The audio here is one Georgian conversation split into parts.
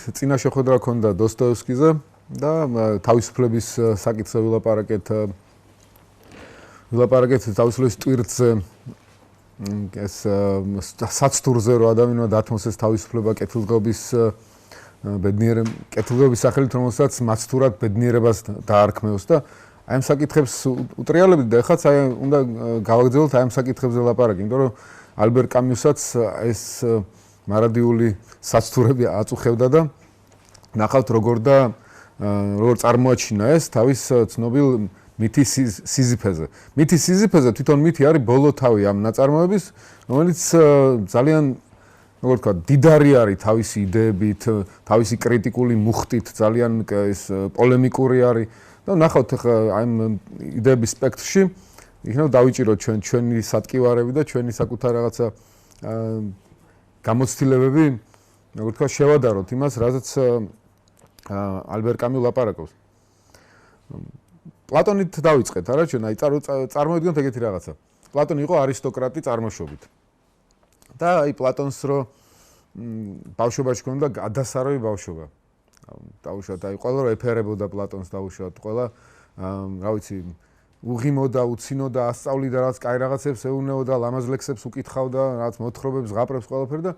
წინა შეხვედრა ქონდა დოსტოევსკიზე და თავისუფლების საკითხზე ვილაპარაკეთ თავისუფლების ტვირთზე ეს საცდურზე რომ ადამიანმა დათმოს ეს თავისუფლება კეთილდღეობის სახელით რომელსაც მაცდურად ბედნიერებას დაარქმევს და აი ამ საკითხებს უტრიალებით და ეხლაც აი უნდა გავაგრძელოთ აი ამ საკითხებზე ლაპარაკი, იმიტომ რომ ალბერ კამიუსაც ეს მარადიული საცდურები აწუხებდა და ნახავთ როგორ წარმოაჩინა ეს თავის ცნობილ მითი სიზიფეზე. მითი სიზიფეზე თვითონ მითი არის ბოლო თავი ამ ნაწარმოების, რომელიც ძალიან როგორ ვთქვა, დიდარი არის თავისი იდეებით, თავისი კრიტიკული მუხტით, ძალიან ეს პოლემიკური არის და ნახავთ ახლა ამ იდეების სპექტრში იქნებ დავიჭიროთ ჩვენი სატკივარები და ჩვენი საკუთარ რაღაცა გამოცდილებები, როგორ ვთქვა, შევადაროთ იმას, რაზეც ალბერ კამიუ ლაპარაკობს. პლატონით დავიწყეთ, არა ჩვენ, აი წარმოვიდგინოთ ეგეთი რაღაცა. პლატონი იყო არისტოკრატი წარმოშობით. და აი პლატონს რო ბავშვობაში ქონდა გადასარავი ბავშვობა. დაუშვათ, აი ყველა რო ეფერებოდა პლატონს დაუშვათ, ყველა რა ვიცი, უღიმოდა, უცინოდა, ასწავლიდა რაღაც კაი რაღაცებს ეუნეოდა, ლამაზ ლექსებს უკითხავდა, რაღაც მოთხრობებს, ზღაპრებს ყველაფერი და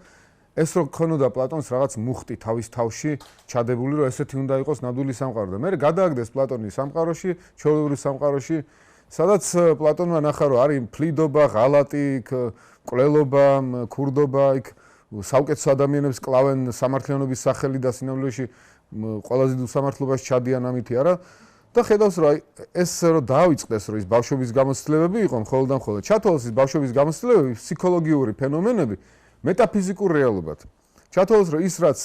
ეს რო ქონოდა პლატონს რაღაც მუხტი თავის თავში ჩადებული, რომ ესეთი უნდა იყოს ნამდვილი სამყარო და მე გადააგდეს პლატონი სამყაროში, ჩვეულებრივ სამყაროში, სადაც პლატონმა ნახა, რომ არის ფლიდობა, ღალატი, მკვლელობა, ქურდობა, იქ საუკეთესო ადამიანებს კლავენ სამართლიანობის სახელი და სინამდვილეში ყველაზე დიდ უსამართლობაში ჩადიან ამითი, არა? და ხედავს, რომ ეს რო დაავიწყდეს, რომ ის ბავშვობის გამოცდილებები იყო მხოლოდ და მხოლოდ ჩათვალოს ის ბავშვობის გამოცდილებები, ფსიქოლოგიური ფენომენები მეტაფიზიკურ რეალობად. ჩათვალოს, რომ ის რაც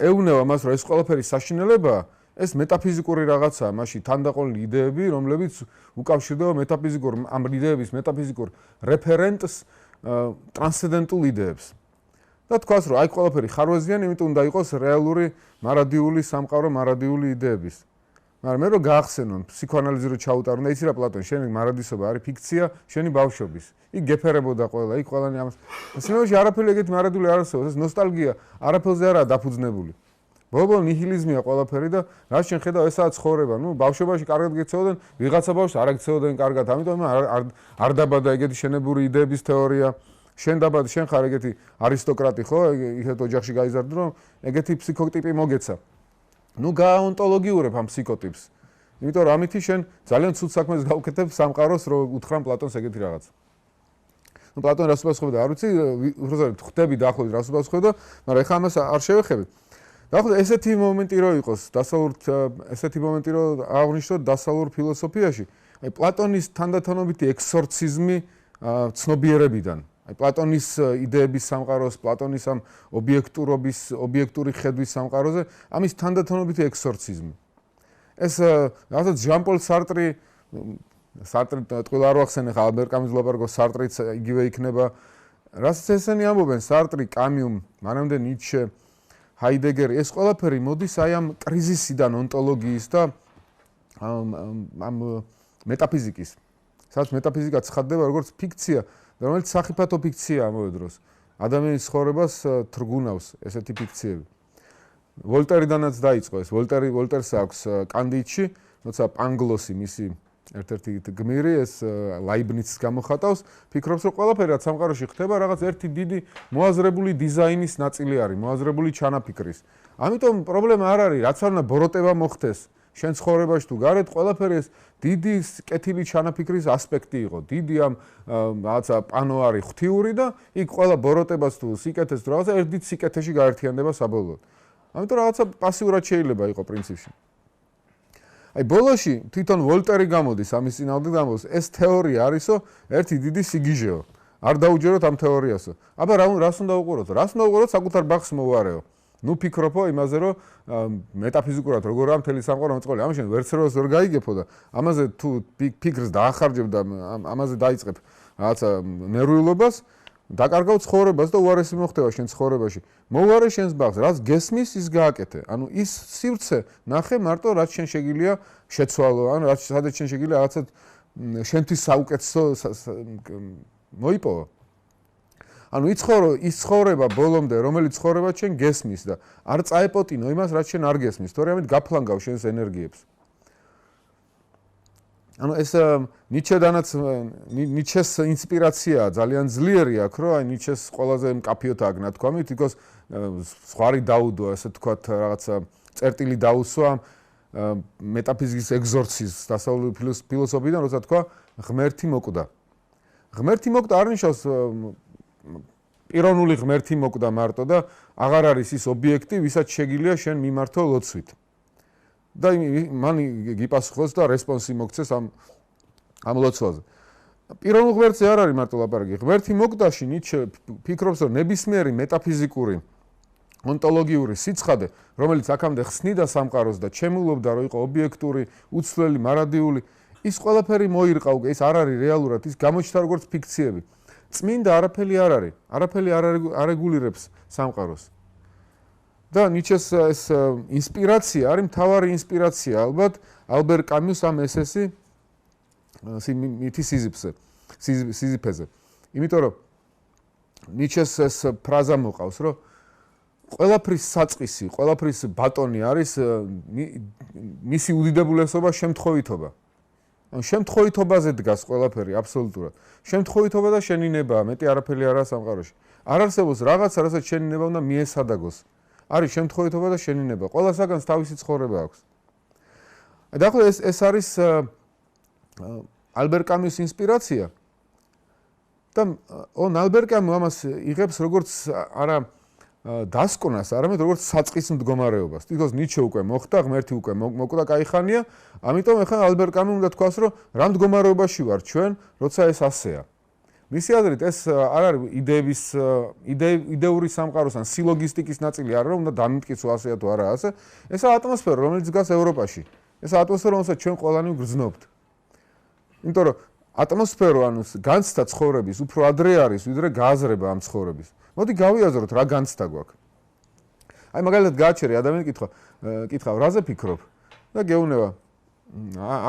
ეუბნება მას, რომ ეს ყველაფერი საშინელებაა, ეს მეტაფიზიკური რაღაცაა, მასში თანდაყოლილი იდეები, რომლებიც უკავშირდება მეტაფიზიკურ ამ იდეების მეტაფიზიკურ რეფერენტს ტრანსცენდენტულ იდეებს. და თქვას, რომ აი ყველაფერი ხარვეზიანი, იმიტომ უნდა იყოს რეალური მარადიული სამყარო, მარადიული იდეების. მაგრამ მე რო გაახსენონ ფსიქოანალიზი რო ჩაუტარონ და იცი რა პლატონ, შენი მარადისობა არის ფიქცია, შენი ბავშვობის. იქ გეფერებოდა ყველა, იქ ყველანი ამას. სინამდვილეში არაფერი ეგეთი მარადული არ არსებობს, ეს ნოსტალგია არაფერზე არაა დაფუძნებული. ბოლო ნიჰილიზმია ყველაფერი და რაც შენ ხედავ, ესაა ცხოვრება. ნუ ბავშვობაში კარგად გეცეოდენ, ვიღაცა ბავშვს არ აკცეოდენ კარგად, ამიტომ არ დაბადა ეგეთი შენებური იდეების თეორია. შენ დაბადე, შენ ხარ ეგეთი არისტოკრატი, ხო? ისეთ ოჯახში გაიზარდე, რომ ეგეთი ფსიქოტიპი მოგეცა. ნუ გაონტოლოგიურებ ამ ფსიქოტიპს. იმიტომ რომ ამითი შენ ძალიან ცუდ საქმეს გავუკეთებ სამყაროს, რომ უთხრან პლატონს ეგეთი რაღაც. ნუ პლატონი რას უპასუხებდა, არ ვიცი, უბრალოდ ხვდები დაახლოებით რას უპასუხებდა, მაგრამ ეხლა ამას არ შევეხები. დაახლოებით ესეთი მომენტი რო იყოს, ესეთი მომენტი რო აღნიშნოთ დასავლურ ფილოსოფიაში, აი პლატონის თანდათანობითი ექსორციზმი ცნობიერებიდან. აი პლატონის იდეების სამყაროს, პლატონის ამ ობიექტური ხედვის სამყაროზე, ამის თანდათანობითი ექსორციზმი. ეს რაღაცა ჟან-პოლ სარტრი ტყუილ არ ვახსენე ხა ალბერ კამიუს ლაპარაკობს, სარტრიც იგივე იქნება. რასაც ესენი ამბობენ, სარტრი, კამიუ, მანამდე ნიცშე, ჰაიდეგერი, ეს ყველაფერი მოდის აი ამ კრიზისიდან ონტოლოგიის და ამ მეტაფიზიკის. სადაც მეტაფიზიკა ცხადდება როგორც ფიქცია, რომელიც სახიფათო ფიქციაა ამავე დროს. ადამიანის ცხოვრებას თრგუნავს ესეთი ფიქციები. ვოლტერიდანაც დაიწყო ეს. ვოლტერს აქვს კანდიდში, როცა პანგლოსი მისი ერთ-ერთი გმირი ეს ლაიბნიცს გამოხატავს, ფიქრობს, რომ ყველაფერი რაც სამყაროში ხდება, რაღაც ერთი დიდი მოაზრებული დიზაინის ნაწილი არის, მოაზრებული ჩანაფიქრის. ამიტომ პრობლემა არ არის, რაც არ უნდა ბოროტება მოხდეს. შენ ცხოვრებაში თუ გარეთ ყველაფერი ეს დიდი კეთილი ჩანაფიქრის ასპექტი იყო. დიდი ამ რაღაცა პანო არის ღვთიური და იქ ყველა ბოროტებას თუ სიკეთეს თუ რაღაცა ერთ დიდ სიკეთეში გაერთიანდება საბოლოოდ. ამიტომ რაღაცა პასიურად შეიძლება იყო პრინციპში. აი ბოლოში თვითონ ვოლტერი გამოდის ამის წინააღმდეგ გამოდის. ეს თეორია არისო ერთი დიდი სიგიჟეო. არ დაუჯეროთ ამ თეორიასო. აბა რას უნდა უყუროთ? რას უნდა უყუროთ საკუთარ ბაღს მოვარეო. ნუ ფიქრობო იმაზე, რომ მეტაფიზიკურად როგორ ამ მთელი სამყარო მოწყობილი. ამაშენ ვერცეროს ვერ გაიგებო და ამაზე თუ ფიქრს დაახარჯებ და ამაზე დაიწყებ რაღაცა ნერვიულობას, დაკარგავ ცხოვრებას და უარესი მოხდება შენ ცხოვრებაში. მოვარე შენს ბაღს, რაც გესმის, ის გააკეთე. ანუ ის სივრცე ნახე მარტო, რაც შენ შეგიძლია შეცვალო, ან რაც სადაც შენ შეგიძლია რაღაცა შენთვის საუკეთესო მოიპოვო. ანუ ის ცხოვრება ბოლომდე, რომელიც ცხოვრება ჩვენ გესმის და არ წაეპოტინო იმას, რაც ჩვენ არ გესმის, თორე ამით გაფლანგავ შენს ენერგიებს. ანუ ეს ნიჩედანაც ნიჩეს ინსპირაციაა ძალიან ძლიერი აქ, რომ აი ნიჩეს ყველაზე მკაფიოდ აღნა თქვამით, because სხვარი დაუდო, ასე თქვათ, რაღაცა წერტილი დაუსვა მეტაფიზიკის ეგზორციზმს დასავლური ფილოსოფიიდან, როცა თქვა ღმერთი მოკვდა. ღმერთი მოკვდა არ ნიშნავს პიროვნული ღმერთი მოკვდა მარტო და აღარ არის ის ობიექტი, ვისაც შეგიძლია შენ მიმართო ლოცვით. და მან გიპასუხოს და რესპონსი მოგცეს ამ ლოცვაზე. პიროვნულ ღმერთზე არ არის მარტო ლაპარაკი. ღმერთი მოკვდაში ნიჩე ფიქრობს, რომ ნებისმიერი მეტაფიზიკური ონტოლოგიური სიცხადე, რომელიც აქამდე ხსნიდა სამყაროს და ჩემულობდა, რომ იყო ობიექტური, უცვლელი, მარადიული, ის ყველაფერი მოირყა უკვე, ის არ არის რეალურად, ის გამოჩნდა როგორც ფიქციები. წმინდა არაფერი არ არის, არაფერი არ არეგულირებს სამყაროს. და ნიჩეს ეს ინსპირაცია არის მთავარი ინსპირაცია ალბათ ალბერ კამიუს ამ ესესი მითი სიზიფეზე. იმიტომ რომ ნიჩეს ეს ფრაზა მოყავს, რომ ყველაფრის საწყისი, ყველაფრის ბატონი არის მისი უდიდებულესობა შემთხვევითობა. ანუ შემთხვევითობაზე დგას ყველაფერი აბსოლუტურად. შემთხვევითობა და შენინება, მეტი არაფერი არაა სამყაროში. არ არსებობს რაღაცა, რასაც შენინება უნდა მიესადაგოს. არის შემთხვევითობა და შენინება. ყველა საგანს თავისი ცხოვრება აქვს. და ეს არის ალბერ კამიუს ინსპირაცია. და ალბერ კამიუ ამას იღებს როგორც არა დასკვნას, არამედ როგორც საწყის მდგომარეობას. თითქოს ნიჩე უკვე მოხდა, ღმერთი უკვე მოკვდა კაიხანია, ამიტომ ახლა ალბერ კამიუ უნდა თქვას, რომ რა მდგომარეობაში ვარ ჩვენ, როცა ეს ასეა. მისი აზრით ეს არ არის იდეური სამყაროს ან სილოგისტიკის ნაწილი არ არის, უნდა დამიმტკიცო ასეა თუ არა ასე. ესაა ატმოსფერო, რომელიც დგას ევროპაში. ესაა ატმოსფერო, რომელსაც ჩვენ ყველანი ვგრძნობთ. იმიტომ რომ ატმოსფერო ანუ განცდა ცხოვრების უფრო ადრე არის, ვიდრე გააზრება ამ ცხოვრების. მოდი გავიაზროთ რა განცდა გვაქვს. აი მაგალითად გააჩერე ადამიანი კითხავ, რაზე ფიქრობ? და გეუბნება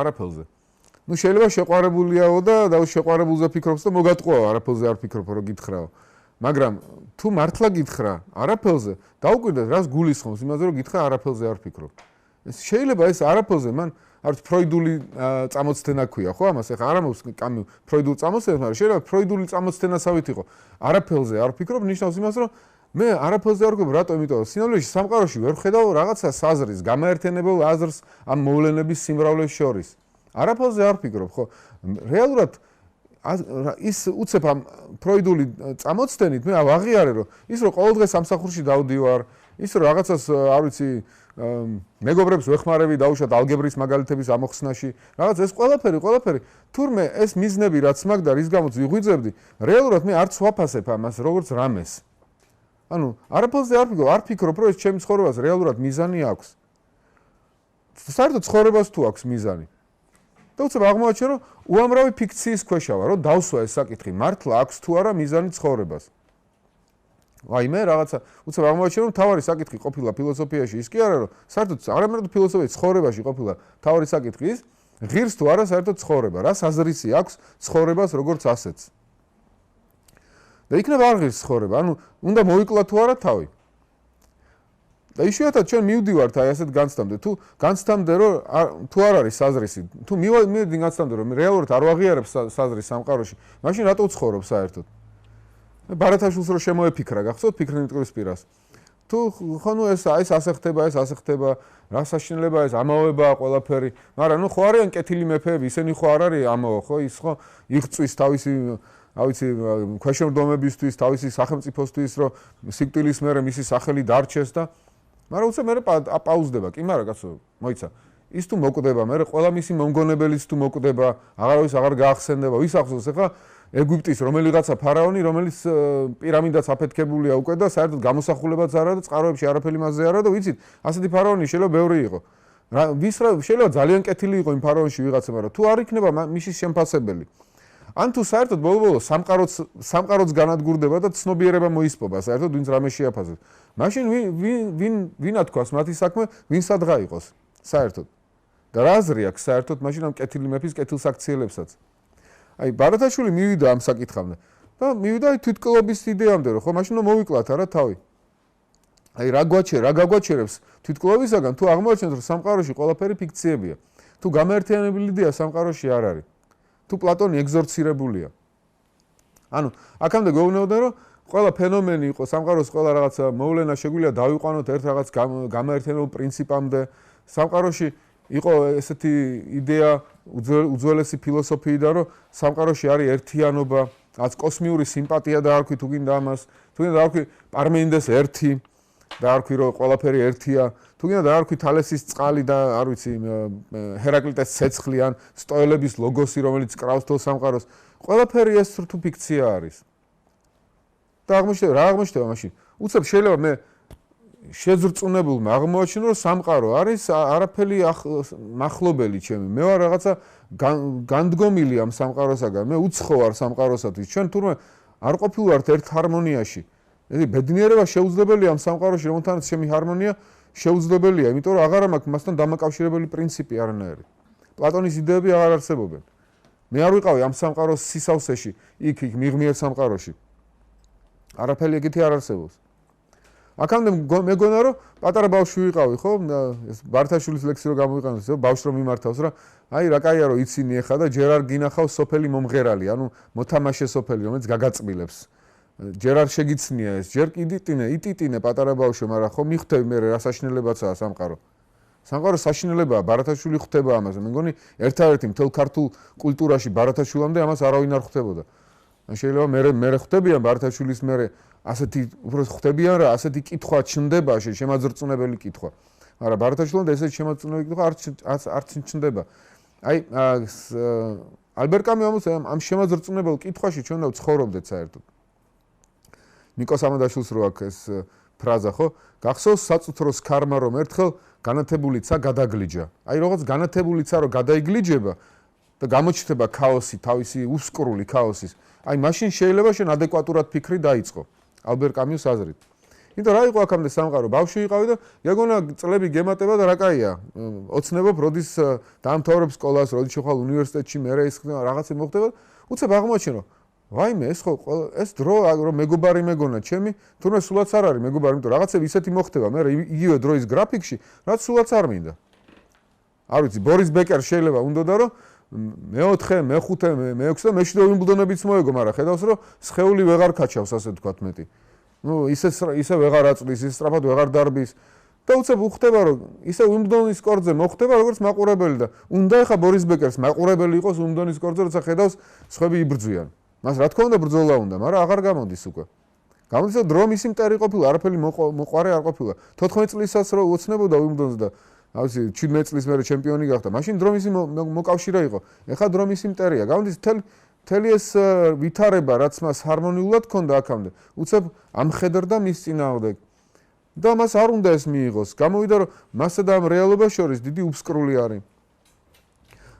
არაფერზე. ნუ შეიძლება შეყვარებულიაო და შეყვარებულზე ფიქრობს და მოგატყუაო, არაფერზე არ ფიქრობ, რომ გითხრაო. მაგრამ თუ მართლა გითხრა არაფერზე, დაუკვირდეთ რას გულისხმობს იმაზე, რომ გითხრა არაფერზე არ ფიქრობ. შეიძლება ეს არაფერზე მან არც ფროიდული წამოცდენა ქვია, ხო? ამას ახლა არ ამობს კამიუ ფროიდულ წამოცდენას, მაგრამ შეიძლება ფროიდული წამოცდენასავით იყო. არაფერზე არ ფიქრობ ნიშნავს იმას, რომ მე არაფერზე არ ვფიქრობ, რატომ? იმიტომ რომ სინამდვილეში სამყაროში ვერ ხედავ რაღაცა საზრის, გამაერთიანებელ აზრს ამ მოვლენების სიმრავლეს შორის. არაფერზე არ ფიქრობ, ხო? რეალურად ის უცებ ამ ფროიდული წამოცდენით მე ავაღიარე, რომ ის რომ ყოველ დღე სამსახურში დავდივარ, ის რომ რაღაცას არ ვიცი მეგობრებს ვეხმარები დაუშვათ ალგებრის მაგალითების ამოხსნაში, რაღაც ეს ყველაფერი, თურმე ეს მიზნები რაც მაქვს და რის გამოც ვიღვიძებდი, რეალურად მე არც ვაფასებ ამას როგორც რამეს. ანუ არაფერზე არ ფიქრობ, რომ ეს ჩემი ცხოვრებას რეალურად მიზანი აქვს. საერთოდ ცხოვრებას თუ აქვს მიზანი. და უცებ აღმოაჩინე, რომ უამრავი ფიქციის ქვეშა ვარ, რომ დავსვა ეს საკითხი, მართლა აქვს თუ არა მიზანი ცხოვრებას. ვაიმე რაღაცა უცებ აღმოაჩინე, რომ თავარი საკითხი ყოფილა ფილოსოფიაში ის კი არა, რომ საერთოდ არამედ ფილოსოფიის ცხოვრებაში ყოფილა თავარი საკითხი ის, ღირს თუ არა საერთოდ ცხოვრება, რა საზრისი აქვს ცხოვრებას როგორც ასეთს. და იქნება არ ღირს ცხოვრება, ანუ უნდა მოიკლა თუ არა თავი. და იშვიათად ჩვენ მივდივართ აი ასეთ განცდამდე, თუ განცდამდე რომ თუ არ არის საზრისი, თუ მივედი განცდამდე რომ რეალურად არ ვაღიარებ საზრისს სამყაროში, მაშინ რატო ვცხოვრობ საერთოდ? ბარათაშვილს რო შემოეფიქრა, გახსოვთ ფიქრნიტყვის პირას. თუ ხო ნუ ეს ასე ხდება, რა საშინელება ეს ამავებაა ყველაფერი, მაგრამ ნუ ხო არიან კეთილი მეფეები, ისინი ხო არ არის ამაო, ხო ის ხო იღწვის თავისი ავიცი ქვეშევრდომებისთვის, თავისი სახელმწიფოსთვის, რომ სიკვდილის მერე მისი სახელი დარჩეს და მაგრამ უცებ მერე აპაუზდება, კი მაგრამ კაცო, მოიცა. ის თუ მოკვდება, მერე ყველა მისი მომგონებელიც თუ მოკვდება, აღარავის აღარ გაახსენდება, ვის ახსოვს ახლა ეგვიპტის რომელიღაცა ფარაონი, რომელიც პირამიდაც აფეთქებულია უკვე და საერთოდ გამოსახულებაც არა და წყაროებში არაფერი მასზე არა და ვიცით, ასეთი ფარაონი შეიძლება ბევრი იყო. შეიძლება ძალიან კეთილი იყო იმ ფარაონში ვიღაცა, მაგრამ თუ არ იქნება მისის შემფასებელი. ან თუ საერთოდ ბოლო-ბოლო სამყაროც განადგურდება და ცნობიერება მოისპობა, საერთოდ ვინც რამე შეაფასებს. მაშინ ვინა თქვას მათი საქმე, ვინ სადღა იყოს საერთოდ. და რა აზრი აქვს საერთოდ მაშინ ამ კეთილი მეფის კეთილსაქციელებსაც. აი ბარათაშვილი მივიდა ამ საკითხამდე. და მივიდა თვითკლობის იდეამდე, რომ ხო მაშინ უნდა მოვიკლათ არა თავი. აი რა გაგვაჩერებს თვითკლობისაგან თუ აღმოაჩენთ რომ სამყაროში ყველაფერი ფიქციებია. თუ გამაერთიანებელი იდეა სამყაროში არ არის. თუ პლატონი ეგზორცირებულია. ანუ აქამდე გვეუბნებოდა რომ ყველა ფენომენი იყო სამყაროს ყველა რაღაცა მოვლენა შეგვიძლია დავიყვანოთ ერთ რაღაც გამაერთიანებულ პრინციპამდე. სამყაროში იყო ესეთი იდეა უძველესი ფილოსოფიიდან რომ სამყაროში არის ერთიანობა, რაც კოსმიური სიმპათია დაარქვი თუ გინდა ამას, თუ გინდა დაარქვი პარმენიდეს ერთი, დაარქვი რომ ყველაფერი ერთია, თუ გინდა დაარქვი თალესის წყალი და არ ვიცი ჰერაკლიტეს ცეცხლი ან სტოელების ლოგოსი რომელიც კრავს თელ სამყაროს, ყველაფერი ეს თუ ფიქცია არის. და რა აღმოჩნდება მაშინ? უცებ შეიძლება მე შეზრწუნებულმა აღმოაჩინო რომ სამყარო არის არაფერი მახლობელი ჩემი. მე ვარ რაღაცა განდგომილი ამ სამყაროსაგან. მე უცხო ვარ სამყაროსათვის. ჩვენ თურმე არ ყოფილვართ ერთ ჰარმონიაში. ეს ბედნიერება შეუძლებელია ამ სამყაროში, რომელთანაც ჩემი ჰარმონია შეუძლებელია, იმიტომ რომ აღარ მაქვს მასთან დამაკავშირებელი პრინციპი არანაირი. პლატონის იდეები აღარ არსებობენ. მე არ ვიყავი ამ სამყაროს სისავსეში, იქ მიღმიერ სამყაროში. არაფერი ეგეთი არ არსებობს. აქამდე მეგონა რომ პატარა ბავშვი ვიყავი, ხო? ეს ბართაშვილის ლექსი რო გამოვიყენოს, ბავშვს რომ მიმართავს რა, აი რა კაია რომ იცინი ეხა და ჯერ არ გინახავს სოფელი მომღერალი, ანუ მოთამაშე სოფელი, რომელიც გაგაწმილებს. ჯერ არ შეგიცნია ეს, ჯერ იტიტინე პატარა ბავშვი, მაგრამ ხო მიხვდები მე რა საშინელებაცაა სამყარო. სამყარო საშინელებაა, ბართაშვილი ხვდება ამაზე. მე მგონი ერთ-ერთი მთელ ქართულ კულტურაში ბართაშვილამდე ამას არავინ არ ხვდებოდა. შეიძლება მე ხვდებიან ბართაშვილის მე ასეთი უფრო ხვდებიან რა, ასეთი კითხვა ჩნდება, შემაძრწუნებელი კითხვა. მაგრამ ბართაშვილამდე ესეთი შემაძრწუნებელი კითხვა არც ჩნდება. აი ალბერ კამიუს ამ შემაძრწუნებელ კითხვაში ჩვენ და ვცხოვრობდეთ საერთოდ. ნიკოს ამადაშვილს რო აქვს ეს ფრაზა, ხო? გახსოვს საწუთროს ქარმა რომ ერთხელ განათებულიცა გადაგლიჯა. აი როგორც განათებულიცა რო გადაიგლიჯება და გამოჩნდება ქაოსი, თავისი უსკრული ქაოსის. აი მაშინ შეიძლება შენ ადეკვატურად ფიქრი დაიწყო. ალბერ კამიუს აზრით. იმიტომ რა იყო აქამდე სამყარო? ბავშვი იყავი და იაგონა წლები გემატება და რა კაია. ოცნებობ, როდის დაამთავრებ სკოლას, როდის შეხვალ უნივერსიტეტში, მერე ის რაღაცა მოხდება. უცებ აღმოაჩინო. ვაიმე, ეს დრო რომ მეგობარი მეგონა ჩემი, თუნდაც სულაც არ არის მეგობარი, იმიტომ რაღაცები ისეთი მოხდება, მე იგივე დროის გრაფიკში, რაც სულაც არ მინდა. არ ვიცი, ბორის ბეკერს შეიძლება უნდოდა რომ მეოთხე, მეხუთე, მეექვსე და მეშვიდე უიმბლდონებიც მოეგო, მაგრამ ხედავს რომ სხეული ვეღარ კაჩავს, ასე ვთქვათ მეტი. ისე ვეღარ აწვის, ის სწრაფად ვეღარ დარბის. და უცებ უხდება რომ ისე უიმბლდონის სკორზე მოხდება როგორც მაყურებელი და უნდა ეხა ბორის ბეკერს მაყურებელი იყოს უიმბლდონის სკორზე, როცა ხედავს სხვები იბრძვიან. მას რა თქმა უნდა ბრძოლა უნდა, მაგრამ აღარ გამოდის უკვე. გამოდის რომ დრო მისი მტერი ყოფილა, არაფერი მოყარე არ ყოფილა. 14 წლისაც რო უცნებოდა უიმბლდონს და ავსი 17 წლის მერე ჩემპიონი გახდა. მაშინ დრო მისი მოკავშირე იყო. ეხლა დრო მისი მტერია. გამოდის მთელი ეს ვითარება, რაც მას ჰარმონიულად ჰქონდა აქამდე. უცებ ამხედრდა მის წინააღმდეგ. და მას არ უნდა ეს მიიღოს. გამოვიდა რომ მასა და ამ რეალობას შორის დიდი უბსკრული არის.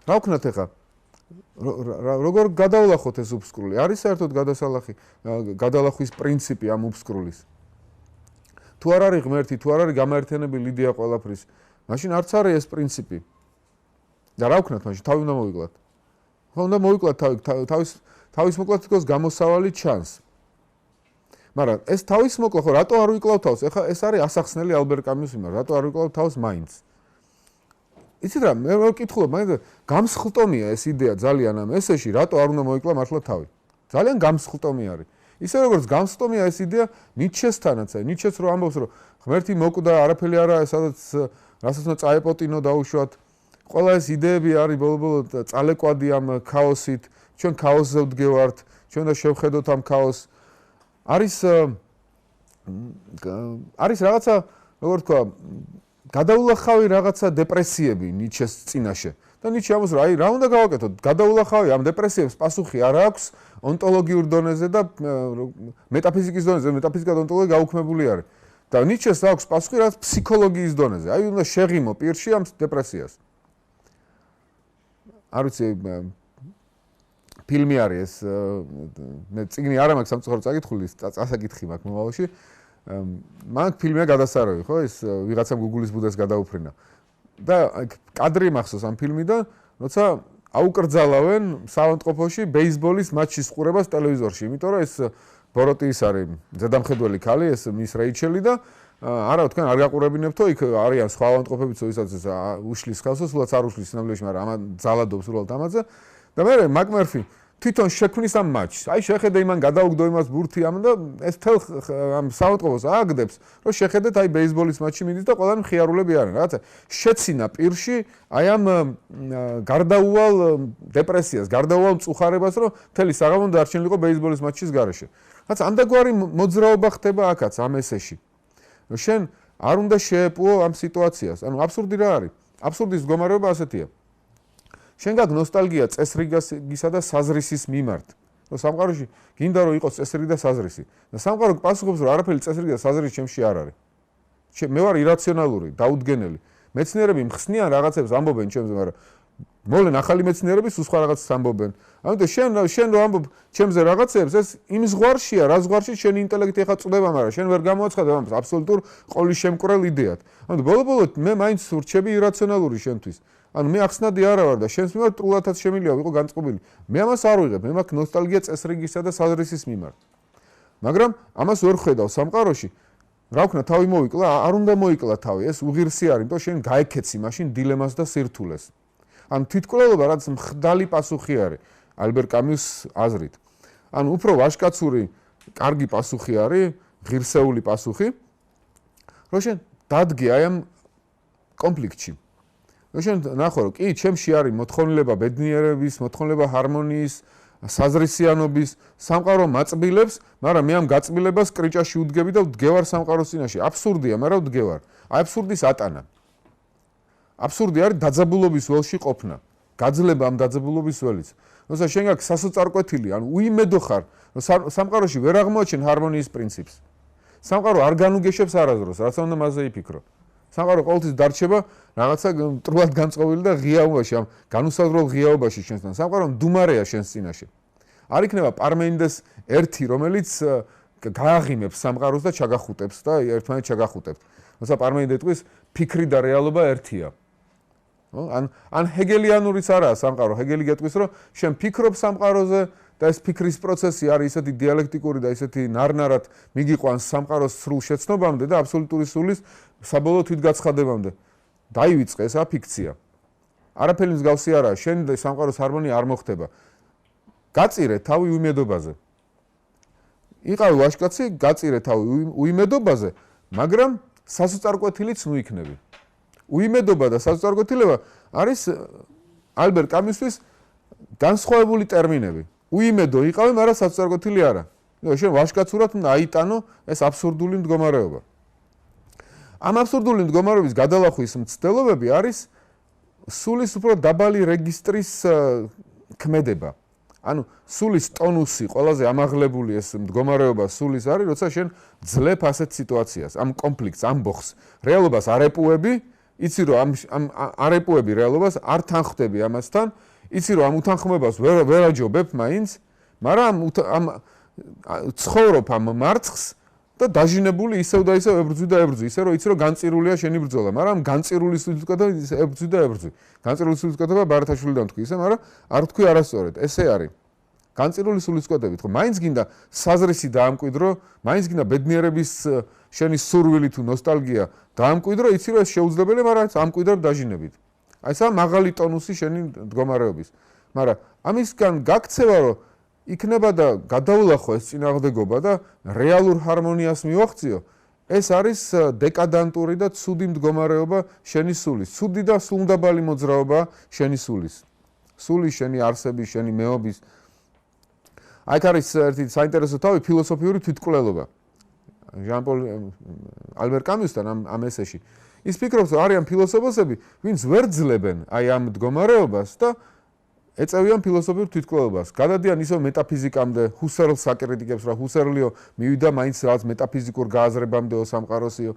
რა ვქნათ ეხლა? როგორ გადავლახოთ ეს უბსკრული? არის საერთოდ გადალახვის პრინციპი ამ უბსკრულის? თუ არ არის ღმერთი, თუ არ არის გამაერთიანებელი იდეა ყველაფრის, მაშინ არც არის ეს პრინციპი. და რა ვქნათ მაშინ? თავი უნდა მოვიკლათ. ხო, უნდა მოვიკლათ თავის მოკლათ თქოს გამოსავალი ჩანს. მაგრამ ეს თავის მოკლა ხო რატო არ ვიკლავ თავს? ეხლა ეს არის ასახსნელი ალბერ კამიუს მიმართ. რატო არ ვიკლავ თავს მაინც? იცით რა, მე ვკითხულობ, მაგრამ გამსხლტომია ეს იდეა ძალიან ამ ესეში, რატო არ უნდა მოიკლა მართლა თავი? ძალიან გამსხლტომი არის. ისე როგორც გამსხლტომია ეს იდეა ნიჩესთანაც, ნიჩეს რო ამბობს, რომ ღმერთი მოკვდა, არაფერი არა, სადაც რასაც უნდა წაეპოტინო დაუშვათ. ყველა ეს იდეები არის ბოლო-ბოლო წალეკვადი ამ ქაოსით, ჩვენ ქაოსზე ვდგევართ, ჩვენ და შევხედოთ ამ ქაოსს. არის რაღაცა, როგორ თქვა, გადაულახავი რაღაცა დეპრესიები ნიჩეს წინაშე. და ნიჩე ამბობს, აი რა უნდა გავაკეთოთ? გადაულახავი ამ დეპრესიებს პასუხი არ აქვს ონტოლოგიურ დონეზე და მეტაფიზიკის დონეზე, მეტაფიზიკა და ონტოლოგია გაუქმებული არის. და ნიჩეს აქვს პასუხი რაც ფსიქოლოგიის დონეზე. აი უნდა შეღიმო პირში ამ დეპრესიას. არ ვიცი ფილმი არის ეს მე წიგნი არ მაქვს სამწუხაროდ წაკითხული, წასაკითხი მაქვს მომავალში. მაგ ფილმია გადასარევი, ხო, ეს ვიღაცამ გუგლის ბუდეს გადაუფრინა. და კადრი მახსოვს ამ ფილმიდან, როცა აუკრძალავენ საავადმყოფოში ბეისბოლის მატჩის ყურებას ტელევიზორში, იმიტომ რომ ეს ბოროტი ის არის ზედამხედველი ქალი, ეს მის რეიჩელი და არა თქვენ არ გაყურებინებთო, იქ არიან სხვა ავადმყოფებიც, ვისაც ეს უშლის ხელს, სულაც არ უშლის სინამდვილეში, მაგრამ ამან ძალადობს სულად ამაზე და მე მაკმერფი თვითონ შექმნის ამ მატჩს. აი შეხედე იმან გადაუგდო იმას ბურთი ამ და ეს თელ ამ საავადმყოფოს ააგდებს, რომ შეხედეთ აი ბეისბოლის მატჩი მიდის და ყველანი მხიარულები არიან. რაღაცა შეცინა პირში აი ამ გარდაუვალ დეპრესიას, გარდაუვალ მწუხარებას, რომ თელი საღამო დარჩენილიყო ბეისბოლის მატჩის გარეშე. რაღაცა ამდაგვარი მოძრაობა ხდება აქაც ამ ესეში. შენ არ უნდა შეეპუო ამ სიტუაციას. ანუ აბსურდი რა არის? აბსურდის მდგომარეობა ასეთია. შენ გაქვს ნოსტალგია წესრიგისა და საზრისის მიმართ. რომ სამყაროში გინდა რომ იყოს წესრიგი და საზრისი. და სამყარო პასუხობს რომ არაფერი წესრიგი და საზრისი ჩემში არ არის. მე ვარ ირაციონალური, დაუდგენელი. მეცნიერები მხსნიან რაღაცებს ამბობენ ჩემზე, მაგრამ მოლენ ახალი მეცნიერები სულ სხვა რაღაცას ამბობენ. ამიტომ შენ რო ამბობ ჩემზე რაღაცებს, ეს იმ ზღვარშია, რა ზღვარში შენი ინტელექტი ახლა წდება, მაგრამ შენ ვერ გამოაცხადებ ამას აბსოლუტურ ყოლის შემკვრელ იდეად. ამიტომ ბოლო-ბოლოდ მე მაინც ვრჩები ირაციონალური შენთვის. ანუ მე ახსნადი არა ვარ და შენს მიმართ ტრულათაც შემიძლია ვიყო განწყობილი. მე ამას არ ვიღებ, მე მაქვს ნოსტალგია წესრიგისა და საზრისის მიმართ. მაგრამ ამას ვერ ხედავ სამყაროში. რა ვქნა, თავი მოვიკლა, არ უნდა მოიკლა თავი, ეს უღირსი არის, იმიტომ შენ გაიქეცი მაშინ დილემას და სირთულეს. ანუ თვითკვლელობა რაც მხდალი პასუხი არის, ალბერ კამიუს აზრით. ანუ უფრო ვაჟკაცური, კარგი პასუხი არის, ღირსეული პასუხი, რომ შენ დადგე აი ამ კონფლიქტში. შენ ნახო, რომ კი, ჩემში არის მოთხოვნილება ბედნიერების, მოთხოვნილება ჰარმონიის, საზრისიანობის, სამყარო მაწბილებს, მაგრამ მე ამ გაწბილებას კრიჭაში უდგები და ვდგევარ სამყაროს წინაშე. აბსურდია, მაგრამ ვდგევარ. აი აბსურდის ატანა. აბსურდი არის დაძაბულობის ველში ყოფნა. გაძლება ამ დაძაბულობის ველից. როცა შენ გაქვს სასოწარკვეთილი, ანუ უიმედო ხარ, რომ სამყაროში ვერ აღმოაჩენ ჰარმონიის პრინციპს. სამყარო არ განუგეშებს არასდროს, რაც უნდა მასზე იფიქრო. სამყარო ყოველთვის დარჩება რაღაცა მტრულად განწყობილი და ღიაობაში, ამ განუსაზღვრელ ღიაობაში შენსთან. სამყარო მდუმარეა შენს წინაშე. არ იქნება პარმენიდეს ერთი, რომელიც გააღიმებს სამყაროს და ჩაგახუტებს და ერთმანეთს ჩაგახუტებს. როცა პარმენიდე თქვის, ფიქრი და რეალობა ერთია. ან ჰეგელიანურიც არაა სამყარო. ჰეგელი გეტყვის, რომ შენ ფიქრობ სამყაროზე და ეს ფიქრის პროცესი არის ისეთი დიალექტიკური და ისეთი ნარნარად მიგიყვანს სამყაროს სრულ შეცნობამდე და აბსოლუტური სულის საბოლოო თვითგაცხადებამდე. დაივიწყე ესა ფიქცია. არაფერი მსგავსი არაა. შენ და სამყაროს ჰარმონია არ მოხდება. გაწირე თავი უიმედობაზე. იყავი ვაჟკაცი, გაწირე თავი უიმედობაზე, მაგრამ სასოწარკვეთილიც ნუიქნები. უიმედობა და სასოწარკვეთილება არის ალბერ კამიუსთვის განსხვავებული ტერმინები. უიმედო იყავი, მაგრამ სასოწარკვეთილი არა. შენ ვაჟკაცურად უნდა აიტანო ეს აბსურდული მდგომარეობა. ამ აბსურდული მდგომარეობის გადალახვის მცდელობები არის სულის უფრო დაბალი რეგისტრის ქმედება. ანუ სულის ტონუსი, ყველაზე ამაღლებული ეს მდგომარეობა სულის არის, როცა შენ ძლებ ასეთ სიტუაციას, ამ კონფლიქტს, ამ ბოხს. რეალობას არ ეპუები, იცი რომ ამ არ ეპუები რეალობას, არ თანხმდები ამასთან, იცი რომ ამ უთანხმოებას ვერ აჯობებ მაინც, მაგრამ ამ ცხოვრობ ამ მარცხს და დაჟინებული ისევ და ისევ ებრძვი და ებრძვი, ისე რომ იცი რომ განწირულია შენი ბრძოლა, მაგრამ განწირული სულისკვეთება ებრძვი და ებრძვი. განწირული სულისკვეთება ბარათაშვილიდან თქვი ისე, მაგრამ არ თქვი არასწორად. ესე არის. განწირული სულისკვეთებით, ხო, მაინც გინდა საზრისი დაამკვიდრო, მაინც გინდა ბედნიერების შენი სურვილი თუ ნოსტალგია დაამკვიდრო, იცი რომ ეს შეუძლებელი, მაგრამ ამკვიდრებ დაჟინებით. აი ესა მაღალი ტონუსი შენი მდგომარეობის. მაგრამ ამისგან გაქცევა, რომ იქნება და გადაულახო ეს წინააღმდეგობა და რეალურ ჰარმონიას მივახციო, ეს არის დეკადანტური და ცუდი მდგომარეობა შენი სულის. ცუდი და სულმდაბალი მოძრაობა შენი სულის. სულის, შენი არსების, შენი მეობის. აქ არის ერთი საინტერესო თავი ფილოსოფიური თვითკვლელობა. ალბერ კამიუსთან ამ ესეში. ის ფიქრობს, რომ არიან ფილოსოფოსები, ვინც ვერ ძლებენ აი ამ მდგომარეობას და ეწევიან ფილოსოფიურ თვითკვლელობას. გადადიან ისევ მეტაფიზიკამდე, ჰუსერლს აკრიტიკებს, რა ჰუსერლიო მივიდა მაინც რაღაც მეტაფიზიკურ გააზრებამდეო სამყაროსიო.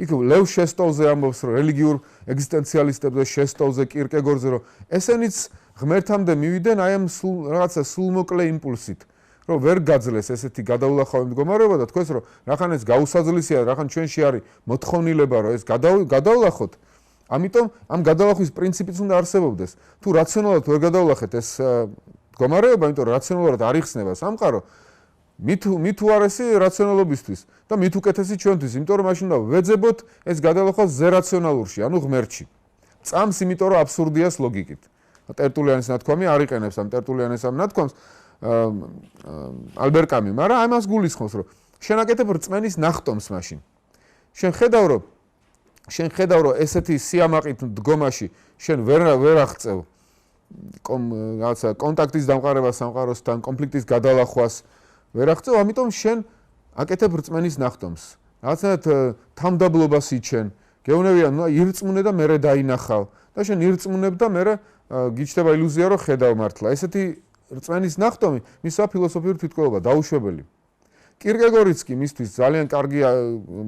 იქ ლევ შეესტოვზე ამბობს, რომ რელიგიურ ეგზისტენციალისტებზე შეესტოვზე, კირკეგორზე, რომ ესენიც ღმერთამდე მივიდნენ აი ამ რაღაცა სულმოკლე იმპულსით, რომ ვერ გაძლეს ესეთი გადაულახავი მდგომარეობა და თქვენს რომ რახან ეს გაუსაძლისია, რახან ჩვენში არის მოთხოვნილება, რომ ეს გადაულახოთ, ამიტომ ამ გადალახვის პრინციპიც უნდა არსებობდეს. თუ რაციონალურად ვერ გადავლახეთ ეს მდგომარეობა, იმიტომ რომ რაციონალურად არ იხსნება სამყარო, მით უარესი რაციონალობისთვის და მით უკეთესი ჩვენთვის, იმიტომ რომ მაშინ უნდა ვეძებოთ ეს გადალახვა ზერაციონალურში, ანუ ღმერთში. წამს, იმიტომ რომ აბსურდიას ლოგიკით. ტერტულიანის ნათქვამი არ იყენებს ამ ტერტულიანის ამ ნათქვამს ალბერ კამიუ, მაგრამ ამას გულისხმობს, რომ შენ აკეთებ რწმენის ნახტომს მაშინ. შენ ხედავ რომ ესეთი სიამაყით დგომაში შენ ვერ აღწევ რაღაცა კონტაქტის დამყარებას სამყაროსთან, კონფლიქტის გადალახვას ვერ აღწევ, ამიტომ შენ აკეთებ რწმენის ნახტომს. რაღაცნაირად თამდაბლობას იჩენ, გეუნებია, ნუ ირწმუნე და მერე დაინახავ და შენ ირწმუნებ და მერე გიჩნდება ილუზია, რომ ხედავ მართლა. ესეთი რწმენის ნახტომი მისაა ფილოსოფიური თვითმკვლელობა, დაუშვებელი. კირკეგორიც კი მისთვის ძალიან კარგი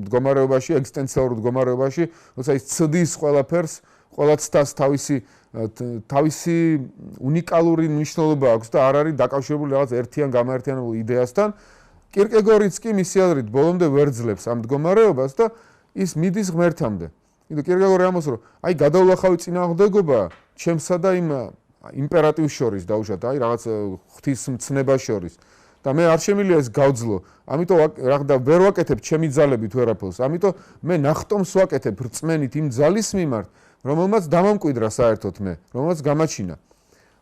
მდგომარეობაში, ეგზისტენციალურ მდგომარეობაში, როცა ის ცდის ყველაფერს, ყველა ცდას თავისი უნიკალური მნიშვნელობა აქვს და არ არის დაკავშირებული რაღაც ერთიან გამაერთიანებულ იდეასთან. კირკეგორიც კი მისი აზრით ბოლომდე ვერ ძლებს ამ მდგომარეობას და ის მიდის ღმერთამდე. იმიტომ კირკეგორი ამბობს, რომ აი გადავლახავი წინააღმდეგობა ჩემსა და იმ იმპერატივს შორის დაუშვათ, აი რაღაც ღვთისმცნებას შორის. და მე არ შემიძლია ეს გავძლო. ამიტომ რაღაცა ვერ ვაკეთებ ჩემი ძალებით ვერაფერს. ამიტომ მე ნახტომს ვაკეთებ რწმენით იმ ძალის მიმართ, რომელმაც დამამკვიდრა საერთოდ მე, რომელმაც გამაჩინა.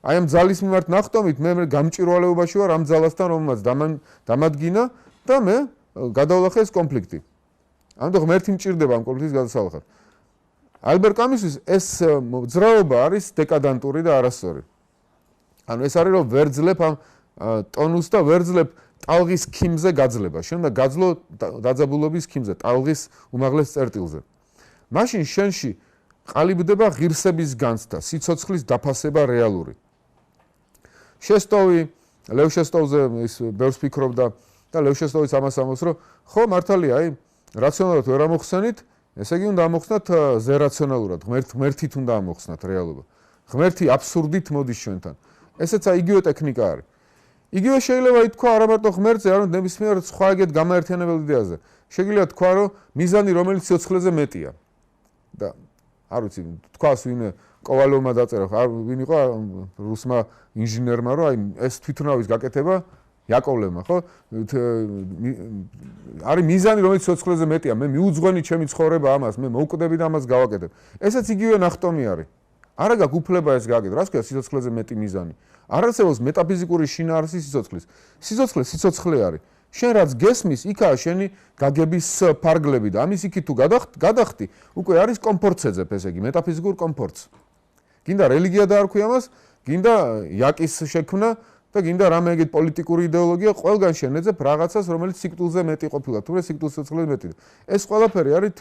აი ამ ძალის მიმართ ნახტომით მე გამჭირვალეობაში ვარ ამ ძალასთან, რომელმაც დამადგინა და მე გადავლახე ეს კონფლიქტი. ამიტომ ღმერთი მჭირდება ამ კონფლიქტის გადასალახად. ალბერ კამიუსის ეს მოძრაობა არის დეკადანტური და არასწორი. ანუ ეს არის რომ ვერ ძლებ ამ ტონუს და ვერ ძლებ ტალღის ქიმზე გაძლება. შენ უნდა გაძლო დაძაბულობის ქიმზე, ტალღის უმაღლეს წერტილზე. მაშინ შენში ყალიბდება ღირსების განცდა, სიცოცხლის დაფასება რეალური. შესტოვი, ლევ შესტოვზე ის ბევრს ფიქრობდა და ლევ შესტოვიც ამას ამბობს, რომ ხო მართალია, აი რაციონალურად ვერ ამოხსენით, ესე იგი უნდა ამოხსნათ ზერაციონალურად, ღმერთით უნდა ამოხსნათ რეალობა. ღმერთი აბსურდით მოდის ჩვენთან. ესეც იგივე ტექნიკა არის. იგივე შეიძლება ითქვა არა მარტო ღმერთზე, არამედ ნებისმიერ სხვა ეგეთ გამაერთიანებელ იდეაზე. შეიძლება თქვა, რომ მიზანი რომელიც სიცოცხლეზე მეტია. და არ ვიცი, თქვას ვინმე კოვალოვმა დაწერა, ვინ იყო რუსმა ინჟინერმა, რომ აი ეს თვითმფრინავის გაკეთება იაკოვლევმა, ხო? არის მიზანი რომელიც სიცოცხლეზე მეტია, მე მიუძღვენი ჩემი ცხოვრება ამას, მე მოვკვდები და ამას გავაკეთებ. ესეც იგივე ნახტომი არის. არა გაქვს უფლება ეს გააკეთო, რას ქვია სიცოცხლეზე მეტი მიზანი. არ არსებობს მეტაფიზიკური შინაარსი სიცოცხლის. სიცოცხლე სიცოცხლე არის. შენ რაც გესმის, იქაა შენი გაგების ფარგლები და ამის იქით თუ გადახტი, უკვე არის კომფორტს ეძებ, ესე იგი, მეტაფიზიკურ კომფორტს. გინდა რელიგია დაარქვი ამას, გინდა იაკის შექმნა და გინდა რამე ეგეთ პოლიტიკური იდეოლოგია, ყველგან შენ ეძებ რაღაცას, რომელიც სიკვდილზე მეტი ყოფილა, თუმცა სიკვდილს სიცოცხლეზე მეტი. ეს ყველაფერი არის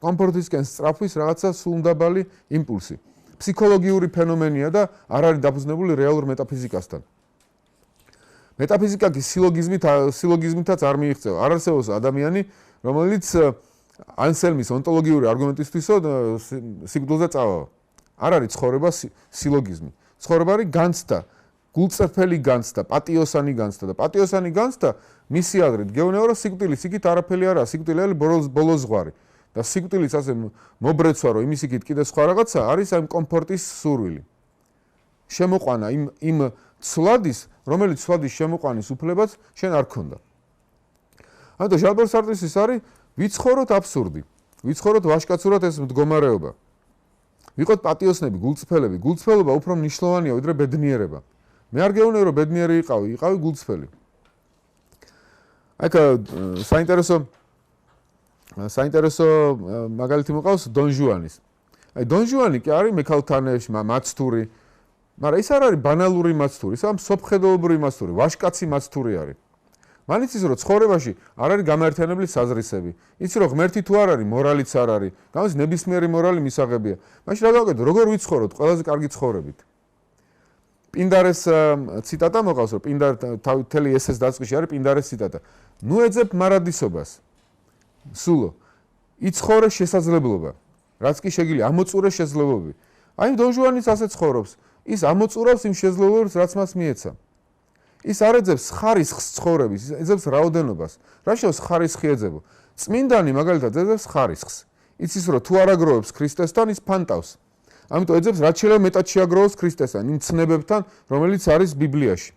კომფორტისკენ სწრაფვის რაღაცა სულუნდაბალი იმპულსი. ფსიქოლოგიური ფენომენია და არ არის დაფუძნებული რეალურ მეტაფიზიკასთან. მეტაფიზიკა კი სილოგიზმითაც არ მიიღწევა. არ არსებობს ადამიანი, რომელიც ანსელმის ონტოლოგიური არგუმენტისთვისო სიკვდილზე წავავა. არ არის ცხოვრება სილოგიზმი. ცხოვრება არის განცდა, გულწრფელი განცდა, პატიოსანი განცდა და პატიოსანი განცდა მისი აზრით გეუბნება, რომ სიკვდილის იქით არაფერი არაა, სიკვდილი არის ბოლოს ზღვარი. და სიკვდილის ასე მობრეცვა, რომ იმის იქით კიდე სხვა რაღაცა არის ამ კომფორტის სურვილი. შემოყვანა იმ ცვლადის, რომელიც ცვლადის შემოყვანის უფლებაც შენ არ ქონდა. ამიტომ ჟან-პოლ სარტრის ის არის ვიცხოვროთ აბსურდი, ვიცხოვროთ ვაჟკაცურად ეს მდგომარეობა. ვიყოთ პატიოსნები, გულწრფელები, გულწრფელობა უფრო მნიშვნელოვანია ვიდრე ბედნიერება. მე არ გეუბნები, რომ ბედნიერი იყავი გულწრფელი. აქ საინტერესო მაგალითი მოყავს დონ ჟუანის. აი დონ ჟუანი კი არის მექალთანეში, მაცთური, მაგრამ ის არ არის ბანალური მაცთური, ის არის მსოფლმხედველობრივი მაცთური, ვაჟკაცი მაცთური არის. მან იცის, რომ ცხოვრებაში არ არის გამაერთიანებელი საზრისები. იცი, რომ ღმერთი თუ არ არის, მორალიც არ არის. გამოს ნებისმიერი მორალი მისაღებია. მაშინ რა გავაკეთო? როგორ ვიცხოვროთ ყველაზე კარგი ცხოვრებით? პინდარეს ციტატა მოყავს, რომ თელი ესეს დაწყისში არის პინდარეს ციტატა. ნუ ეძებ მარადისობას. სულო, იცხოვრე შესაძლებლობა, რაც კი შეგიძლია, ამოწურე შესაძლებლობები. აი დონ ჟუანიც ასე ცხოვრობს. ის ამოწურავს იმ შესაძლებლობებს, რაც მას მიეცა. ის არ ეძებს ხარისხს ცხოვრების, ეძებს რაოდენობას. რა შეიძლება ხარისხი ეძებო? წმინდანი მაგალითად ეძებს ხარისხს. იცის რომ თუ არ აგროვებს ქრისტესთან, ის ფანტავს. ამიტომ ეძებს რაც შეიძლება მეტად შეაგროვოს ქრისტესთან, იმ ცნებებთან, რომელიც არის ბიბლიაში.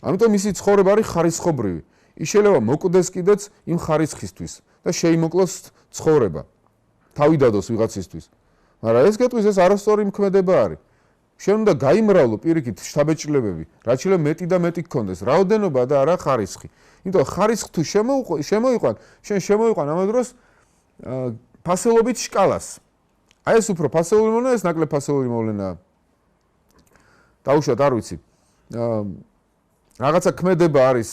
ამიტომ მისი ცხოვრება არის ხარისხობრივი. ის შეიძლება მოკვდეს კიდეც იმ ხარისხისთვის და შეიმოკლოს ცხოვრება. თავი დადოს ვიღაცისთვის. მაგრამ ეს გეტყვის ეს არასწორი მოქმედება არის. შენ უნდა გაიმრავლო პირიქით შთაბეჭდილებები, რაც შეიძლება მეტი და მეტი გქონდეს, რაოდენობა და არა ხარისხი. იმიტომ ხარისხი თუ შემოიყვან, შენ შემოიყვან ამ დროს ფასელობით შკალას. აი ეს უფრო ფასეული მოვლენა, ეს ნაკლებ ფასეული მოვლენაა. დაუშვათ, არ ვიცი. რაღაცა ქმედება არის,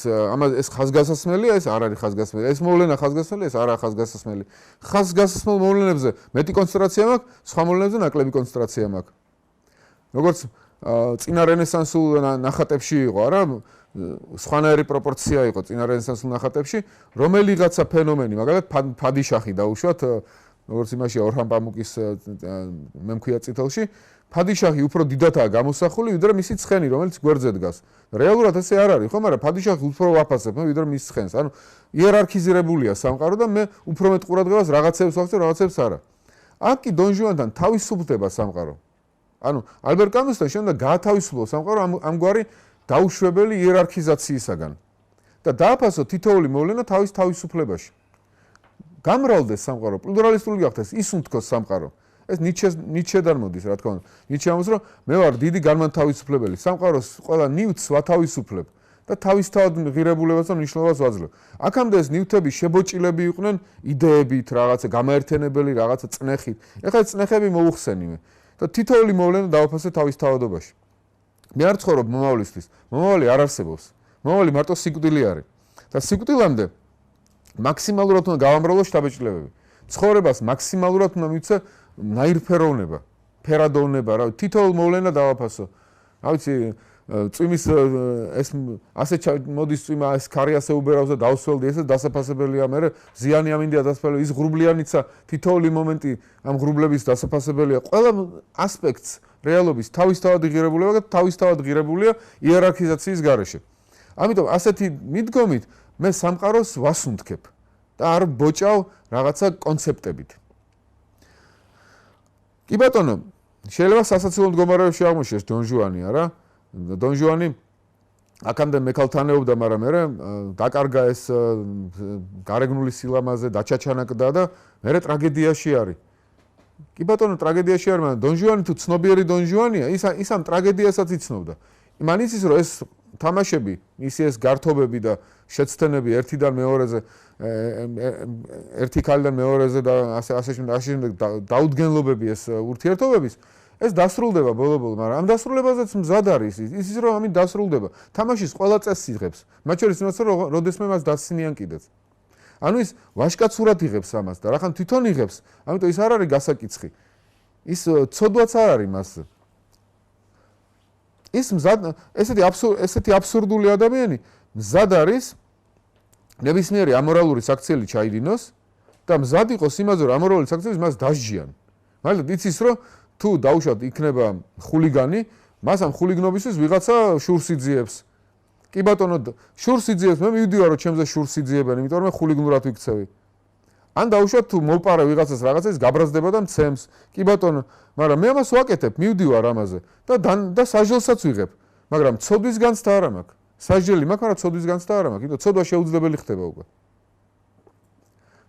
ეს ხაზგასასმელია, ეს არ არის ხაზგასმელი. ეს მოვლენა ხაზგასმელია, ეს არა ხაზგასასმელი. ხაზგასასმელ მოვლენებზე მეტი კონცენტრაცია მაქვს, სხვა მოვლენებზე ნაკლები კონცენტრაცია მაქვს. როგორც წინა რენესანსულ ნახატებში იყო, არა? სხვანაირი პროპორცია იყო წინა რენესანსულ ნახატებში, რომელიღაცა ფენომენი, მაგალითად ფადიშახი დაუშვათ, როგორც იმაში ორჰან პამუკის მემქვია წითელში, ფადიშახი უფრო დიდათაა გამოსახული, ვიდრე მისი ცხენი, რომელიც გვერდზე დგას. რეალურად ესე არ არის, ხო, მაგრამ ფადიშახი უფრო ვაფასებ, ვიდრე მის ცხენს. ანუ იერარქიზირებულია სამყარო და მე უფრო მეტ ყურადღებას რაღაცებს ვახცევ, რაღაცებს არა. აქ კი დონ ჟუანთან თავისუფლდება სამყარო. ანუ ალბერ კამიუსთან შენ უნდა გაათავისუფლო სამყარო ამგვარი დაუშვებელი იერარქიზაციისაგან და დააფასო თითოეული მოვლენა თავის თავისუფლებაში. გამრავლდეს სამყარო, პლურალისტური გახდეს, ის უნთქოს სამყარო. ეს ნიჩედან მოდის, რა თქმა უნდა. ნიჩე ამბობს, რომ მე ვარ დიდი განმათავისუფლებელი. სამყაროს ყველა ნივთს ვათავისუფლებ და თავისთავად ღირებულებას და მნიშვნელობას ვაძლევ. აქამდე ეს ნივთები შებოჭილები იყვნენ იდეებით, რაღაცა გამაერთენებელი, რაღაცა წნეხით. ეხლა ეს წნეხები მოუხსენი მე და თითოეული მოვლენა დავაფასე თავის თავადობაში. მე არ ცხოვრობ მომავლისთვის. მომავალი არ არსებობს. მომავალი მარტო სიკვდილი არის. და სიკვდილამდე მაქსიმალურად უნდა გავამრავლო შთაბეჭდილებები. ცხოვრებას მაქსიმალურად უნდა მივცე ნაირფეროვნება, ფერადოვნება, რა ვიცი, თითოეულ მოვლენა დავაფასო. რა ვიცი, წვიმის ეს ასე მოდის წვიმა, ეს ქარი ასე უბერავს და დავსველდი, ესე დასაფასებელია, მე ზიანი ამინდია დასაფასებელი, ის ღრუბლიანიცა თითოეული მომენტი ამ ღრუბლების დასაფასებელია. ყველა ასპექტს რეალობის თავისთავად ღირებულება და თავისთავად ღირებულია იერარქიზაციის გარეშე. ამიტომ ასეთი მიდგომით მე სამყაროს ვასუნთქებ და არ ბოჭავ რაღაცა კონცეპტებით. კი ბატონო, შეიძლება სასაცილო მდგომარეობაში აღმოჩნდეს დონ ჟუანი, არა? დონ ჟუანი აქამდე მექალთანეობდა, მაგრამ მე დაკარგა ეს გარეგნული სილამაზე, დაჩაჩანაკდა და მე ტრაგედიაში არის. კი ბატონო, ტრაგედიაში არის, მაგრამ დონ ჟუანი თუ ცნობიერი დონ ჟუანია, ის ამ ტრაგედიასაც იცნობდა. მან იცის, რომ ეს თამაშები, მისი ეს გართობები და შეცდენები ერთიდან მეორეზე, ერთი ქალიდან მეორეზე და ასე შემდეგ დაუდგენლობები ეს ურთიერთობების, ეს დასრულდება ბოლო-ბოლო, მაგრამ ამ დასრულებაზეც მზად არის ის რომ ამით დასრულდება. თამაშის ყველა წესს იღებს, მათ შორის იმას, რომ როდესმე მას დასცინიან კიდეც. ანუ ის ვაჟკაცურად იღებს ამას და რახან თვითონ იღებს, ამიტომ ის არ არის გასაკიცხი. ის ცოდვაც არ არის მასზე. ის მზად ესეთი აბსურდული ადამიანი მზად არის ნებისმიერი ამორალური საქციელი ჩაიდინოს და მზად იყოს იმაზე, რომ ამორალური საქციელი მას დასჯიან. მაგრამ იცის, რომ თუ დაუშვათ იქნება ხულიგანი, მას ამ ხულიგნობისთვის ვიღაცა შურს იძიებს. კი ბატონო, შურს იძიებს, მე მივდივარ, რომ ჩემზე შურს იძიებენ, იმიტომ რომ მე ხულიგნურად ვიქცევი. ან დაუშვათ თუ მოვპარე ვიღაცას რაღაცას, გაბრაზდება და მცემს. კი ბატონო, მაგრამ მე ამას ვაკეთებ, მივდივარ ამაზე და საჯელსაც ვიღებ. მაგრამ ცოდვის განცდა არ მაქვს. საჯელი მაქვს, მაგრამ ცოდვის განცდა არ მაქვს, იმიტომ ცოდვა შეუძლებელი ხდება უკვე.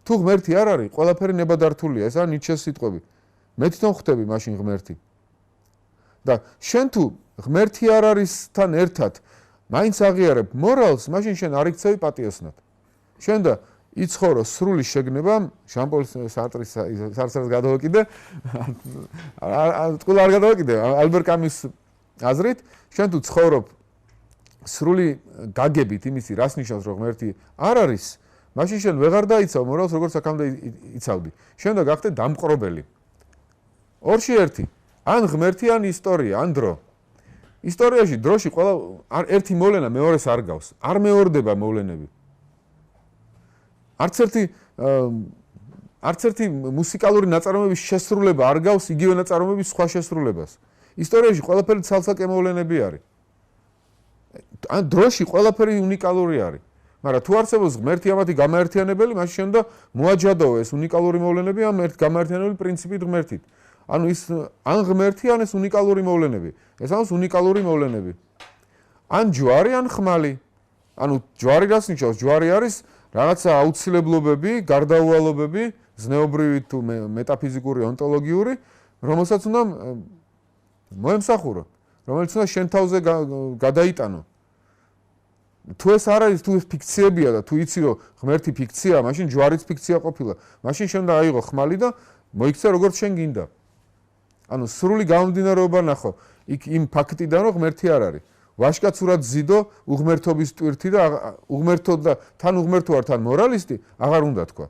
თუ ღმერთი არ არის, ყველაფერი ნებადართულია, ეს არის ნიჩეს სიტყვები. მე თვითონ ხვდები მაშინ ღმერთი. და შენ თუ ღმერთი არ არისთან ერთად მაინც აღიარებ მორალს, მაშინ შენ არ იქცევი პატიოსნად. შენ და იცხოვრო სრული შეგნება, ჟან-პოლ სარტრის სარცერს გადავაკიდე, ყველა არ გადავაკიდე, ალბერ კამიუს აზრით, შენ თუ ცხოვრობ სრული გაგებით იმისი, რას ნიშნავს, რომ ღმერთი არ არის, მაშინ შენ ვეღარ დაიცავ მორალს, როგორც აქამდე იცავდი. შენ და გახდე დამყრობელი. ორში ერთი, ან ღმერთი, ან ისტორია, ან დრო. ისტორიაში დროში ყველა ერთი მოვლენა მეორეს არ გავს, არ მეორდება მოვლენები. არც ერთი მუსიკალური ნაწარმოების შესრულება არ გავს იგივე ნაწარმოების სხვა შესრულებას. ისტორიაში ყველაფერი ცალსაკე მოვლენები არის. ან დროში ყველაფერი უნიკალური არის. მაგრამ თუ არსებობს ღმერთი ამათი გამაერთიანებელი, მაშინ უნდა მოაჯადოო ეს უნიკალური მოვლენები ამ ერთ გამაერთიანებელი პრინციპით ღმერთით. ანუ ის ან ღმერთი, ან ეს უნიკალური მოვლენები. ეს არის უნიკალური მოვლენები. ან ჯვარი, ან ხმალი. ანუ ჯვარი რას ნიშნავს? ჯვარი არის რაღაცა აუცილებლობები, გარდაუვალობები, ზნეობრივი თუ მეტაფიზიკური, ონტოლოგიური, რომელსაც უნდა მოემსახურო, რომელიც უნდა შენ თავზე გადაიტანო. თუ ეს არ არის, თუ ეს ფიქციებია და თუ იცი რომ ღმერთი ფიქციაა, მაშინ ჯვარიც ფიქცია ყოფილა. მაშინ შენ უნდა აიღო ხმალი და მოიქცე როგორც შენ გინდა. ანუ სრული გამომდინარეობა ნახო იქ იმ ფაქტიდან რომ ღმერთი არ არის. ვაშკაცურად ზიდო უღმერთობის ტვირთი და უღმერთო და თან უღმერთო არ თან მორალისტი აღარ უნდა თქვა.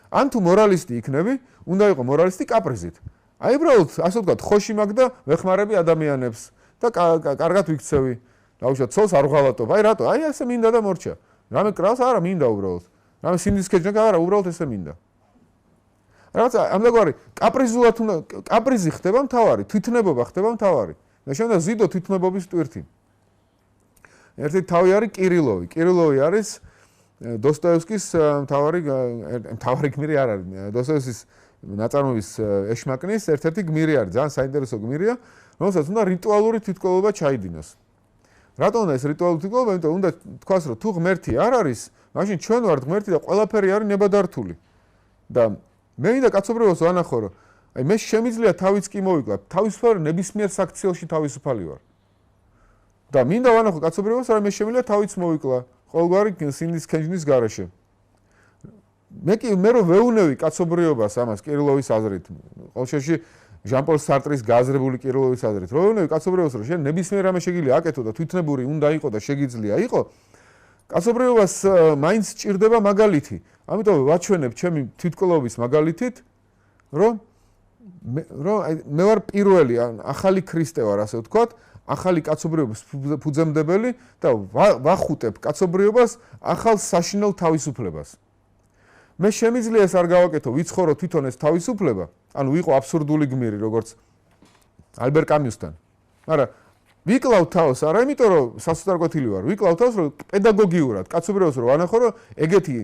ან თუ მორალისტი იქნები, უნდა იყო მორალისტი კაპრიზით. აი უბრალოდ ასე ვთქვათ, ხოში მაგ და ვეხმარები ადამიანებს და კარგად ვიქცევი. დაუშვათ ცოლს არ ვღალატობ. აი რატო? აი ასე მინდა და მორჩა. რამე კრავს არა მინდა უბრალოდ. რამე სინდისკეჯნა არა უბრალოდ ესე მინდა. რაღაცა ამდაგვარი კაპრიზულად უნდა კაპრიზი ხდება მთავარი, თვითნებობა ხდება მთავარი. და შენ და ზიდო თვითნებობის ტვირთი. ერთი თავი არის კირილოვი. კირილოვი არის დოსტოევსკის მთავარი გმირი არ არის. დოსტოევსკის ნაწარმოების ეშმაკნის ერთ-ერთი გმირი არის. ძალიან საინტერესო გმირია, რომელსაც უნდა რიტუალური თვითმკვლელობა ჩაიდინოს. რატომ უნდა ეს რიტუალური თვითმკვლელობა? იმიტომ უნდა თქვას, რომ თუ ღმერთი არ არის, მაშინ ჩვენ ვართ ღმერთი და ყველაფერი არის ნებადართული. და მე მინდა კაცობრიობას ვანახო, რომ აი მე შემიძლია თავიც კი მოვიკლა, თავისუფალ ნებისმიერ საქციელში თავისუფალი ვარ. და მინდა ვანახო კაცობრიობას, რომ მე შემიძლია თავიც მოვიკლა ყოველგვარი სინდის კენჯნის გარეშე. მე რომ ვეუნევი კაცობრიობას ამას კირილოვის აზრით, ყოველშეში ჟან-პოლ სარტრის გააზრებული კირილოვის აზრით, რომ ვეუნევი კაცობრიობას, რომ შენ ნებისმიერ რამე შეგიძლია აკეთო და თვითნებური უნდა იყო და შეგიძლია იყო, კაცობრიობას მაინც სჭირდება მაგალითი. ამიტომ ვაჩვენებ ჩემი თვითმკვლელობის მაგალითით, რომ მე ვარ პირველი, ახალი ქრისტე ვარ, ასე ვთქვათ, ახალი კაცობრიობის ფუძემდებელი და ვახუტებ კაცობრიობას ახალ საშინელ თავისუფლებას. მე შემიძლია ეს არ გავაკეთო, ვიცხოვრო თვითონ ეს თავისუფლება, ანუ ვიყო აბსურდული გმირი, როგორც ალბერ კამიუსთან. მაგრამ ვიკლავ თავს, არა იმიტომ რომ სასწორკვეთილი ვარ, ვიკლავ თავს, რომ პედაგოგიურად კაცობრიობას რომ ვანახო, რომ ეგეთი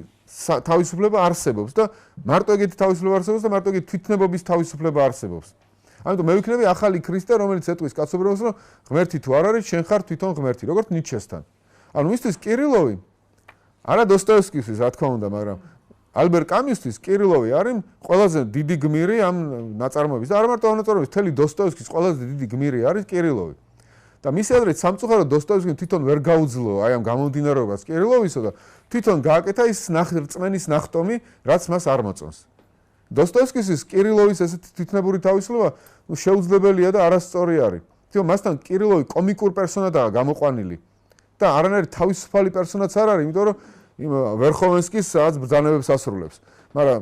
თავისუფლება არსებობს და მარტო ეგეთი თავისუფლება არსებობს და მარტო ეგეთი თვითნებობის თავისუფლება არსებობს. ამიტომ მე ვიქნები ახალი ქრისტე, რომელიც ეტყვის კაცობრიობას, რომ ღმერთი თუ არ არის, შენ ხარ თვითონ ღმერთი, როგორც ნიჩესთან. ანუ მისთვის კირილოვი არა დოსტოევსკისთვის, რა თქმა უნდა, მაგრამ ალბერ კამიუსთვის კირილოვი არის ყველაზე დიდი გმირი ამ ნაწარმოების და არა მარტო ამ ნაწარმოების, მთელი დოსტოევსკის ყველაზე დიდი გმირი არის კირილოვი. და მისი აზრით სამწუხაროდ დოსტოევსკიმ თვითონ ვერ გაუძლო აი ამ გამომდინარეობას კირილოვისო და თვითონ გააკეთა ის რწმენის ნახტომი, რაც მას არ მოწონს. დოსტოევსკის კირილოვის ესეთი თვითნებური თავისუფლება შეუძლებელია და არასწორი არის. თვითონ მასთან კირილოვი კომიკურ პერსონადაა გამოყვანილი და არანაირი თავისუფალი პერსონაც არ არის, იმიტომ რომ ვერხოვენსკის სადაც ბრძანებებს ასრულებს. მაგრამ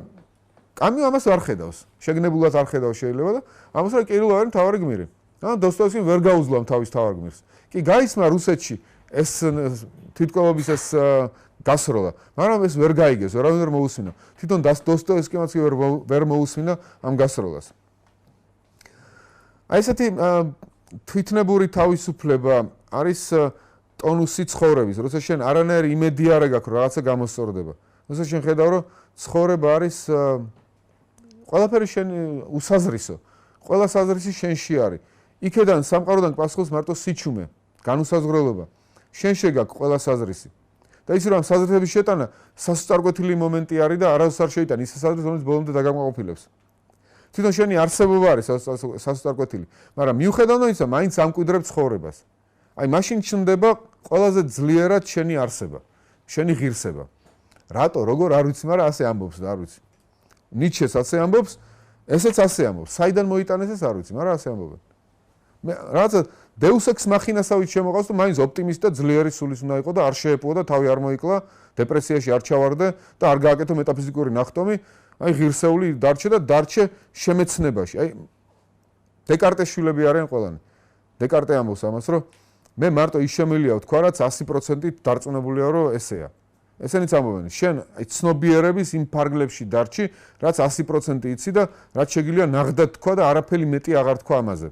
კამიუ ამას არ ხედავს, შეგნებულად არ ხედავს შეიძლება და ამას რა კირილოვი არის მთავარი გმირი. და დოსტოევსკიმ ვერ გაუძლო თავის თავარ გმირს. კი გაისმა რუსეთში ეს თვითმკვლელობის ეს გასროლა, მაგრამ ეს ვერ გაიგეს, ვერავინ ვერ მოусმინა. თვითონ დოსტოევსკიმაც ვერ მოусმინა ამ გასროლას. აი ესეთი თვითნებური თავისუფლება არის ტონუსი ცხოვრების, როცა შენ არანაირი იმედი არ გაქვს, რომ რაღაცა გამოსწორდება. როცა შენ ხედავ, რომ ცხოვრება არის ყველაფერი შენ უსაზრისო. ყველა საზრისი შენში არის. იქედან სამყაროდან პასუხობს მარტო სიჩუმე, განუსაზღვრელობა. შენ შეგაქვს ყველა საზრისი. და ის რომ საზრისების შეტანა სასწორკვეთილი მომენტი არის და არავის არ შეიტან ის საზრისი, რომელიც ბოლომდე დაგამყოფილებს. თვითონ შენი არსებობა არის სასწორკვეთილი, მაგრამ მიუხედავად იმისა, მაინც ამკვიდრებ ცხოვრებას. აი მაშინ ჩნდება ყველაზე ძლიერად შენი არსება, შენი ღირსება. რატო, როგორ არ ვიცი, მაგრამ ასე ამბობს და არ ვიცი. ნიჩეს ასე ამბობს, ესეც ასე ამბობს. საიდან მოიტანეს ეს არ ვიცი, მაგრამ ასე ამბობენ. მე რაღაცა დეუს ექს მახინასავით შემოყავს და მაინც ოპტიმისტი და ძლიერი სულის უნდა იყო და არ შეეპოვა და თავი არ მოიკლა, დეპრესიაში არ ჩავარდე და არ გააკეთო მეტაფიზიკური ნახტომი, აი ღირსეული დარჩე და დარჩე შემეცნებაში. აი დეკარტეს შვილები არიან ყველანი. დეკარტე ამბობს ამას, რომ მე მარტო ის შემიძლია ვთქვა, რაც 100%-ით დარწმუნებულია, რომ ესეა. ესენიც ამბობენ, შენ აი ცნობიერების იმ ფარგლებში დარჩი, რაც 100% იცი და რაც შეგიძლია ნაღდად თქვა და არაფერი მეტი აღარ თქვა ამაზე.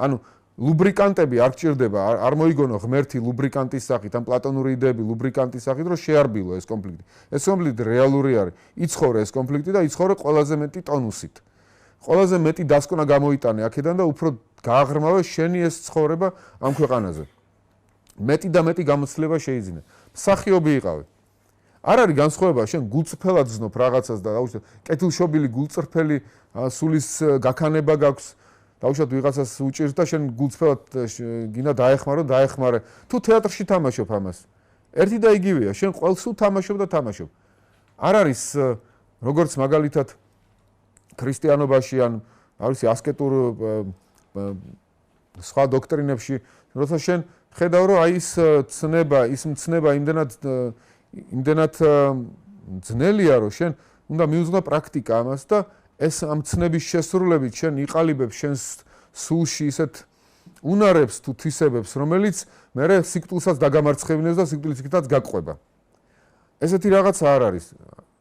ანუ ლუბრიკანტები არ გჭირდება, არ მოიგონო ღმერთი ლუბრიკანტის სახით, ან პლატონური იდეები ლუბრიკანტის სახით, რომ შეარბილო ეს კონფლიქტი. ეს კონფლიქტი რეალური არის. იცხოვრე ეს კონფლიქტი და იცხოვრე ყველაზე მეტი ტონუსით. ყველაზე მეტი დასკვნა გამოიტანე აქედან და უფრო გააღრმავე შენი ეს ცხოვრება ამ ქვეყანაზე. მეტი და მეტი გამოცდილება შეიძინე. მსახიობი იყავი. არ არის განსხვავება, შენ გულწრფელად ზნობ რაღაცას და დაუშვათ კეთილშობილი გულწრფელი სულის გაქანება გაქვს. დაუშვათ ვიღაცას უჭირს და შენ გულწრფელად გინდა დაეხმარე. თუ თეატრში თამაშობ ამას. ერთი და იგივეა, შენ ყველს თამაშობ და თამაშობ. არ არის როგორც მაგალითად ქრისტიანობაში ან არის ასკეტურ სხვა დოქტრინებში, როცა შენ ხედავ რომ აი ის მცნება იმდენად ძნელია რომ შენ უნდა მიუძღვა პრაქტიკა ამას და ეს ამ მცნების შესრულებით შენ იყალიბებ შენს სულში ისეთ უნარებს თუ თვისებებს, რომელიც მერე სიკვდილსაც დაგამარცხებინებს და სიკვდილითაც გაყვება. ესეთი რაღაცა არ არის.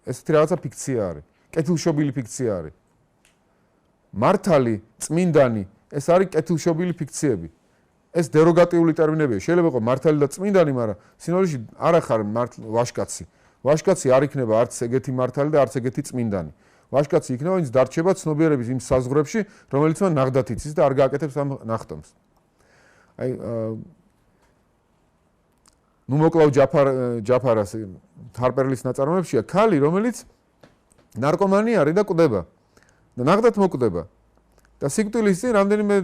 ესეთი რაღაცა ფიქცია არის. კეთილშობილი ფიქცია არის. მართალი, წმინდანი, ეს არის კეთილშობილი ფიქციები. ეს დეროგატიული ტერმინებია. შეიძლება იყოს მართალი და წმინდანი, მაგრამ სინამდვილეში არ ახარ ვაშკაცი. ვაშკაცი არ იქნება არც ეგეთი მართალი და არც ეგეთი წმინდანი. ვაშკაცი იქნება, ვინც დარჩება ცნობიერების იმ საზღვრებში, რომელიც მან ნახდათ იცის და არ გააკეთებს ამ ნახტომს. აი ნუ მოკლავ ჯაფარას ჰარპერლის ნაწარმოებშია ქალი, რომელიც ნარკომანი არის და კვდება. და ნახდათ მოკვდება. და სიკვდილის წინ რამდენიმე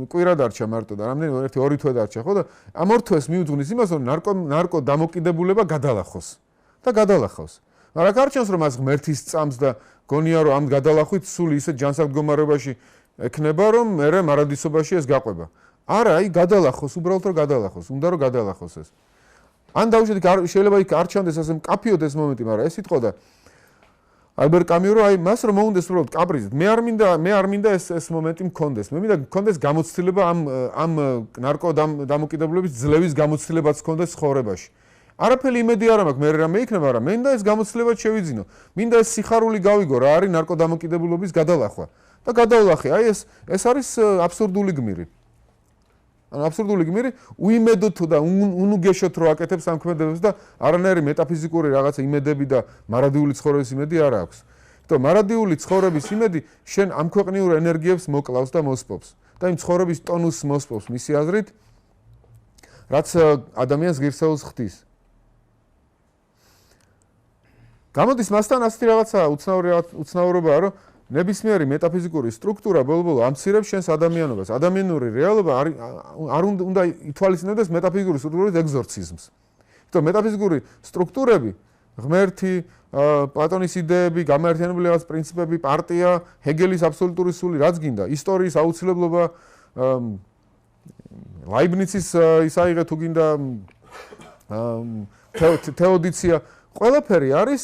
კვირა დარჩა მარტო და რამდენიმე ერთი-ორი თვე დარჩა, ხო და ამ ორ თვეს მიუძღვნის იმას, რომ ნარკო დამოკიდებულება გადალახოს და გადალახავს. მაგრამ აქ არ ჩანს რომ მას ღმერთის წამს და გონია რომ ამ გადალახვით სული ისე ჯანსაღ მდგომარეობაში ექნება, რომ მერე მარადისობაში ეს გაყვება. არა, აი გადალახოს, უბრალოდ რომ გადალახოს, უნდა რომ გადალახოს ეს. ან დაუშვათ შეიძლება იქ არ ჩანდეს ასე მკაფიოდ ეს მომენტი, მაგრამ ეს იტყოდა ალბერ კამიუ რომ აი მას რომ მოუნდეს უბრალოდ კაპრიზით. მე არ მინდა ეს მომენტი მქონდეს. მე მინდა მქონდეს გამოცდილება ამ ნარკო დამოკიდებულების ძლევის გამოცდილებაც მქონდეს ცხოვრებაში. არაფერი იმედი არ მაქვს, მე რამე იქნება, მაგრამ მე მინდა ეს გამოცდილებაც შევიძინო. მინდა ეს სიხარული გავიგო, რა არის ნარკო დამოკიდებულების გადალახვა. და გადავლახე, აი ეს არის აბსურდული გმირი. ანუ აბსურდული გმირი უიმედოთ და უნუგეშოთ რო აკეთებს ამ ქმედებებს და არანაირი მეტაფიზიკური რაღაცა იმედები და მარადიული ცხოვრების იმედი არ აქვს. იმიტომ მარადიული ცხოვრების იმედი შენ ამ ქვეყნიურ ენერგიებს მოკლავს და მოსპობს და იმ ცხოვრების ტონუსს მოსპობს მისი აზრით, რაც ადამიანს ღირსეულს ხდის. გამოდის მასთან ასეთი რაღაცა უცნაურობაა, რომ ნებისმიერი მეტაფიზიკური სტრუქტურა ბოლო-ბოლო ამცირებს შენს ადამიანობას. ადამიანური რეალობა არ უნდა ითვალისწინებდეს მეტაფიზიკური სტრუქტურის ეგზორციზმს. იმიტომ მეტაფიზიკური სტრუქტურები, ღმერთი, პლატონის იდეები, გამაერთიანებელი რაღაც პრინციპები, პარტია, ჰეგელის აბსოლუტური სული, რაც გინდა, ისტორიის აუცილებლობა, ლაიბნიცის ის აიღე თუ გინდა თეოდიცია, ყველაფერი არის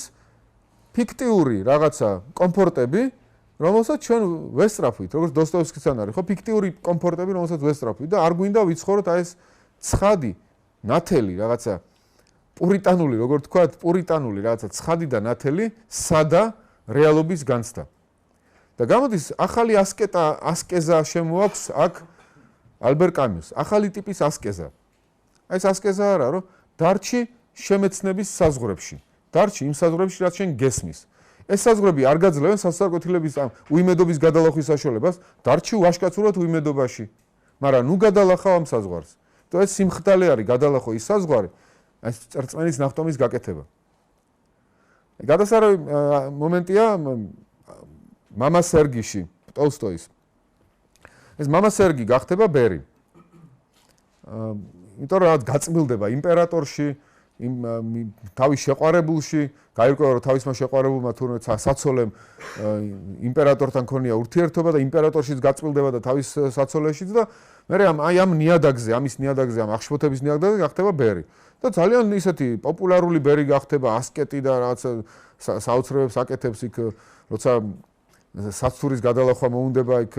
ფიქტიური რაღაცა კომფორტები, რომელსაც ჩვენ ვესწრაფვით, როგორც დოსტოევსკისთან არის, ხო, ფიქტიური კომფორტები, რომელსაც ვესწრაფვით და არ გვინდა ვიცხოვროთ აი ეს ცხადი, ნათელი რაღაცა პურიტანული, როგორ თქვათ, პურიტანული რაღაცა ცხადი და ნათელი, სადა რეალობის განცდა. და გამოდის ახალი ასკეზა შემოაქვს აქ ალბერ კამიუს, ახალი ტიპის ასკეზა. აი ეს ასკეზა არა, რომ დარჩი შემეცნების საზღვრებში. დარჩი იმ საზღვრებში, რაც შენ გესმის. ეს საზღვრები არ გაძლევენ სასწავლებლების უიმედობის გადალახვის საშუალებას, დარჩი ვაშკაცურად უიმედობაში. მაგრამ ნუ გადალახავ ამ საზღვარს. და ეს სიმხდალე არის გადალახო ის საზღვარი, აი წარწმენის ნახტომის გაკეთება. გადასარავი მომენტია მამა სერგიში, ტოლსტოის. ეს მამა სერგი გახდება ბერი. იმიტომ რომ რაღაც გაწმილდება იმპერატორში, თავის შეყვარებულში, გაირკვევა რომ თავისმა შეყვარებულმა თურმე საცოლემ იმპერატორთან ქონია ურთიერთობა და იმპერატორშიც გაწმილდება და თავის საცოლეშიც და მე ამ ნიადაგზე, ამის ნიადაგზე, ამ აღშფოთების ნიადაგზე გახდება ბერი. და ძალიან ისეთი პოპულარული ბერი გახდება, ასკეტი და რაღაც საოცრებებს აკეთებს იქ, როცა საცურის გადალახვა მოუნდება იქ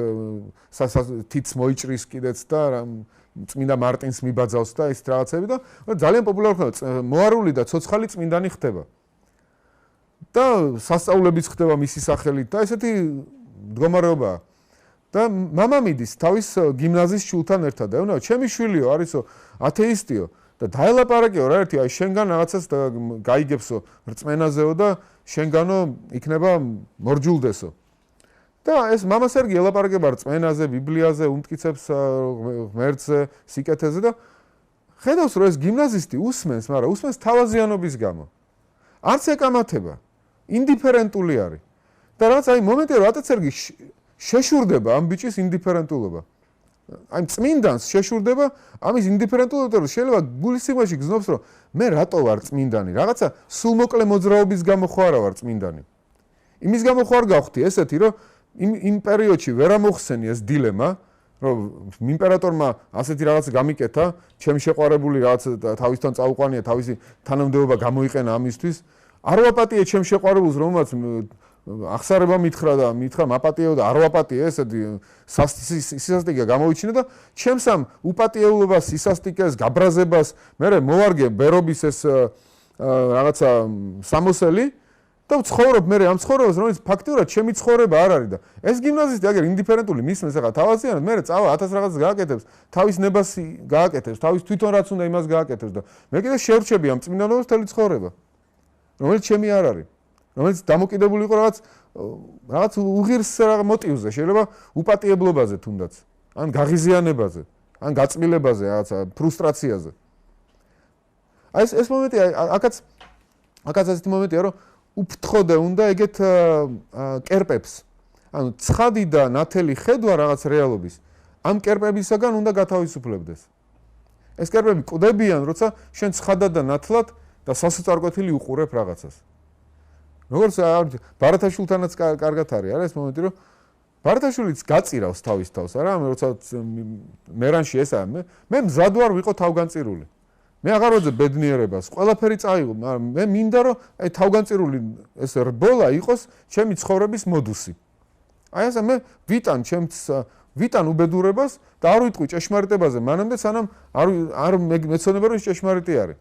თითს მოიჭრის კიდეც და წმინდა მარტინს მიბაძავს და ეს რაღაცები და ძალიან პოპულარული ხდება, მოარული და ცოცხალი წმინდანი ხდება. და სასწაულებიც ხდება მისი სახელით და ესეთი მდგომარეობაა. და მამა მიდის თავის გიმნაზიის შვილთან ერთად და ეუბნება, ჩემი შვილიო არისო, ათეისტიო და დაელაპარაკეო რა ერთი, აი შენგან რაღაცას გაიგებსო რწმენაზეო და შენგანო იქნება მორჯულდესო. და ეს მამა სერგი ელაპარაკება რწმენაზე, ბიბლიაზე, უმტკიცებს ღმერთზე, სიკეთეზე და ხედავს რომ ეს გიმნაზისტი უსმენს, მაგრამ უსმენს თავაზიანობის გამო. არც ეკამათება, ინდიფერენტული არის. და რაც აი მომენტია რომ ატაცერგი შეშურდება ამ ბიჭის ინდიფერენტულობა. აი წმინდანს შეშურდება ამის ინდიფერენტულობა, რომ შეიძლება გულის სიღრმეში გზნობს რომ მე რატო ვარ წმინდანი? რაღაცა სულმოკლე მოძრაობის გამო ხო არა ვარ წმინდანი. იმის გამო ხო არ გავხდი ესეთი რომ იმ პერიოდში ვერ ამოხსენი ეს დილემა, რომ იმპერატორმა ასეთი რაღაც გამიკეთა, ჩემი შეყვარებული რაღაც თავისთან წაუყვანია, თავისი თანამდებობა გამოიყენა ამისთვის. არ ვაპატიე ჩემ შეყვარებულს, რომელმაც ახსარება მითხრა და მითხრა მაპატიეო და არ ვაპატიე ესეთი სისასტიკე გამოვიჩინა და ჩემს ამ უპატიეულობას, სისასტიკეს, გაბრაზებას მე მოვარგე ბერობის ეს რაღაცა სამოსელი და ვცხოვრობ მე ამ ცხოვრებას, რომელიც ფაქტიურად ჩემი ცხოვრება არ არის და ეს გიმნაზისტი აგერ ინდიფერენტული მისმენს ახლა თავაზიანად მე წავა 1000 რაღაც გააკეთებს, თავის ნებას გააკეთებს, თავის თვითონ რაც უნდა იმას გააკეთებს და მე კიდე შევრჩები ამ წმინდანობას მთელი ცხოვრება, რომელიც ჩემი არ არის. რომელიც დამოკიდებული იყო რაღაც უღირს მოტივზე, შეიძლება უპატიებლობაზე თუნდაც, ან გაღიზიანებაზე, ან გაწმილებაზე, რაღაცა ფრუსტრაციაზე. აი ეს მომენტი აქაც ასეთი მომენტია, რომ უფრთხოდე უნდა ეგეთ კერპებს. ანუ ცხადი და ნათელი ხედვა რაღაც რეალობის. ამ კერპებისაგან უნდა გათავისუფლებდეს. ეს კერპები კვდებიან, როცა შენ ცხადად და ნათლად და სასოწარკვეთილი უყურებ რაღაცას. როგორც ბარათაშვილთანაც კარგად არის, არა ეს მომენტი, რომ ბარათაშვილიც გაწირავს თავის თავს, არა, როცა მერანში ესაა, მე მზად ვარ ვიყო თავგანწირული. მე აღარ ვეძებ ბედნიერებას, ყველაფერი წაიღო, მაგრამ მე მინდა რომ აი თავგანწირული ეს რბოლა იყოს ჩემი ცხოვრების მოდუსი. აი ასე მე ვიტან უბედურებას და არ ვიტყვი ჭეშმარიტებაზე, მანამდე სანამ არ მეცონება რომ ის ჭეშმარიტი არის.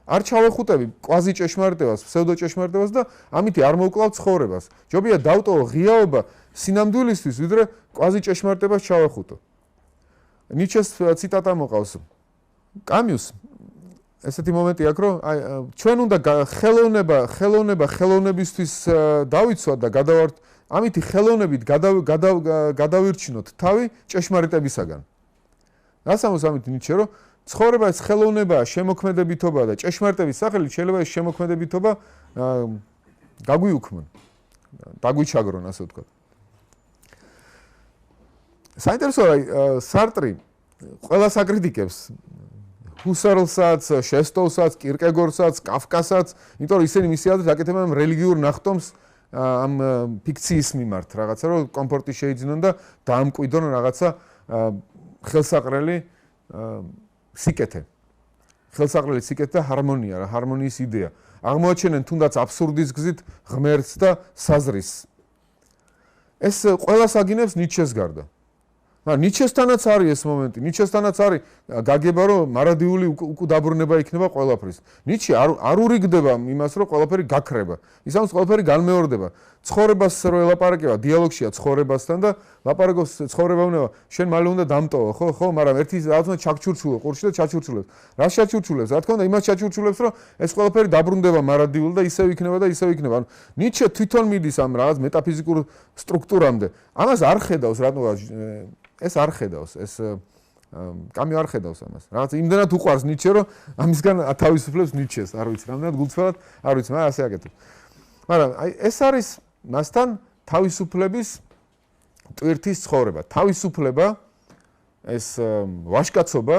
არ ჩავეხუტები კვაზი ჭეშმარიტებას, ფსევდო ჭეშმარიტებას და ამითი არ მოვკლავ ცხოვრებას. ჯობია დავტოვო ღიაობა სინამდვილისთვის, ვიდრე კვაზი ჭეშმარიტებას ჩავეხუტო. ნიჩეს ციტატა მოყავს. კამიუს ესეთი მომენტი აქვს, რომ აი ჩვენ უნდა ხელოვნება ხელოვნებისთვის დავიცვათ და გადავართ ამითი ხელოვნებით გადავირჩინოთ თავი ჭეშმარიტებისაგან. რასამოს ამით ნიჩე, რომ ცხოვრება ეს ხელოვნებაა, შემოქმედებითობა და ჭეშმარიტების სახელით შეიძლება ეს შემოქმედებითობა გაგვიუქმონ, დაგვიჩაგრონ, ასე ვთქვათ. საინტერესოა, სარტრი ყველას აკრიტიკებს, ჰუსერლსაც, შესტოვსაც, კირკეგორსაც, კაფკასაც, იმიტომ რომ ისინი მისი აზრით აკეთებენ რელიგიურ ნახტომს ამ ფიქციის მიმართ, რაღაცა რომ კომფორტი შეიძინონ და დაამკვიდრონ რაღაცა ხელსაყრელი სიკეთე. ხელსაყრელი სიკეთე და ჰარმონია, ჰარმონიის იდეა. აღმოაჩენენ თუნდაც აბსურდის გზით ღმერთს და საზრისს. ეს ყველას აგინებს ნიჩეს გარდა. მაგრამ ნიჩესთანაც არის ეს მომენტი, ნიჩესთანაც არის გაგება, რომ მარადიული უკუდაბრუნება იქნება ყველაფრის. ნიჩე არ ურიგდება იმას, რომ ყველაფერი გაქრება. ის ამას ყველაფერი განმეორდება. ცხოვრებას რო ელაპარაკება, დიალოგშია ცხოვრებასთან და ლაპარაკობს ცხოვრება უნდა, შენ მალე უნდა დამტოვო, ხო, მაგრამ ერთი რაღაც უნდა ჩაჩურჩულო ყურში და ჩაჩურჩულებს. რა ჩაჩურჩულებს? რა თქმა უნდა, იმას ჩაჩურჩულებს, რომ ეს ყველაფერი დაბრუნდება მარადიული და ისევ იქნება და ისევ იქნება. ანუ ნიჩე თვითონ მიდის ამ რაღაც მეტაფიზიკურ სტრუქტურამდე. ამას არ ხედავს, რატომ ეს არ ხედავს, ეს კამიუ არ ხედავს ამას. რაღაც იმდანაც უყვარს ნიჩე, რომ ამისგან თავისუფლებს ნიჩეს, არ ვიცი, რამდენად გულწრფელად, არ ვიცი, მაგრამ ასე აკეთებს. მაგრამ აი ეს არის მასთან თავისუფლების ტვირთის ცხოვრება. თავისუფლება, ეს ვაჟკაცობა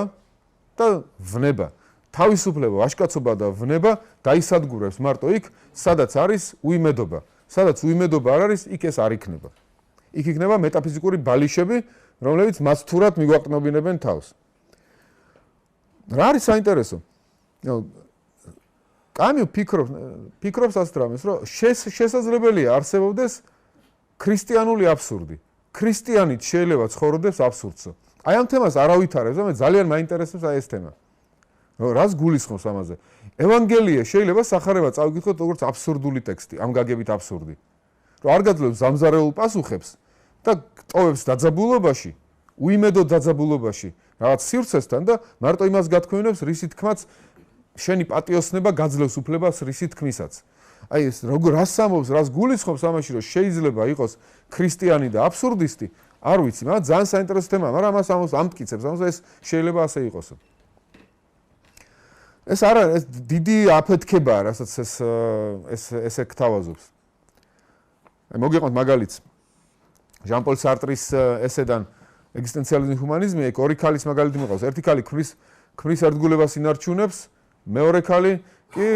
და ვნება. თავისუფლება, ვაჟკაცობა და ვნება დაისადგურებს მარტო იქ, სადაც არის უიმედობა. სადაც უიმედობა არ არის, იქ ეს არ იქნება. იქ იქნება მეტაფიზიკური ბალიშები, რომლებიც მას თურად მიგვაყნობინებენ თავს. რა არის საინტერესო? კამიუ ფიქრობს ასეთ რამეს, რომ შესაძლებელია არსებობდეს ქრისტიანული აბსურდი. ქრისტიანით შეიძლება ცხოვრობდეს აბსურდსო. აი ამ თემას არავითარებს, მე ძალიან მაინტერესებს აი ეს თემა. რას გულისხმობს ამაზე? ევანგელие შეიძლება სახარება წავიკითხოთ როგორც აბსურდული ტექსტი, ამ გაგებით აბსურდი. რომ არ გაძლევს ზამზარეულ პასუხებს და ტოვებს დაძაბულობაში, უიმედო დაძაბულობაში რაღაც სივრცესთან და მარტო იმას გათქვენებს, რისი თქმაც შენი პატიოსნება გაძლევს უფლებას რისი თქმისაც. აი ეს რას ამობს, რას გულისხმობს ამაში, რომ შეიძლება იყოს ქრისტიანი და აბსურდისტი, არ ვიცი, მაგრამ ძალიან საინტერესო თემაა, მაგრამ ამას ამტკიცებს, ამას ეს შეიძლება ასე იყოს. ეს არა, ეს დიდი აფეთქებაა, რასაც ესე გთავაზობს. აი მოგიყვანთ მაგალითს. ჟან-პოლ სარტრის ესედან ეგზისტენციალიზმი ჰუმანიზმი, ეგ ორი ქალის მაგალითი მიყავს. ერთი ქალი ქმრის ერთგულებას ინარჩუნებს, მეორე ქალი კი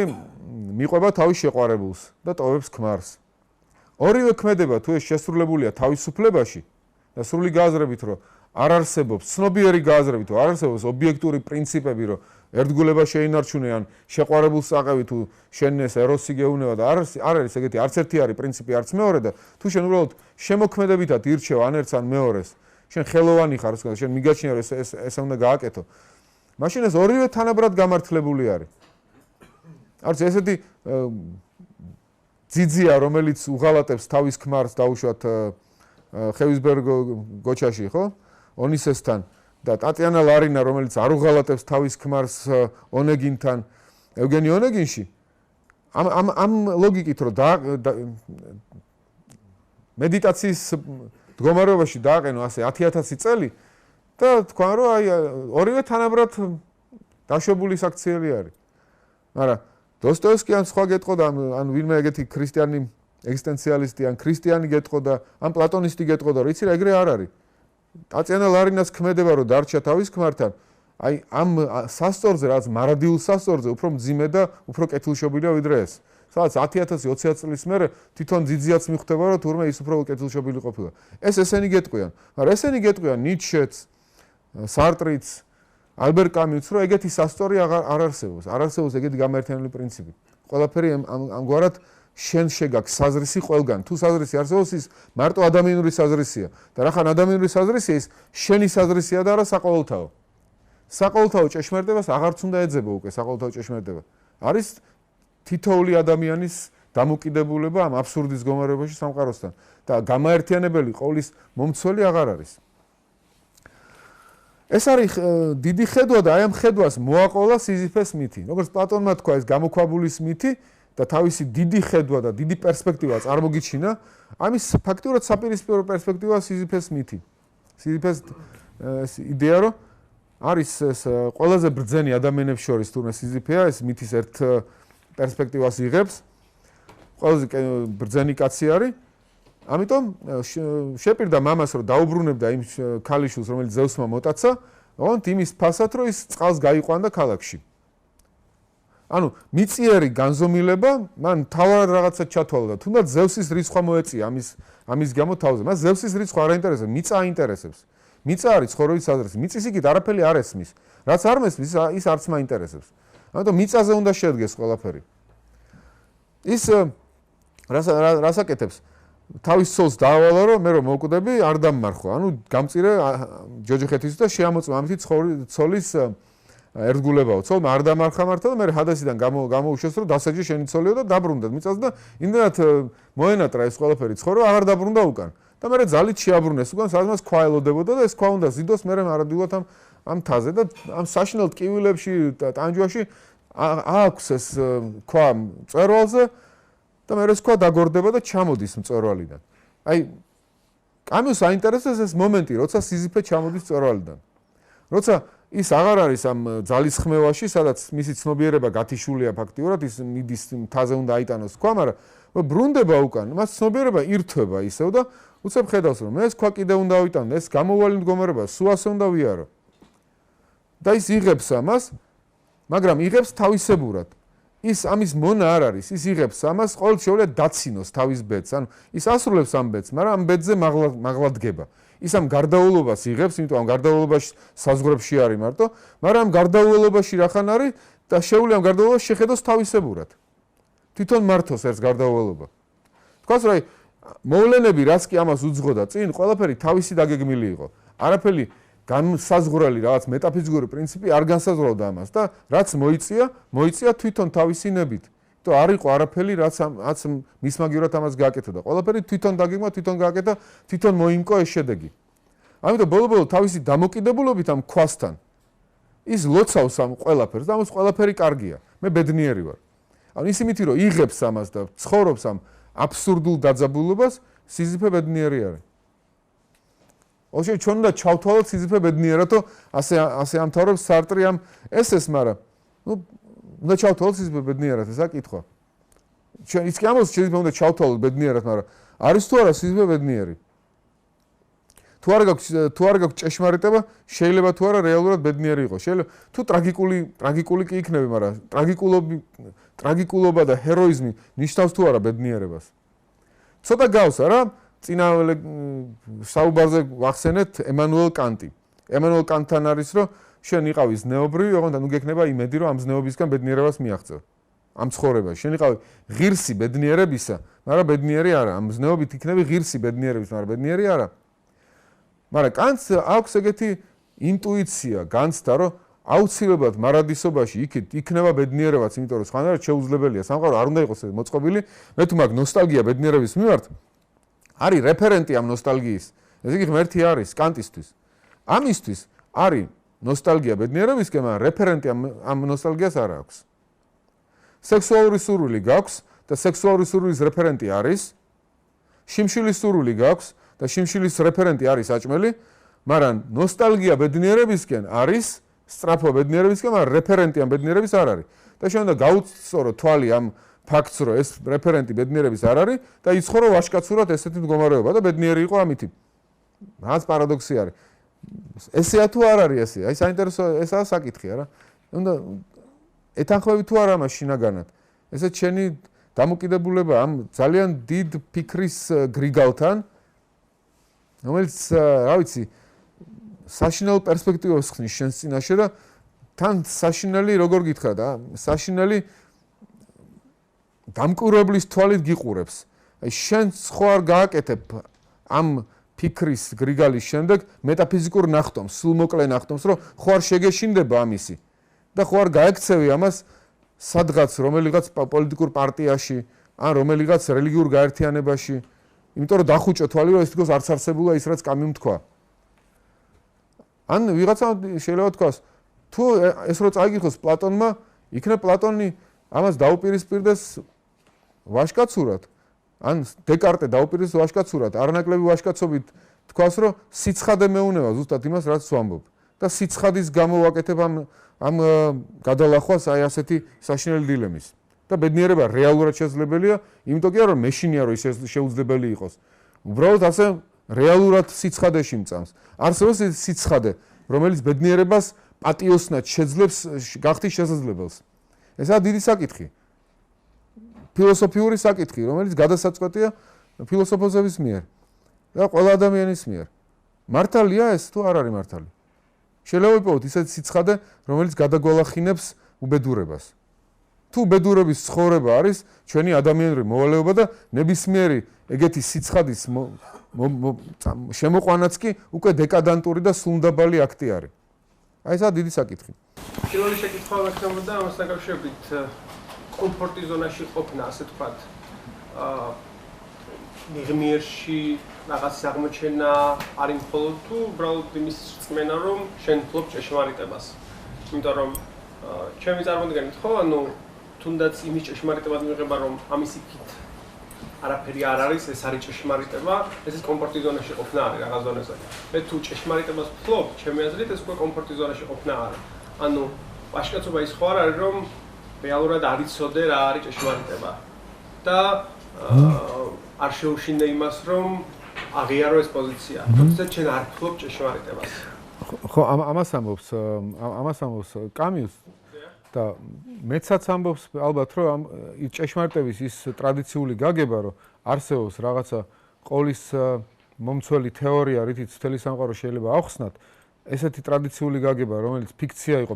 მიყვება თავის შეყვარებულს და ტოვებს ქმარს. ორივე ქმედება თუ ეს შესრულებულია თავისუფლებაში და სრული გააზრებით, რომ არ არსებობს, ცნობიერი გააზრებით, რომ არ არსებობს ობიექტური პრინციპები, რომ ერთგულება შეინარჩუნე ან შეყვარებულს აყევი თუ შენ ეს ეროსი გეუნება და არ არის ეგეთი არც ერთი არის პრინციპი, არც მეორე და თუ შენ უბრალოდ შემოქმედებითად ირჩევ ან ერთს ან მეორეს, შენ ხელოვანი ხარ, შენ მიგაჩნია რომ ეს უნდა გააკეთო. მაშინ ეს ორივე თანაბრად გამართლებული არის. არც ესეთი ძიძია, რომელიც უღალატებს თავის ქმარს დაუშვათ ხევისბერგ გოჩაში, ხო? ონისესთან და ტატიანა ლარინა, რომელიც არ უღალატებს თავის ქმარს ონეგინთან, ევგენი ონეგინში. ამ ლოგიკით რომ მედიტაციის მდგომარეობაში დააყენო ასე 10,000 წელი და თქვა რომ აი ორივე თანაბრად დაშვებული საქციელი არის. მაგრამ დოსტოევსკი ან სხვა გეტყოდა, ან ვინმე ეგეთი ქრისტიანი ეგზისტენციალისტი ან ქრისტიანი გეტყოდა, ან პლატონისტი გეტყოდა, რომ იცი რა ეგრე არ არის. ტატიანა ლარინას ქმედება რომ დარჩა თავის ქმართან, აი ამ სასწორზე, რაც მარადიულ სასწორზე უფრო მძიმე და უფრო კეთილშობილია ვიდრე ეს. სადაც 10,000 20 წლის მერე თვითონ ძიძიაც მიხვდება, რომ თურმე ის უფრო კეთილშობილი ყოფილა. ესენი გეტყვიან, მაგრამ ესენი გეტყვიან ნიცშეც, სარტრიც, ალბერ კამიუს, რომ ეგეთი სასწორი არ არსებობს. არ არსებობს ეგეთი გამაერთიანებული პრინციპი. ყველაფერი ამგვარად შენ შეგაქვს საზრისი ყველგან. თუ საზრისი არსებობს, ის მარტო ადამიანური საზრისია. და რახან ადამიანური საზრისია, ის შენი საზრისია და არა საყოველთაო. საყოველთაო ჭეშმარიტებას აღარც უნდა ეძებო უკვე საყოველთაო ჭეშმარიტება. არის თითოეული ადამიანის დამოკიდებულება ამ აბსურდის მდგომარეობაში სამყაროსთან და გამაერთიანებელი ყოვლის მომცველი აღარ არის. ეს არის დიდი ხედვა და აი ამ ხედვას მოაყოლა სიზიფეს მითი. როგორც პლატონმა თქვა, ეს გამოქვაბულის მითი და თავისი დიდი ხედვა და დიდი პერსპექტივა წარმოგიჩინა, ამის ფაქტიურად საპირისპირო პერსპექტივა სიზიფეს მითი. სიზიფეს იდეა რომ არის ეს ყველაზე ბრძენი ადამიანებს შორის თურმე სიზიფეა, ეს მითის ერთ პერსპექტივას იღებს. ყველაზე ბრძენი კაცი არის. ამიტომ შეპირდა მამას რომ დაუბრუნებდა იმ ქალიშვილს, რომელიც ზევსმა მოტაცა, ოღონდ იმის ფასად რომ ის წყალს გაიყვანდა ქალაქში. ანუ მიწიერი განზომილება მან თავად რაღაცა ჩათვალა. თუნდაც ზევსის რიცხვა მოეწია ამის გამო თავზე. მას ზევსის რიცხვა არ აინტერესებს, მიწა აინტერესებს. მიწა არის ცხოვრების საზრისი. მიწის იქით არაფერი არ ესმის. რაც არ მესმის, ის არც მაინტერესებს. ამიტომ მიწაზე უნდა შედგეს ყველაფერი. ის რას აკეთებს? თავის ცოლს დაავალა რომ მე რომ მოვკვდები არ დამმარხო. ანუ გამწირე ჯოჯოხეთის და შეამოწმა ამითი ცოლის ერთგულებაო. ცოლმა არ დამარხა მართლა და მე ჰადასიდან გამოუშვეს რომ დასაჯე შენი ცოლიო და დაბრუნდა მიწას და იმდენად მოენატრა ეს ყველაფერი ცხოვრება აღარ დაბრუნდა უკან. და მე ძალით შეაბრუნეს უკან, სადაც ქვა ელოდებოდა და ეს ქვა უნდა ზიდოს მე მარადიულად ამ თაზე და ამ საშინელ ტკივილებში და ტანჯვაში აქვს ეს ქვა მწვერვალზე და მე ეს ქვა დაგორდება და ჩამოდის მწვერვალიდან. აი კამიუს აინტერესებს ეს მომენტი, როცა სიზიფე ჩამოდის მწვერვალიდან. როცა ის აღარ არის ამ ძალისხმევაში, სადაც მისი ცნობიერება გათიშულია ფაქტიურად, ის მიდის თაზე უნდა აიტანოს ქვა, მაგრამ ბრუნდება უკან, მას ცნობიერება ირთვება ისევ და უცებ ხედავს რომ ეს ქვა კიდე უნდა ავიტანო, ეს გამოუვალი მდგომარეობა, სულ ასე უნდა ვიარო. და ის იღებს ამას, მაგრამ იღებს თავისებურად. ის ამის მონა არ არის, ის იღებს ამას, ყოველ შეუძლია დაცინოს თავის ბედს, ანუ ის ასრულებს ამ ბედს, მაგრამ ამ ბედზე მაღლადგება. ის ამ გარდაულობას იღებს, იმიტომ ამ გარდაულობაში საზღვრებში არის მარტო, მაგრამ ამ გარდაულობაში რახან არის და შეუძლია ამ გარდაულობას შეხედოს თავისებურად. თვითონ მართოს ეს გარდაულობა. თქვას რა მოვლენები რაც კი ამას უძღოდა წინ, ყველაფერი თავისი დაგეგმილი იყო. არაფერი განსაზღვრელი რაღაც მეტაფიზიკური პრინციპი არ განსაზღვრავდა ამას და რაც მოიწია თვითონ თავისი ნებით. თუ არ იყო არაფერი, რაც მისმაგივრად ამას გააკეთებდა. ყველაფერი თვითონ დაგეგმა, თვითონ გააკეთა, თვითონ მოიმკო ეს შედეგი. ამიტომ ბოლო-ბოლო თავისი დამოკიდებულობით ამ ქვასთან ის ლოცავს ამ ყველაფერს და ამას ყველაფერი კარგია. მე ბედნიერი ვარ. ანუ ისი მითი რომ იღებს ამას და ცხოვრობს ამ აბსურდულ დაძაბულობას, სიზიფე ბედნიერი არის. ოღონდ ჩვენ უნდა ჩავთვალოთ სიზიფე ბედნიერად, რომ ასე ამთავრებს სარტრი ამ ესეს, მაგრამ უნდა ჩავთვალოთ სიზიფე ბედნიერად, ესა კითხვა. ჩვენ ის კი ამბობს, შეიძლება უნდა ჩავთვალოთ ბედნიერად, მაგრამ არის თუ არა სიზიფე ბედნიერი? თუ არ გაქვს ჭეშმარიტება, შეიძლება თუ არა რეალურად ბედნიერი იყოს. შეიძლება თუ ტრაგიკული კი იქნები, მაგრამ ტრაგიკულობა და ჰეროიზმი ნიშნავს თუ არა ბედნიერებას. ცოტა გავს არა? წინა საუბარზე ვახსენეთ ემანუელ კანტი. ემანუელ კანტთან არის რომ შენ იყავი ზნეობრივი, ოღონდ ნუ გექნება იმედი რომ ამ ზნეობისგან ბედნიერებას მიაღწევ. ამ ცხოვრებაში შენ იყავი ღირსი ბედნიერებისა, მაგრამ ბედნიერი არა. ამ ზნეობით იქნები ღირსი ბედნიერების, მაგრამ ბედნიერი არა. მაგრამ კანტს აქვს ეგეთი ინტუიცია, განცდა რომ აუცილებლად მარადისობაში იქნება ბედნიერებაც, იმიტომ რომ სხვანაირად შეუძლებელია. სამყარო არ უნდა იყოს მოწყობილი. მე თუ მაგ ნოსტალგია ბედნიერების მიმართ არის რეფერენტი ამ ნოსტალგიის. ესე იგი ღმერთი არის კანტისთვის. ამისთვის არის ნოსტალგია ბედნიერებისკენ, მაგრამ რეფერენტი ამ ნოსტალგიას არ აქვს. სექსუალური სურვილი გაქვს და სექსუალური სურვილის რეფერენტი არის. შიმშილის სურვილი გაქვს და შიმშილის რეფერენტი არის საჭმელი, მაგრამ ნოსტალგია ბედნიერებისკენ არის, სწრაფვა ბედნიერებისკენ, მაგრამ რეფერენტი ამ ბედნიერების არ არის. და შენ უნდა გაუწორო თვალი ამ ფაქტს, რომ ეს რეფერენტი ბედნიერების არ არის და იცხოვრო ვაჟკაცურად ესეთი მდგომარეობა და ბედნიერი იყო ამითი. რაც პარადოქსი არის. ესეა თუ არ არის ესე? აი საინტერესო ესაა საკითხი არა? უნდა ეთანხმები თუ არა მას შინაგანად. ესე შენი დამოკიდებულება ამ ძალიან დიდ ფიქრის გრიგალთან, რომელიც რა ვიცი, საშინელ პერსპექტივას ხსნის შენს წინაშე და თან საშინელი როგორ გითხრა და საშინელი დამკვირვებლის თვალით გიყურებს. აი შენ ხო არ გააკეთებ ამ ფიქრის გრიგალის შემდეგ მეტაფიზიკურ ნახტომს, სულმოკლე ნახტომს, რომ ხო არ შეგეშინდება ამისი და ხო არ გაექცევი ამას სადღაც რომელიღაც პოლიტიკურ პარტიაში ან რომელიღაც რელიგიურ გაერთიანებაში, იმიტომ რომ დახუჭო თვალი, რომ ეს თქოს არც არსებულა ის რაც კამიუმ თქვა. ან ვიღაცა შეიძლება თქვას, თუ ეს რო წაიგიხოს პლატონმა, იქნებ პლატონი ამას დაუპირისპირდეს ვაჟკაცურად, ან დეკარტე დაუპირისპირდეს ვაჟკაცურად, არანაკლები ვაჟკაცობით თქვას, რომ სიცხადე მეუნება ზუსტად იმას, რაც ვამბობ. და სიცხადის გამო ვაკეთებ ამ გადალახვას აი ასეთი საშინელი დილემის. და ბედნიერება რეალურად შესაძლებელია, იმიტომ კი არა რომ მეშინია რომ ის შეუძლებელი იყოს. უბრალოდ ასე რეალურად სიცხადეში მწამს. არსებობს სიცხადე, რომელიც ბედნიერებას პატიოსნად შეძლებს გახდის შესაძლებელს. ესაა დიდი საკითხი. ფილოსოფიური საკითხი, რომელიც გადასაწყვეტია ფილოსოფოსების მიერ და ყველა ადამიანის მიერ. მართალია ეს თუ არ არის მართალი? შეიძლება ვიპოვოთ ისეთი სიცხადე, რომელიც გადაგვალახინებს უბედურებას. თუ უბედურების ცხოვრება არის ჩვენი ადამიანური მოვალეობა და ნებისმიერი ეგეთი სიცხადის შემოყვანაც კი უკვე დეკადანტური და სულმდაბალი აქტი არის. აი ესაა დიდი საკითხი. პირველი შეკითხვა მაქცევდა ამას დაკავშირებით კომფორტის ზონაში ყოფნა, ასე ვთქვათ, მიღმიერში რაღაც აღმოჩენა არის მხოლოდ თუ უბრალოდ იმის რწმენა, რომ შენ ფლობ ჭეშმარიტებას. იმიტომ რომ ჩემი წარმოდგენით ხო, ანუ თუნდაც იმის ჭეშმარიტებას მიღება, რომ ამის იქით არაფერი არ არის, ეს არის ჭეშმარიტება, ეს კომფორტის ზონაში ყოფნა არის რაღაც ზონაზე. მე თუ ჭეშმარიტებას ფლობ, ჩემი აზრით ეს უკვე კომფორტის ზონაში ყოფნა არის. ანუ ვაჟკაცობა ის ხო არ არის, რომ რეალურად არ იცოდე რა არის ჭეშმარიტება. და არ შეუშინდე იმას, რომ აღიარო ეს პოზიცია. თუმცა ჩვენ არ ფლობ ჭეშმარიტებას. ხო, ამას ამბობს კამიუს და მეცაც ამბობს ალბათ, რომ ჭეშმარიტების ის ტრადიციული გაგება, რომ არსებობს რაღაცა ყოლის მომცველი თეორია, რითიც მთელი სამყარო შეიძლება ავხსნათ, ესეთი ტრადიციული გაგება, რომელიც ფიქცია იყო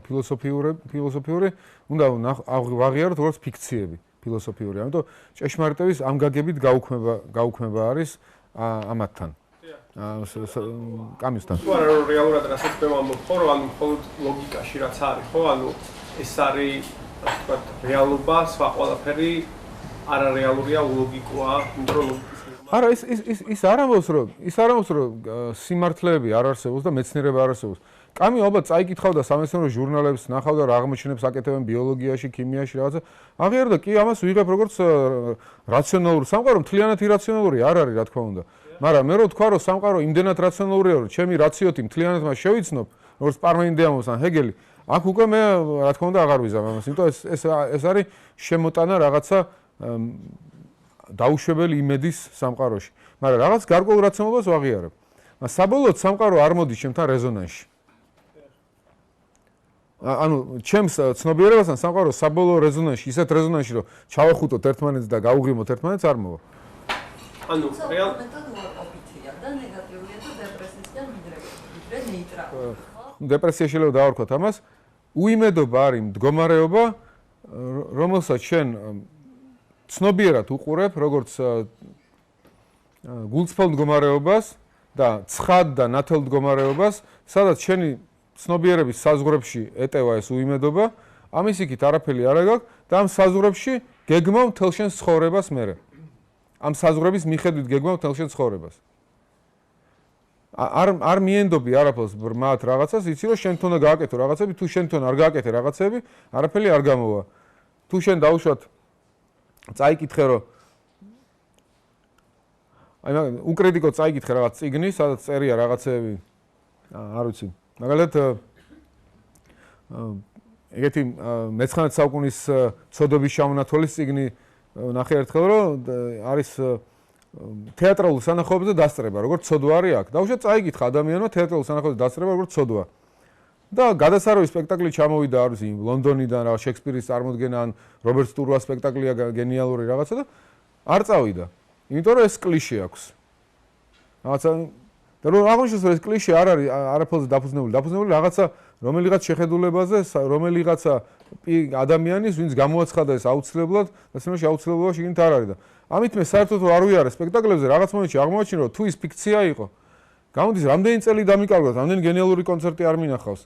ფილოსოფიური, უნდა ვაღიაროთ როგორც ფიქციები ფილოსოფიური. ამიტომ ჭეშმარიტების ამ გაგებით გაუქმება არის ამათთან. კამიუსთან. თუ არა რომ რეალურად რასაც მე ვამბობ, ხო, რომ ანუ მხოლოდ ლოგიკაში რაც არის, ხო, ანუ ეს არის ასე ვთქვათ, რეალობა, სხვა ყველაფერი არარეალურია, ულოგიკოა, იმიტომ რომ არა, ის არ ამბობს, რომ სიმართლეები არ არსებობს და მეცნიერება არ არსებობს. კამიუ ალბათ წაიკითხავდა სამეცნიერო ჟურნალებს, ნახავდა რა აღმოჩენებს აკეთებენ ბიოლოგიაში, ქიმიაში, რაღაცა. აღიარდა კი ამას ვიღებ როგორც რაციონალურ სამყარო, მთლიანად ირაციონალური არ არის, რა თქმა უნდა. მაგრამ მე რო თქვა, რომ სამყარო იმდენად რაციონალურია, რომ ჩემი რაციოთი მთლიანად მას შევიცნობ, როგორც პარმენიდეამოს ან ჰეგელი, აქ უკვე მე რა თქმა უნდა აღარ ვიზამ ამას, იმიტომ ეს არის შემოტანა რაღაცა დაუშვებელი იმედის სამყაროში. მაგრამ რაღაც გარკვეულ რაციონალობას ვაღიარებ. საბოლოოდ სამყარო არ მოდის ჩემთან რეზონანსში. ანუ ჩემს ცნობიერებასთან სამყარო საბოლოო რეზონანსში, ისეთ რეზონანსში, რომ ჩავახუტოთ ერთმანეთს და გავუღიმოთ ერთმანეთს არ მოვა. ანუ რეალურად ოპიცია და ნეგატიურია და დეპრესიისგან მიდრება ნეიტრალური. დეპრესია შეიძლება დავარქვათ ამას. უიმედობა არის მდგომარეობა, რომელსაც შენ ცნობიერად უყურებ, როგორც გულწრფელ მდგომარეობას და ცხად და ნათელ მდგომარეობას, სადაც შენი ცნობიერების საზღვრებში ეტევა ეს უიმედობა, ამის იქით არაფერი არ აგაქვს და ამ საზღვრებში გეგმავ მთელ შენს ცხოვრებას მერე. ამ საზღვრების მიხედვით გეგმავ მთელ შენს ცხოვრებას. არ მიენდობი არაფერს ბრმად რაღაცას, იცი რომ შენ თვითონ გააკეთო რაღაცები, თუ შენ თვითონ არ გააკეთე რაღაცები, არაფერი არ გამოვა. თუ შენ დაუშვათ წაიკითხე რომ აი მაგ უკრიტიკო წაიკითხე რაღაც წიგნი, სადაც წერია რაღაცები, არ ვიცი. მაგალითად ეგეთი მე-19 საუკუნის ცოდობის შემონათვალის წიგნი ნახე ერთხელ, რომ არის თეატრალურ სანახაობებზე დასწრება, როგორც ცოდვა არის აქ. დაუშვათ წაიკითხა ადამიანმა თეატრალურ სანახაობებზე დასწრება, როგორც ცოდვა. და გადასარევი სპექტაკლი ჩამოვიდა, არ ვიცი, ლონდონიდან რა შექსპირის წარმოდგენა ან რობერტ სტურუას სპექტაკლია გენიალური რაღაცა და არ წავიდა. იმიტომ რომ ეს კლიშე აქვს. რაღაცა და რომ აღმოჩნდეს რომ ეს კლიშე არ არის არაფერზე დაფუძნებული რაღაცა რომელიღაც შეხედულებაზე, რომელიღაცა ადამიანის, ვინც გამოაცხადა ეს აუცილებლად და სიმართლე აუცილებლობა შეგინით არ არის და ამით მე საერთოდ არ ვიარე სპექტაკლებზე რაღაც მომენტში აღმოაჩინე რომ თუ ის ფიქცია იყო, გამოდის რამდენი წელი დამიკარგოთ, რამდენი გენიალური კონცერტი არ მინახავს,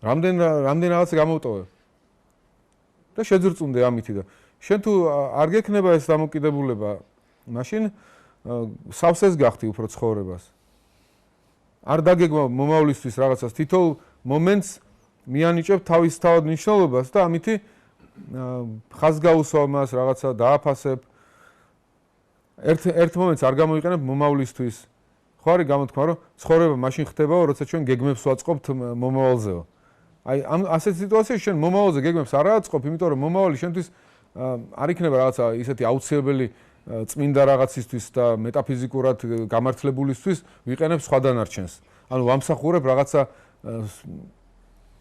რამდენი რაღაცა გამოვტოვე და შეძრწუნდე ამითი და შენ თუ არ გექნება ეს დამოკიდებულება, მაშინ სავსეს გახდი უფრო ცხოვრებას. არ დაგეგმა მომავლისთვის რაღაცას, თითოეულ მომენტს მიანიჭებ თავისთავად მნიშვნელობას და ამითი ხაზგაუსვა მას რაღაცა დააფასებ. ერთ მომენტს არ გამოიყენებ მომავლისთვის. ხო არის გამოთქმა, რომ ცხოვრება მაშინ ხდებაო, როცა ჩვენ გეგმებს ვაწყობთ მომავალზეო. აი ამ ასეთ სიტუაციაში შენ მომავალზე გეგმებს არ აწყობ, იმიტომ რომ მომავალი შენთვის არ იქნება რაღაცა ისეთი აუცილებელი წმინდა რაღაცისთვის და მეტაფიზიკურად გამართლებულისთვის ვიყენებ სხვა დანარჩენს. ანუ ვამსახურებ რაღაცა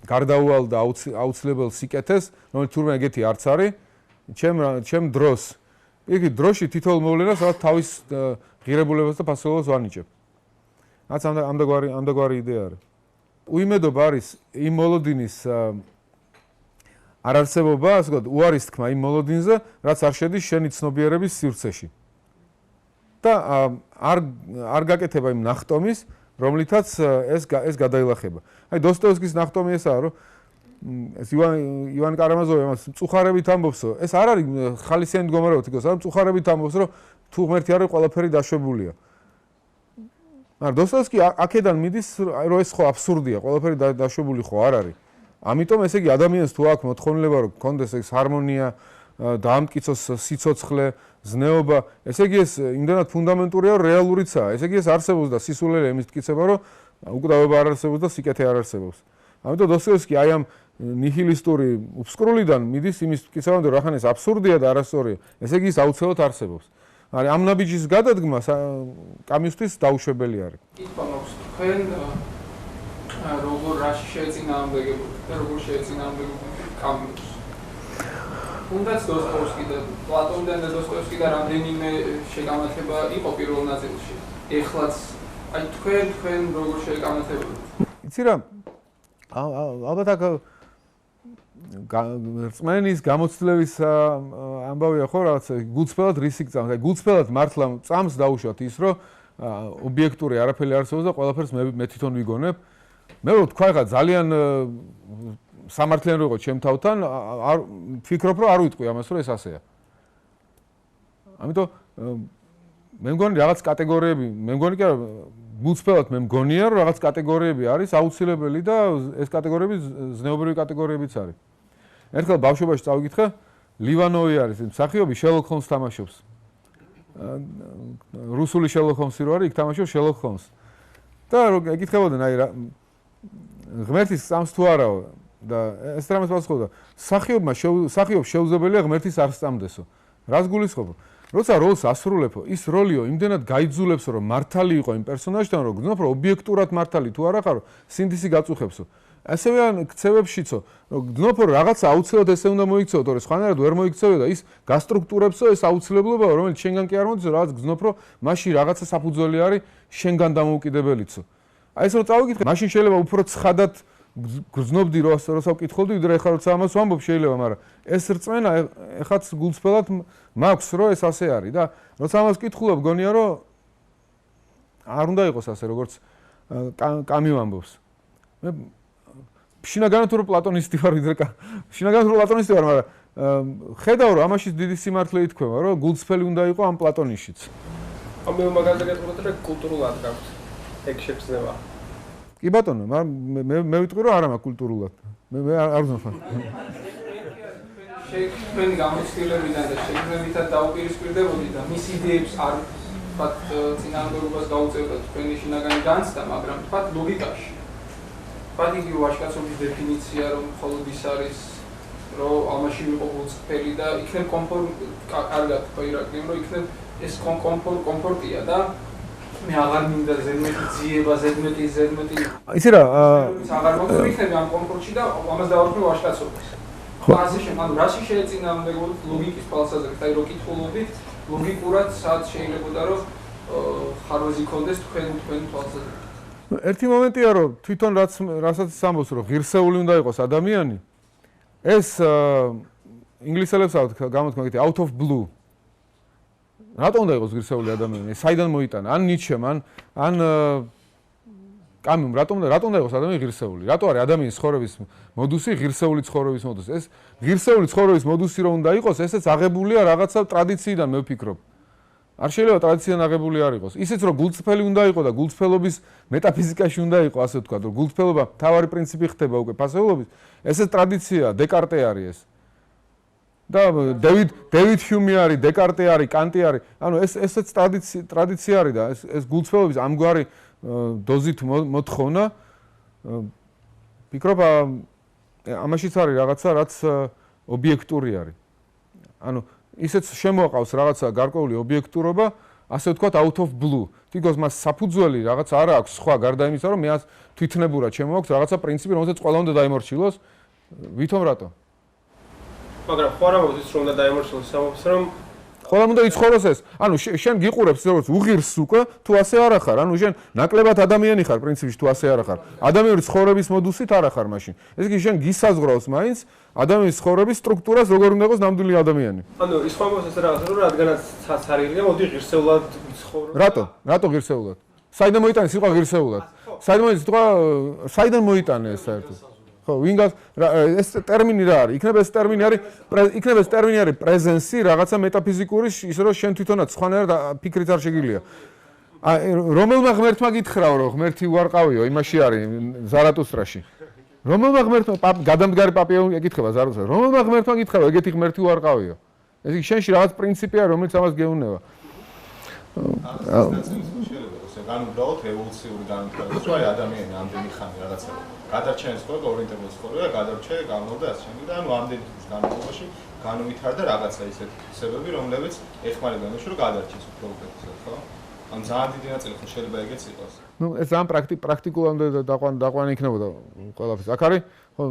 გარდაუვალ და აუცილებელ სიკეთეს, რომელიც თურმე ეგეთი არც არის, ჩემ დროს. იგი დროში თითოეულ მოვლენას რაღაც თავის ღირებულებას და ფასეულობას ვანიჭებ. რაც ამდაგვარი იდეა არის. უიმედობა არის იმ მოლოდინის არ არსებობა, ასე ვთქვათ, უარის თქმა იმ მოლოდინზე, რაც არ შედის შენი ცნობიერების სივრცეში. და არ გაკეთება იმ ნახტომის, რომლითაც ეს გადაილახება. აი დოსტოევსკის ნახტომი ესაა, რომ ეს ივან კარამაზოვი ამას მწუხარებით ამბობს, ეს არ არის ხალისიანი მდგომარეობა თქოს, არა მწუხარებით ამბობს, რომ თუ ღმერთი არის, ყველაფერი დაშვებულია. მაგრამ დოსტოევსკი აქედან მიდის, რომ ეს ხო აბსურდია, ყველაფერი დაშვებული ხო არ არის. ამიტომ ესე იგი ადამიანს თუ აქვს მოთხოვნილება რომ გქონდეს ეს ჰარმონია, დაამტკიცოს სიცოცხლე, ზნეობა, ესე იგი ეს იმდენად ფუნდამენტურია, რომ რეალურიცაა. ესე იგი ეს არსებობს და სისულელე იმის მტკიცება, რომ უკვდავება არ არსებობს და სიკეთე არ არსებობს. ამიტომ დოსტოევსკი აი ამ ნიჰილისტური უბსკრულიდან მიდის იმის მტკიცებამდე, რომ ახან ეს აბსურდია და არასწორია. ესე იგი ის აუცილებლად არსებობს. მაგრამ ამ ნაბიჯის გადადგმა კამიუსთვის დაუშვებელი არის. კითხვა მაქვს, თქვენ როგორ რაში შეეწინააღმდეგებოდით და როგორ შეეწინააღმდეგებოდით კამიუსს? თუნდაც დოსტოევსკი და პლატონიდან და დოსტოევსკიდან რამდენიმე შეგამართება იყო პირველ ნაწილში. ეხლაც აი თქვენ როგორ შეგამართებოდით? იცი რა, ალბათ აქ რწმენის გამოცდილების ამბავია ხო რაღაც გულწრფელად რისი გწამს. აი გულწრფელად მართლა წამს დაუშვათ ის, რომ ობიექტური არაფერი არსებობს და ყველაფერს მე თვითონ ვიგონებ. მე რო თქვა ხა ძალიან სამართლიანი რო იყო ჩემ თავთან, ფიქრობ რომ არ ვიტყვი ამას რომ ეს ასეა. ამიტომ მე მგონი რაღაც კატეგორიები, მე მგონი კი არა, მუცფელად მე მგონია რომ რაღაც კატეგორიები არის აუცილებელი და ეს კატეგორიები ზნეობრივი კატეგორიებიც არის. ერთხელ ბავშვობაში წავიკითხე, ლევანოვი არის მსახიობი, შერლოკ ჰოლმსს თამაშობს. რუსული შერლოკ ჰოლმსი რო არის, იქ თამაშობს შერლოკ ჰოლმსს. და რო ეკითხებოდნენ, აი რა ღმერთის სწამს თუ არაო და ეს რამეს პასუხობდა, მსახიობს შეუძლებელია ღმერთის არ სწამდესო. რას გულისხმობ? როცა როლს ასრულებო, ის როლიო იმდენად გაიძულებსო, რომ მართალი იყო იმ პერსონაჟთან, რომ გძნობ, რომ ობიექტურად მართალი თუ არა ხარო, სინდისი გაწუხებსო. ასევე ან ქცევებშიცო, რომ გძნობ, რომ რაღაცა აუცილებლად ესე უნდა მოიქცეო, თორე სხვანაირად ვერ მოიქცევია და ის გასტრუქტურებსო ეს აუცილებლობაა, რომელიც შენგან კი არ მოდის, რაღაც გძნობ, რომ მაშინ რაღაცა საფუძველი არის შენგან დამოუკიდებელიცო. აი ეს რო წავიკითხე, მაშინ შეიძლება უფრო ცხადად გრძნობდი როცა ვკითხულდი, ვიდრე ეხლა როცა ამას ვამბობ შეიძლება, მაგრამ ეს რწმენა ეხაც გულწრფელად მაქვს, რომ ეს ასე არის და როცა ამას ვკითხულობ, გონია რომ არ უნდა იყოს ასე, როგორც კამიუ ამბობს. მე შინაგანად რომ პლატონისტი ვარ, ვიდრე შინაგანად რომ პლატონისტი ვარ, მაგრამ ხედავ რომ ამაშიც დიდი სიმართლე ითქვება, რომ გულწრფელი უნდა იყო ამ პლატონისშიც. კამიუ მაგაზე გეტყობათ, რომ კულტურულად გაქვთ ეგ შეცდომა. კი ბატონო, მე ვიტყვი რომ არა მაქვს კულტურულად. მე არ ვზნახავ. შექმენი გამოცდილებიდან და შექმნითად დაუპირისპირდებოდი და მის იდეებს არ ვთქვათ წინააღმდეგობას გაუწევდა თქვენი შინაგანი განცდა, მაგრამ ვთქვათ ლოგიკაში. ვთქვათ იგი ვაჟკაცობის დეფინიცია, რომ მხოლოდ ის არის, რომ ამაში ვიყო გულწრფელი და იქნებ კარგად თქვა ირაკლიმ, რომ იქნებ ეს კომფორტია და მე აღარ მინდა ზედმეტი ძიება, ზედმეტი იცი რა, აღარ მოგწევ იქნები ამ კომფორტში და ამას დავარქმევ ვაჟკაცობას. ანუ რაში შეეწინააღმდეგოთ ლოგიკის თვალსაზრისით, აი რო კითხულობთ, ლოგიკურად სად შეიძლებოდა რომ ხარვეზი კონდეს თქვენ თვალსაზრისით. ერთი მომენტია რომ თვითონ რასაც ამბობს რომ ღირსეული უნდა იყოს ადამიანი, ეს ინგლისელებს აქვს გამოთქმა გითი out of blue. რატომ უნდა იყოს ღირსეული ადამიანი? საიდან მოიტანა? ან ნიჩემ, ან კამიუმ, რატომ უნდა იყოს ადამიანი ღირსეული? რატო არის ადამიანის ცხოვრების მოდუსი ღირსეული ცხოვრების მოდუსი? ეს ღირსეული ცხოვრების მოდუსი რომ უნდა იყოს, ესეც აღებულია რაღაცა ტრადიციიდან, მე ვფიქრობ. არ შეიძლება ტრადიციიდან აღებული არ იყოს. ისიც რომ გულწრფელი უნდა იყოს და გულწრფელობის მეტაფიზიკაში უნდა იყოს, ასე ვთქვათ, რომ გულწრფელობა მთავარი პრინციპი ხდება უკვე ფასეულობის, ესეც ტრადიციაა, დეკარტე არის ეს. და დევიდ ჰიუმი არის, დეკარტე არის, კანტი არის. ანუ ესეც ტრადიცია არის და ეს გულწრფელობის ამგვარი დოზით მოთხოვნა ვფიქრობ ამაშიც არის რაღაცა, რაც ობიექტური არის. ანუ ისეც შემოაყავს რაღაცა გარკვეული ობიექტურობა, ასე ვთქვათ out of blue. თითქოს მას საფუძველი რაღაცა არ აქვს სხვა გარდა იმისა, რომ მე თვითნებურად შემოაქვს რაღაცა პრინციპი, რომელსაც ყველა უნდა დაემორჩილოს. ვითომ რატო? მაგრამ ხო არ ამბობს რომ უნდა დაემორჩილოს, ამბობს რომ ყველამ უნდა იცხოვროს ეს. ანუ შენ გიყურებს როგორც უღირს უკვე, თუ ასე არ ახარ. ანუ შენ ნაკლებად ადამიანი ხარ პრინციპში, თუ ასე არ ახარ. ადამიანის ცხოვრების მოდუსით არ ახარ მაშინ. ეს კი შენ გისაზღვრავს მაინც ადამიანის ცხოვრების სტრუქტურას, როგორ უნდა იყოს ნამდვილი ადამიანი. ანუ ის ხო ამბობს ეს რაღაცა, რომ რადგანაც ცარილია, მოდი ღირსეულად ვიცხოვრო. რატო ღირსეულად? საიდან მოიტანე სიტყვა ღირსეულად? საიდან მოიტანე ეს საერთოდ? ხო, ვინგას ეს ტერმინი რა არის? იქნება ეს ტერმინი არის პრეზენსი, რაღაცა მეტაფიზიკური, ის რომ შენ თვითონაც სხვანაირად ფიქრით არ შეგიძლია. რომელმა ღმერთმა გითხრაო, რომ ღმერთი უარყავიო, იმაში არის ზარათუსტრაში. რომელმა ღმერთმა გადამდგარი პაპია ეკითხება ზარათუსტრას. რომელმა ღმერთმა გითხრაო, ეგეთი ღმერთი უარყავიო. ეს იგი შენში რაღაც პრინციპია, რომელიც ამას გეუბნება. ან უბრალოდ ევოლუციური განვითარება, აი ადამიანი ამდენი ხანი რაღაცა გადარჩენის ხოლმე ორიენტირების ხოლმე და გადარჩე გამოვდა ასე შემდეგ და ანუ ამდენი წლის განმავლობაში განვითარდა რაღაცა ისეთი თვისებები, რომლებიც ეხმარება იმაში, რომ გადარჩეს უფრო უკეთესად, ხო? ან ძალიან დიდი ნაწილი ხო შეიძლება ეგეც იყოს. ნუ ეს ძალიან პრაქტიკულამდე დაყვანა იქნებოდა ყველაფერს. აქ არის ხო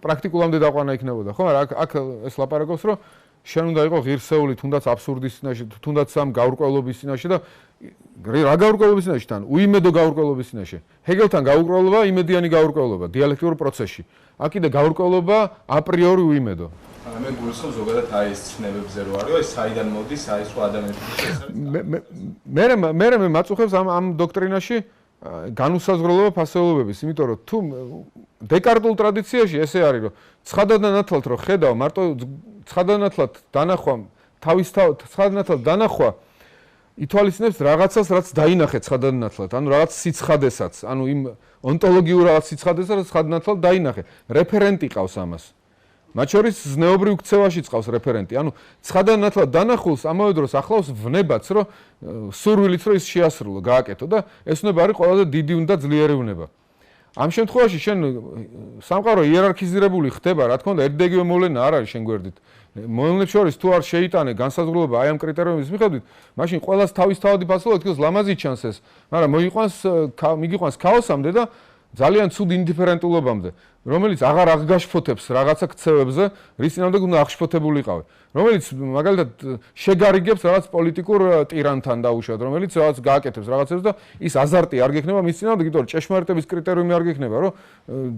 პრაქტიკულამდე დაყვანა იქნებოდა, ხო? მაგრამ აქ ეს ლაპარაკობს, რომ შენ უნდა იყო ღირსეული, თუნდაც აბსურდის წინაშე, თუნდაც ამ გაურკვევლობის წინაშე და რა გაურკვევლობის წინაშე თან? უიმედო გაურკვევლობის წინაშე. ჰეგელთან გაურკვევლობა, იმედიანი გაურკვევლობა, დიალექტიურ პროცესში. აქ კიდე გაურკვევლობა აპრიორი უიმედო. მე გულისხმობ ზოგადად აი ეს ცნებებზე რო არის, აი საიდან მოდის, აი სხვა ადამიანების მე მაწუხებს ამ დოქტრინაში განუსაზღვრელობა ფასეულობების, იმიტომ რომ თუ დეკარტულ ტრადიციაში ესე არის, რომ ცხადადანათლად რო ხედავ, მარტო ცხადადანათლად დანახვა ცხადადანათლად დანახვა ითვალისწინებს რაღაცას, რაც დაინახე ცხადადანათლად, ანუ რაღაც სიცხადესაც, ანუ იმ ონტოლოგიურ რაღაც სიცხადესაც, რაც ცხადადანათლად დაინახე. რეფერენტი ყავს ამას. მათ შორის ზნეობრივ ქცევაში ყავს რეფერენტი. ანუ ცხადადანათლად დანახულს ამავე დროს ახლავს ვნებაც, რომ სურვილიც რომ ის შეასრულო, გააკეთო და ეს ვნება არის ყველაზე დიდი და ძლიერი ვნება. ამ შემთხვევაში შენ სამყარო იერარქიზირებული ხდება, რა თქმა უნდა, ერთდეგივე მოვლენა არ არის შენ გვერდით. მოვლენებს შორის თუ არ შეიტანე განსაზღვრულება აი ამ კრიტერიუმის მიხედვით, მაშინ ყველას თავისთავადი ფასეულობა თქოს ლამაზი ჩანს ეს, მაგრამ მიგიყვანს ქაოსამდე და ძალიან ცუდ ინდიფერენტულობამდე, რომელიც აღარ აღგაშფოთებს რაღაცა ქცევებზე, რის წინამდე უნდა აღშფოთებულიყავი. რომელიც მაგალითად შეგარიგებს რაღაც პოლიტიკურ ტირანთან დაუშვათ, რომელიც რაღაც გააკეთებს რაღაცებს და ის აზარტი არ გექნება მის წინამდე, იმიტომ რომ ჭეშმარიტების კრიტერიუმი არ გექნება, რომ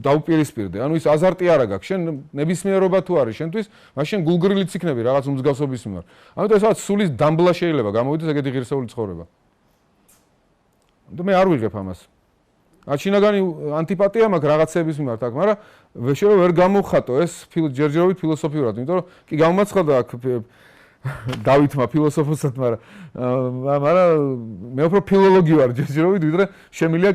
დაუპირისპირდე. ანუ ის აზარტი არ აქვს. შენ ნებისმიერობა თუ არის შენთვის, მაშინ გულგრილიც იქნები რაღაც უმსგავსობის მიმართ. ამიტომ ეს რაღაც სულის დამბლა შეიძლება გამოვიდეს ეგეთი ღირსეული ცხოვრება. და მე არ ვიღებ ამას. აჩინაგანი ანტიპატია მაქვს რაღაცების მიმართ აქ, მაგრამ შეიძლება ვერ გამოვხატო ეს ჯერჯერობით ფილოსოფიურად, იმიტომ რომ კი გამომაცხადა აქ დავითმა ფილოსოფოსად, მაგრამ მე უფრო ფილოლოგი ვარ ჯერჯერობით, ვიდრე შემილია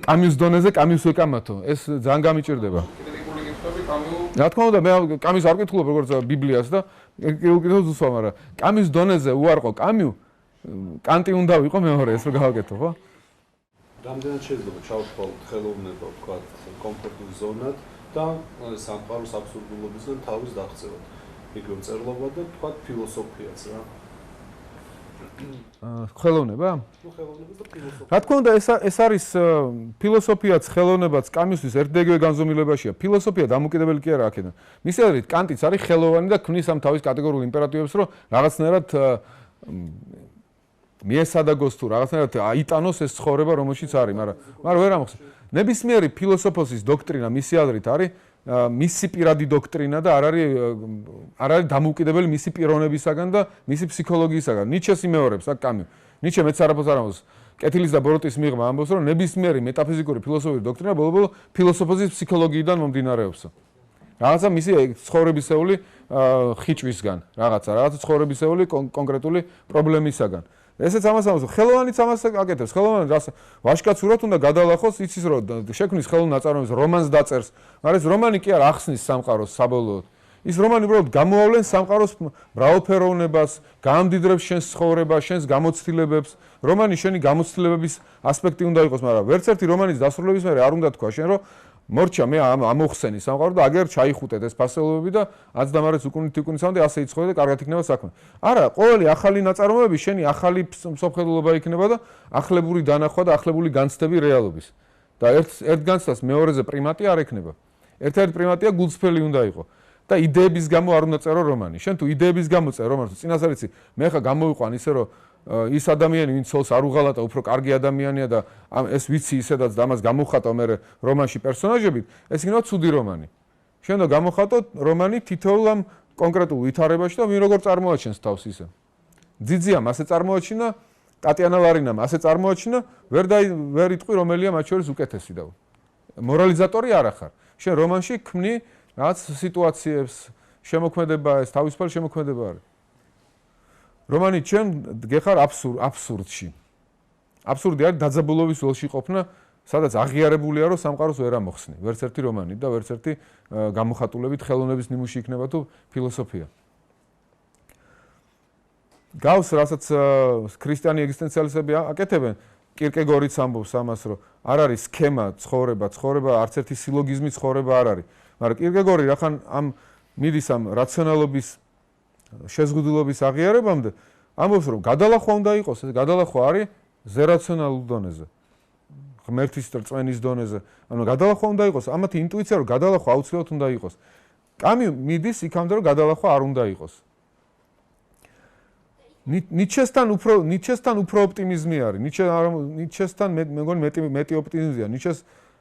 კამიუს დონეზე კამიუს ეკამათო. ეს ძალიან გამიჭირდება. რა თქმა უნდა, მე კამიუს არ ვკითხულობ როგორც ბიბლიას და კითხავს უსვა, მაგრამ კამიუს დონეზე უარყო კამიუ, კანტი უნდა ვიყო მეორე, ეს რო გავაკეთო, ხო? რამდენად შეიძლება ჩავთვალოთ ხელოვნება, ვთქვათ, კომფორტულ ზონად და სამყაროს აბსურდულობისგან თავის დაღწევად. იგივე მწერლობა და ვთქვათ ფილოსოფიაც რა. ხელოვნება? ნუ ხელოვნებას და ფილოსოფია. რა თქმა უნდა, ეს არის ფილოსოფიაც, ხელოვნებაც კამიუსის ერთდეგივე განზომილებაშია. ფილოსოფია დამოკიდებელი კი არა აქედან. მისი აზრით, კანტიც არის ხელოვანი და ქმნის ამ თავის კატეგორიულ იმპერატივებს, რომ რაღაცნაირად მიესადაგოს თუ რაღაცნაირად აიტანოს ეს ცხოვრება, რომელშიც არის, მაგრამ ვერ ამახსოვს. ნებისმიერი ფილოსოფოსის დოქტრინა მისი აზრით არის მისი პირადი დოქტრინა და არ არის დამოუკიდებელი მისი პიროვნებისაგან და მისი ფსიქოლოგიისაგან. ნიჩეს იმეორებს აქ კამიუ. ნიჩე მეც არაფერს არ ამბობს. კეთილის და ბოროტის მიღმა ამბობს, რომ ნებისმიერი მეტაფიზიკური ფილოსოფიური დოქტრინა ბოლო-ბოლო ფილოსოფოსის ფსიქოლოგიიდან მომდინარეობს. რაღაცა მისი ცხოვრებისეული ხიჭვისგან, რაღაცა ცხოვრებისეული კონკრეტული პრობლემისაგან. ესეც ამას ამბობს, ხელოვანიც ამას აკეთებს. ხელოვანი ვაჟკაცურად უნდა გადალახოს, იცის რომ შექმნის ხელოვნურ ნაწარმოებს, რომანს დაწერს, მაგრამ ეს რომანი კი არ ახსნის სამყაროს საბოლოოდ. ის რომანი უბრალოდ გამოავლენს სამყაროს მრავალფეროვნებას, გაამდიდრებს შენს ცხოვრებას, შენს გამოცდილებებს. რომანი შენი გამოცდილებების ასპექტი უნდა იყოს, მაგრამ ვერც ერთი რომანის დასრულების მერე არ უნდა თქვა შენ, რომ მორჩა მე ამოხსენი სამყარო და აგერ ჩაიხუტეთ ეს ფასეულობები და აცდამარეს უკუნითამდე ასე იცხოვე და კარგად იქნება საქმე. არა, ყოველი ახალი ნაწარმოები შენი ახალი მსოფლმხედველობა იქნება და ახლებური დანახვა და ახლებული განცდები რეალობის. და ერთ განცდას მეორეზე პრიმატი არ ექნება. ერთ-ერთი პრიმატია გულწრფელი უნდა იყო. და იდეების გამო არ უნდა წერო რომანი. შენ თუ იდეების გამო წერ რომანს, წინასწარ იცი, მე ხა გამოვიყვან ისე რომ ის ადამიანი, ვინც ცოლს არ უღალატა, უფრო კარგი ადამიანია და ეს ვიცი ისედაც და ამას გამოვხატავ მე რომანში პერსონაჟებით, ეს იქნება ცუდი რომანი. შენ და გამოვხატოთ რომანი თითოეულ ამ კონკრეტულ ვითარებაში და ვინ როგორ წარმოაჩენს თავს ისე. ძიძიამ ასე წარმოაჩინა, ტატიანა ლარინამ ასე წარმოაჩინა, ვერ იტყვი რომელია მათ შორის უკეთესი და მორალიზატორი არ ახარ. შენ რომანში ქმნი რაც სიტუაციებს, შემოქმედება ეს თავისუფალი შემოქმედება არის. რომანი ჩემ გეხარ აბსურდში. აბსურდი არის დაძაბულობის ველში ყოფნა, სადაც აღიარებულია, რომ სამყაროს ვერ ამოხსნი. ვერც ერთი რომანი და ვერც ერთი გამოხატულებით ხელოვნების ნიმუში იქნება თუ ფილოსოფია. გავს, რასაც ქრისტიანი ეგზისტენციალისტები აკეთებენ, კირკეგორიც ამბობს ამას, რომ არ არის სქემა ცხოვრება, არც ერთი სილოგიზმი ცხოვრება არ არის. მაგრამ კირკეგორი რახან ამ მიდის ამ რაციონალობის შეზღუდულობის აღიარებამდე ამბობს, რომ გადალახვა უნდა იყოს, ეს გადალახვა არის ზერაციონალურ დონეზე. ღმერთის რწმენის დონეზე. ანუ გადალახვა უნდა იყოს, ამათი ინტუიცია რომ გადალახვა აუცილებლად უნდა იყოს. კამიუ მიდის იქამდე რომ გადალახვა არ უნდა იყოს. ნიჩესთან უფრო ოპტიმიზმი არის. ნიჩესთან მეგონი მეტი ოპტიმიზმია. ნიჩეს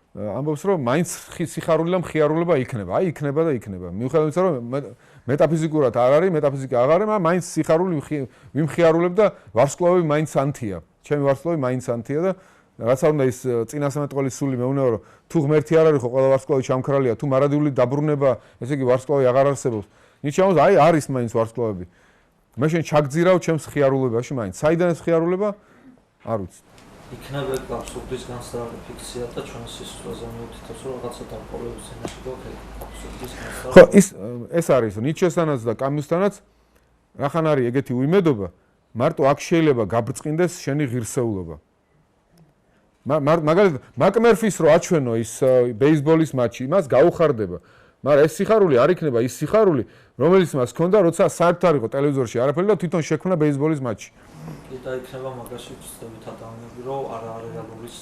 ამბობს, რომ მაინც სიხარული და მხიარულება იქნება. აი იქნება და იქნება. მიუხედავად იმისა, რომ მეტაფიზიკურად არ არის, მეტაფიზიკა აღარ არის, მაგრამ მაინც სიხარული ვიმხიარულებ და ვარსკვლავები მაინც ანთია. ჩემი ვარსკვლავი მაინც ანთია და რაც არ უნდა ის წინასამეტყველის სული მეუბნება რომ თუ ღმერთი არ არის ხო ყველა ვარსკვლავი ჩამქრალია თუ მარადიული დაბრუნება ესე იგი ვარსკვლავი აღარ არსებობს ნიჩე ამბობს აი არის მაინც ვარსკვლავები მე შენ ჩაგძირავ ჩემს ხიარულებაში მაინც საიდან ეს ხიარულება არ ვიცი იქნება აბსურდის განსხვავებული ფიქცია და ჩვენ სისულელზე მივუთითებს რომ რაღაცა დამყოლების ენაში გვაქვს აბსურდის განსხვავებული ხო ეს არის ნიჩესთანაც და კამიუსთანაც რახან არის ეგეთი უიმედობა მარტო აქ შეიძლება გაბრწყინდეს შენი ღირსეულობა მაგალითად მაკმერფის რო აჩვენო ის ბეისბოლის მატჩი მას გაუხარდება მაგრამ ეს სიხარული არ იქნება ის სიხარული რომელიც მას ჰქონდა როცა საერთოდ არ იყო ტელევიზორში არაფერი და თვითონ შექმნა ბეისბოლის მატჩი და იქნება მაგაში ვწდებით ადამიანები რომ არარეალურის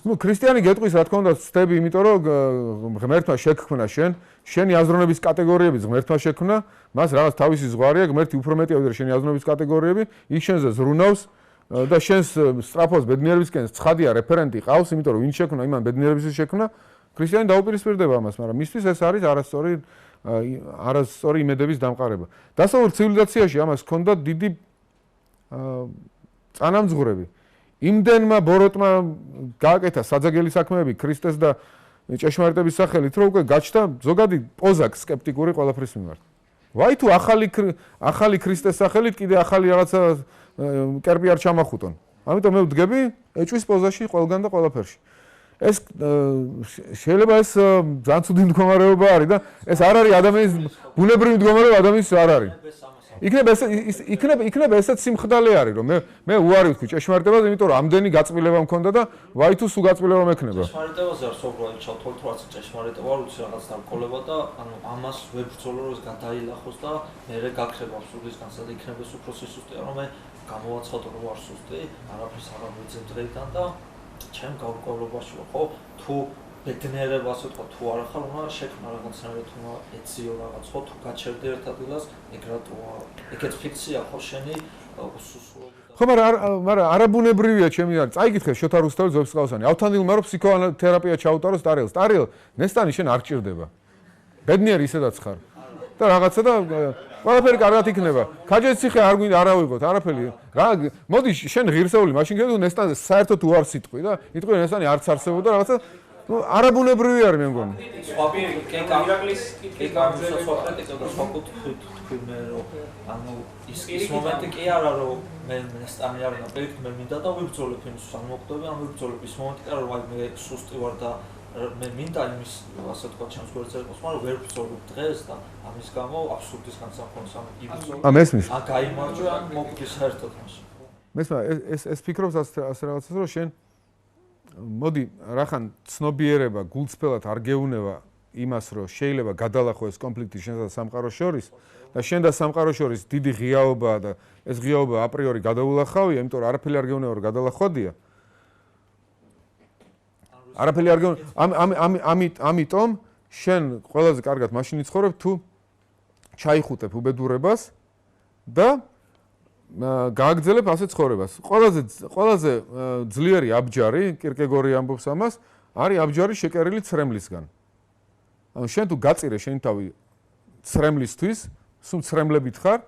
ну ქრისტიანი გეტყვის რა თქმა უნდა ვწდები იმიტომ რომ ღმერთმა შექმნა შენი აზროვნების კატეგორიებიც ღმერთმა შექმნა მას რაღაც თავისი ზღვარია ღმერთი უფრო მეტია ვიდრე შენი აზროვნების კატეგორიები ის შენზე ზრუნავს და შენს სწრაფოს ბედნიერებისკენ ცხადია რეფერენტი ყავს იმიტომ რომ ვინ შექმნა იმან ბედნიერების შექმნა ქრისტიანი დაუპირისპირდება ამას მაგრამ მისთვის ეს არის არასწორი იმედების დამყარება დასავლურ ცივილიზაციაში ამას ჰქონდა დიდი წანამძღვრები იმდენმა ბოროტმა გააკეთა საძაგელი საქმეები ქრისტეს და ჭეშმარიტების სახელით რომ უკვე გაჩნდა ზოგადი პოზა სკეპტიკური ყველაფრის მიმართ ვაი თუ ახალი ქრისტეს სახელით კიდე ახალი რაღაცა კერპი არ ჩამახუტონ ამიტომ მე ვდგები ეჭვის პოზაში ყველგან და ყველაფერში ეს შეიძლება ეს ძალიან ცუდი მდგომარეობა არის და ეს არ არის ადამიანის ბუნებრივი მდგომარეობა ადამიანის არ არის იქნება ესეც სიმხდალე არის რომ მე უარი ვთქვი ჭეშმარიტებას იმიტომ რომ ამდენი გაწმილება მქონდა და ვაი თუ სულ გაწმილება მექნება ჭეშმარიტებაზე არ სობრალი ჩავთვალთ რაც ჭეშმარიტება არ ვიცი რაღაც დამკოლება და ანუ ამას ვებრძოლო რომ გადაილახოს და მე გაქრება აბსურდის განსადა იქნება ეს უფრო სისუსტეა რომ მე გამოვაცხადო რომ არ სუსტი არაფერს არ ვიძებ დღეიდან და ჩემ გავკოლობაში ხო თუ ბედნიერებას ვთქვა თუ არ ახარ უნდა შექმნა რაღაცნაირად უნდა ეციო რაღაც ხო თუ გაჩერდი ერთ ადგილას ეგეც ფიქცია ხო შენი უსუსულობა ხო მაგრამ არაბუნებრივია ჩემი არის წაიგითხე შოთა რუსთავის ზოებსყავსანი ავთანდილმა რომ ფსიქოთერაპია ჩაუტარო სტარიელ ნესტანი შენ არ ჭირდება ბედნიერი ისედაც ხარ და რაღაცა და ყველაფერი კარგად იქნება ქაჯეს ციხე არ გვინდა არავიღოთ არაფერი რა მოდი შენ ღირსეული მაშინ გქონდა ნესტანზე საერთოდ უარ სიტყვი და იტყვი ნესტანი არც არსებობდა რაღაცა არაბუნებრივი არის მე მგონი სხვა კეკამირაკლის კეკამირაკლის სხვა პრეტექსტი და სხვა კუთხე მე რომ ანუ ის მომენტი კი არა რომ მე ნესტანი არ უნდა პროექტი მე მინდა და ვიბრძოლებ იმის სამოქმედები ან ვიბრძოლებ ის მომენტი კი არა რომ მე სუსტი ვარ და მე მინდა იმის ასე თქვა ჩემს გვერდზე იყოს მაგრამ ვერ ვიბრძოლებ დღეს და ამის გამო აბსურდის განსახონს ამ იბრძოლ მესმის გაიმარჯვა ან მოგვი საერთოდ მაშინ მესმა ეს ფიქრობს ასე რაღაცას რომ შენ მოდი რახან ცნობიერება გულწრფელად არ გეუნება იმას რომ შეიძლება გადალახო ეს კონფლიქტი შენსა და სამყაროს შორის და შენ და სამყაროს შორის დიდი ღიაობაა და ეს ღიაობა აპრიორი გადაულახავია იმიტომ რომ არაფერი არ გეუნება რომ გადალახვადია არაფერი არ გეუნება ამიტომ შენ ყველაზე კარგად მაშინ იცხოვრებ თუ ჩაიხუტებ უბედურებას და გააგრძელებ ასე ცხოვრებას. ყველაზე ძლიერი აბჯარი, კირკეგორი ამბობს ამას, არის აბჯარი შეკერილი ცრემლისგან. ანუ შენ თუ გაწირე შენი თავი ცრემლისთვის, სულ ცრემლებით ხარ,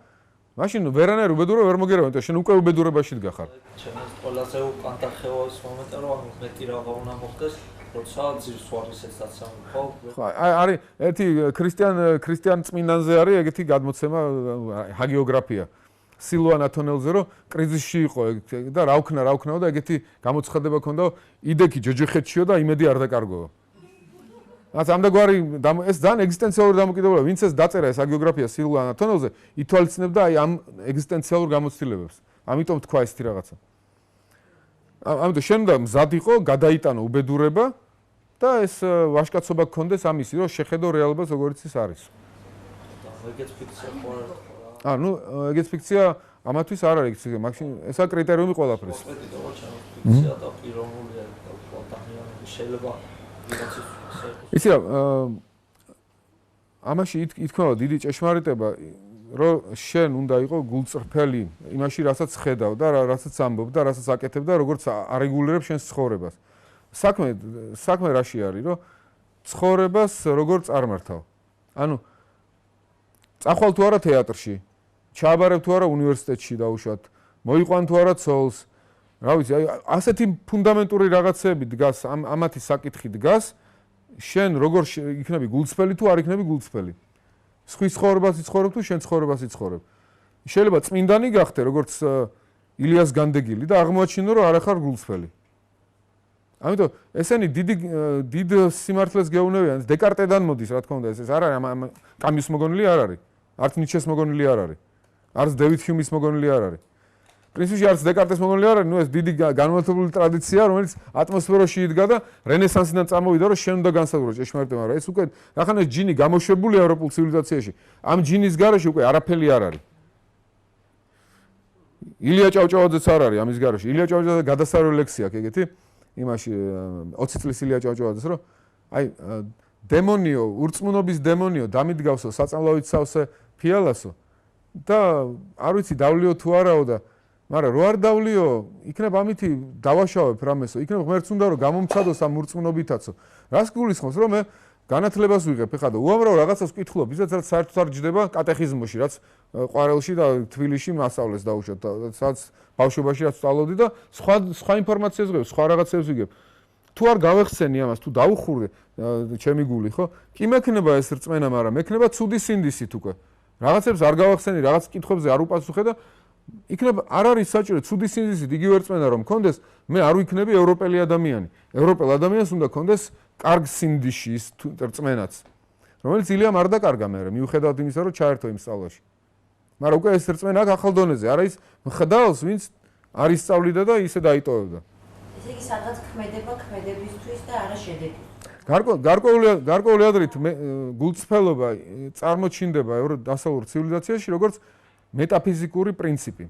მაშინ ვერანაირ უბედურება ვერ მოგერავენ, იმიტომ შენ უკვე უბედურებაში დგახარ. ჩემს ყველაზე უკანტახევა ის მომენტია, რომ მეტი რაღა უნდა მოხდეს, როცა ძირს ვარისეცაც ხო? ხო, არის ერთი ქრისტიან წმინდანზე არის ეგეთი გადმოცემა ჰაგიოგრაფია. სილვან ათონელზე რომ კრიზისში იყო და რა ვქნაო და ეგეთი გამოცხადება ქონდა იდექი ჯოჯოხეთშიო და იმედი არ დაკარგოო. რაც ამდაგვარი ეს ძალიან ეგზისტენციალური დამოკიდებულებაა, ვინც ეს დაწერა ეს ჰაგიოგრაფია სილვან ათონელზე, ითვალისწინებდა აი ამ ეგზისტენციალურ გამოცდილებებს. ამიტომ თქვა ესეთი რაღაცა. ამიტომ შენ უნდა მზად იყო, გადაიტანო უბედურება და ეს ვაშკაცობა გქონდეს ამისი, რომ შეხედო რეალობას როგორც ის არის. ეგეც ფიქცია ხო არა? ნუ ეგეც ფიქცია ამათვის არ არის ფიქცია, მაქსიმუმ ესა კრიტერიუმი ყველაფრის. ფიქცია და პიროვნულია ადამიანები შეიძლება იცი რა ამაში ითქვა დიდი ჭეშმარიტება რომ შენ უნდა იყო გულწრფელი იმაში რასაც ხედავ და რასაც ამბობ და რასაც აკეთებ და როგორც არეგულირებ შენს ცხოვრებას. საქმე რაში არის რომ ცხოვრებას როგორ წარმართავ. ანუ წახვალ თუ არა თეატრში, ჩააბარებ თუ არა უნივერსიტეტში დაუშვათ, მოიყვან თუ არა ცოლს, რა ვიცი, აი ასეთი ფუნდამენტური რაღაცები დგას, ამათი საკითხი დგას, შენ როგორ იქნები გულწრფელი თუ არ იქნები გულწრფელი. სხვის ცხოვრებას იცხოვრებ თუ შენ ცხოვრებას იცხოვრებ. შეიძლება წმინდანი გახდე, როგორც ილიას განდეგილი და აღმოაჩინო, რომ არ ახარ გულწრფელი. ამიტომ ესენი დიდ სიმართლეს გეუნებიან, დეკარტედან მოდის, რა თქმა უნდა, ეს არ არის კამიუს მოგონილი არ არის, არც ნიჩეს მოგონილი არ არის, არც დევიდ ჰიუმის მოგონილი არ არის. პრინციპში არც დეკარტეს მოგონილი არ არის, ნუ ეს დიდი განმავლობელი ტრადიცია, რომელიც ატმოსფეროში იდგა და რენესანსიდან წარმოვიდა, რომ შენ უნდა განსაზღვრო ჭეშმარიტება, მაგრამ ეს უკვე ახლა ეს ჯინი გამოშვებული ევროპულ ცივილიზაციაში. ამ ჯინის გარეშე უკვე არაფერი არ არის. ილია ჭავჭავაძეც არ არის ამის გარეშე. ილია ჭავჭავაძე გადასარევი ლექსი აქვს ეგეთი იმაში 20 წლის ილია ჭავჭავაძეს, რომ აი დემონიო, ურწმუნობის დემონიო დამიდგავსო საწამლავით სავსე ფიალასო და არ ვიცი დავლიო თუ არაო და მაგრამ რო არ დავლიო, იქნებ ამითი დავაშავებ რამესო, იქნებ ღმერთს უნდა რომ გამომცადოს ამ ურწმუნობითაცო. რას გულისხმობს, რომ მე განათლებას ვიღებ, ეხლა და უამრავ რაღაცას ვკითხულობ, ისაც რაც საერთოდ არ ჯდება კატეხიზმში, რაც ყვარელში და თბილისში მასწავლეს დაუშვათ, სადაც ბავშვობაში რაც ვსწავლობდი და სხვა ინფორმაციას ვიღებ, სხვა რაღაცებს ვიღებ. თუ არ გავეხსენი ამას, თუ დაუხურე ჩემი გული, ხო? კი მექნება ეს რწმენა, მაგრამ მექნება ცუდი სინდისით უკვე. რაღაცებს არ გავეხსენი, რაღაც კითხვებზე არ უპასუხე და იქნება არ არის საჭირო ცუდი სინდისით იგივე რწმენა რომ მქონდეს, მე არ ვიქნები ევროპელი ადამიანი. ევროპელ ადამიანს უნდა ქონდეს კარგ სინდისში ის რწმენაც, რომელიც ილიამ არ დაკარგა მე, მიუხედავად იმისა, რომ ჩაერთო იმ სწავლაში. მაგრამ უკვე ეს რწმენა აქვს ახალ დონეზე, არა ის მხდავს, ვინც არ ისწავლიდა და ისე დაიტოვებდა. ესე იგი სადღაც ქმედება ქმედებისთვის და არა შედეგი. გარკვეული აზრით გულწრფელობა წარმოჩინდება დასავლურ ცივილიზაციაში როგორც მეტაფიზიკური პრინციპი,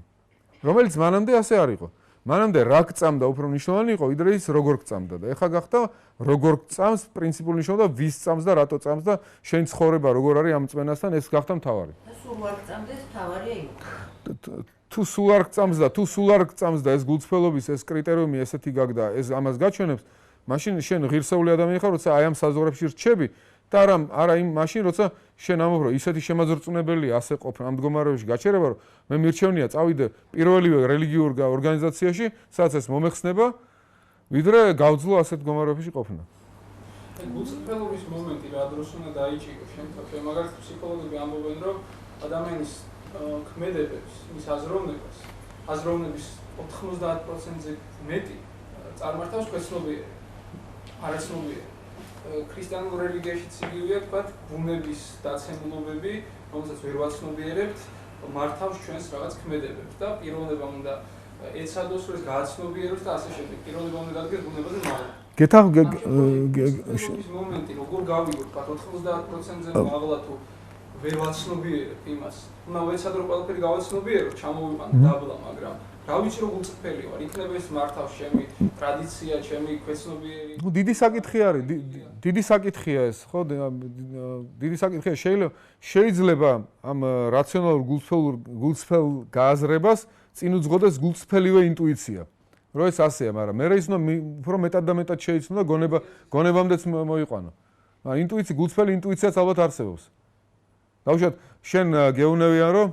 რომელიც მანამდე ასე არ იყო. მანამდე რა გწამდა უფრო მნიშვნელოვანი იყო, ვიდრე ის როგორ გწამდა და ეხლა გახდა როგორ გწამს პრინციპული მნიშვნელობა, ვის წამს და რატო წამს და შენ ცხოვრება როგორ არის ამ წმენასთან, ეს გახდა მთავარი. და სულ არ გწამდეს მთავარია იყო. თუ სულ არ გწამს და ეს გულწრფელობის ეს კრიტერიუმი ესეთი გაგდა, ეს ამას გაჩვენებს, მაშინ შენ ღირსეული ადამიანი ხარ, როცა აი ამ საზღვრებში რჩები და არა იმ მაშინ როცა შენ ამბობ რომ ისეთი შემაძრწუნებელია ასე ყოფნა ამ მდგომარეობაში გაჩერება რომ მე მირჩევნია წავიდე პირველივე რელიგიურ ორგანიზაციაში სადაც ეს მომეხსნება ვიდრე გავძლო ასეთ მდგომარეობაში ყოფნა. გულწრფელობის მომენტი რა დროს უნდა დაიჭირო შემთხვევაში მაგალითად ფსიქოლოგები ამბობენ რომ ადამიანის ქმედებებს მის აზროვნების 90%-ზე მეტი წარმართავს ქვეცნობიერი არაცნობიერი ქრისტიანულ რელიგიაშიც იგივეა თქვათ ბუნების დაცემულობები, რომელსაც ვერ ვაცნობიერებთ, მართავს ჩვენს რაღაც ქმედებებს და პიროვნება უნდა ეცადოს რომ გააცნობიეროს და ასე შემდეგ. პიროვნება უნდა დადგეს ბუნებაზე მაღლა. გეტყვის მომენტი როგორ გავიგოთ, თქვათ 90%-ზე მაღლა თუ ვერ ვაცნობიერებ იმას. უნდა ვეცადო რომ ყველაფერი გავაცნობიერო, ჩამოვიყვანო დაბლა, მაგრამ რა ვიცი რომ გულწრფელი ვარ, იქნება ეს მართავს ჩემი ტრადიცია, ჩემი ქვეცნობიერი. ნუ დიდი საკითხი არის, დიდი საკითხია ეს, ხო? დიდი საკითხია, შეიძლება ამ რაციონალურ გულწრფელ გააზრებას წინ უძღოდეს გულწრფელივე ინტუიცია. რომ ეს ასეა, მაგრამ მე ის უფრო მეტად და მეტად შეიცნო და გონებამდეც მოიყვანო. მაგრამ ინტუიცია, გულწრფელი ინტუიციაც ალბათ არსებობს. დავუშვათ, შენ გეუნებიან, რომ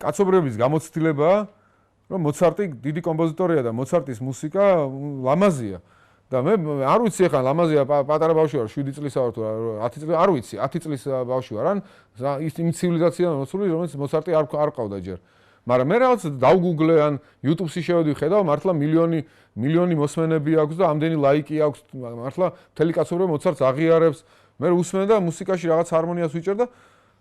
კაცობრიობის გამოცდილებაა რომ მოცარტი დიდი კომპოზიტორია და მოცარტის მუსიკა ლამაზია და მე არ ვიცი ახლა ლამაზია პატარა ბავშვი ვარ 7 წლისა ვარ თუ 10 წელი არ ვიცი 10 წლის ბავშვი ვარ ან იმ ცივილიზაციიდან მოსული რომელიც მოცარტი არ ყავდა ჯერ მაგრამ მე რაღაც დავგუგლე ან YouTube-ში შევედი ხედავ მართლა მილიონი მოსმენები აქვს და ამდენი ლაიკი აქვს მართლა მთელი კაცობრიობა მოცარტს აღიარებს მე უსმენ და მუსიკაში რაღაც ჰარმონიას ვიჭერ და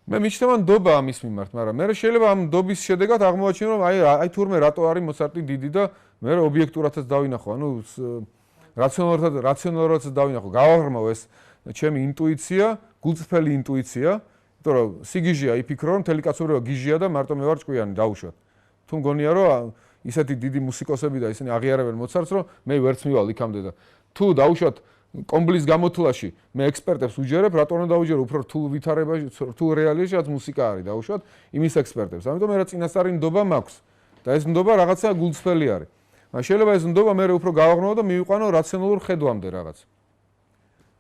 მე მიჩნდება ნდობა ამის მიმართ, მაგრამ მე შეიძლება ამ ნდობის შედეგად აღმოაჩინო რომ აი თურმე რატო არის მოცარტი დიდი და მე ობიექტურადაც დავინახო, ანუ რაციონალურადაც დავინახო, გავაღრმავ ეს ჩემი ინტუიცია, გულწრფელი ინტუიცია, იმიტომ რომ სიგიჟეა იფიქრო რომ მთელი კაცობრიობა გიჟია და მარტო მე ვარ ჭკვიანი დაუშვათ. თუ მგონია რომ ისეთი დიდი მუსიკოსები და ისინი აღიარებენ მოცარტს რომ მე ვერც მივალ იქამდე და თუ დაუშვათ კომბლის გამოთვლაში მე ექსპერტებს უჯერებ, რატო უნდა დავუჯერო უფრო რთულ ვითარებაში, რთულ რეალიაში, რაც მუსიკა არის, დაუშვათ იმის ექსპერტებს. ამიტომ მე რა წინასწარი ნდობა მაქვს და ეს ნდობა რაღაცა გულწრფელი არის. მაგრამ შეიძლება ეს ნდობა მე უფრო გავაღრმავო და მივიყვანო რაციონალურ ხედვამდე რაღაც.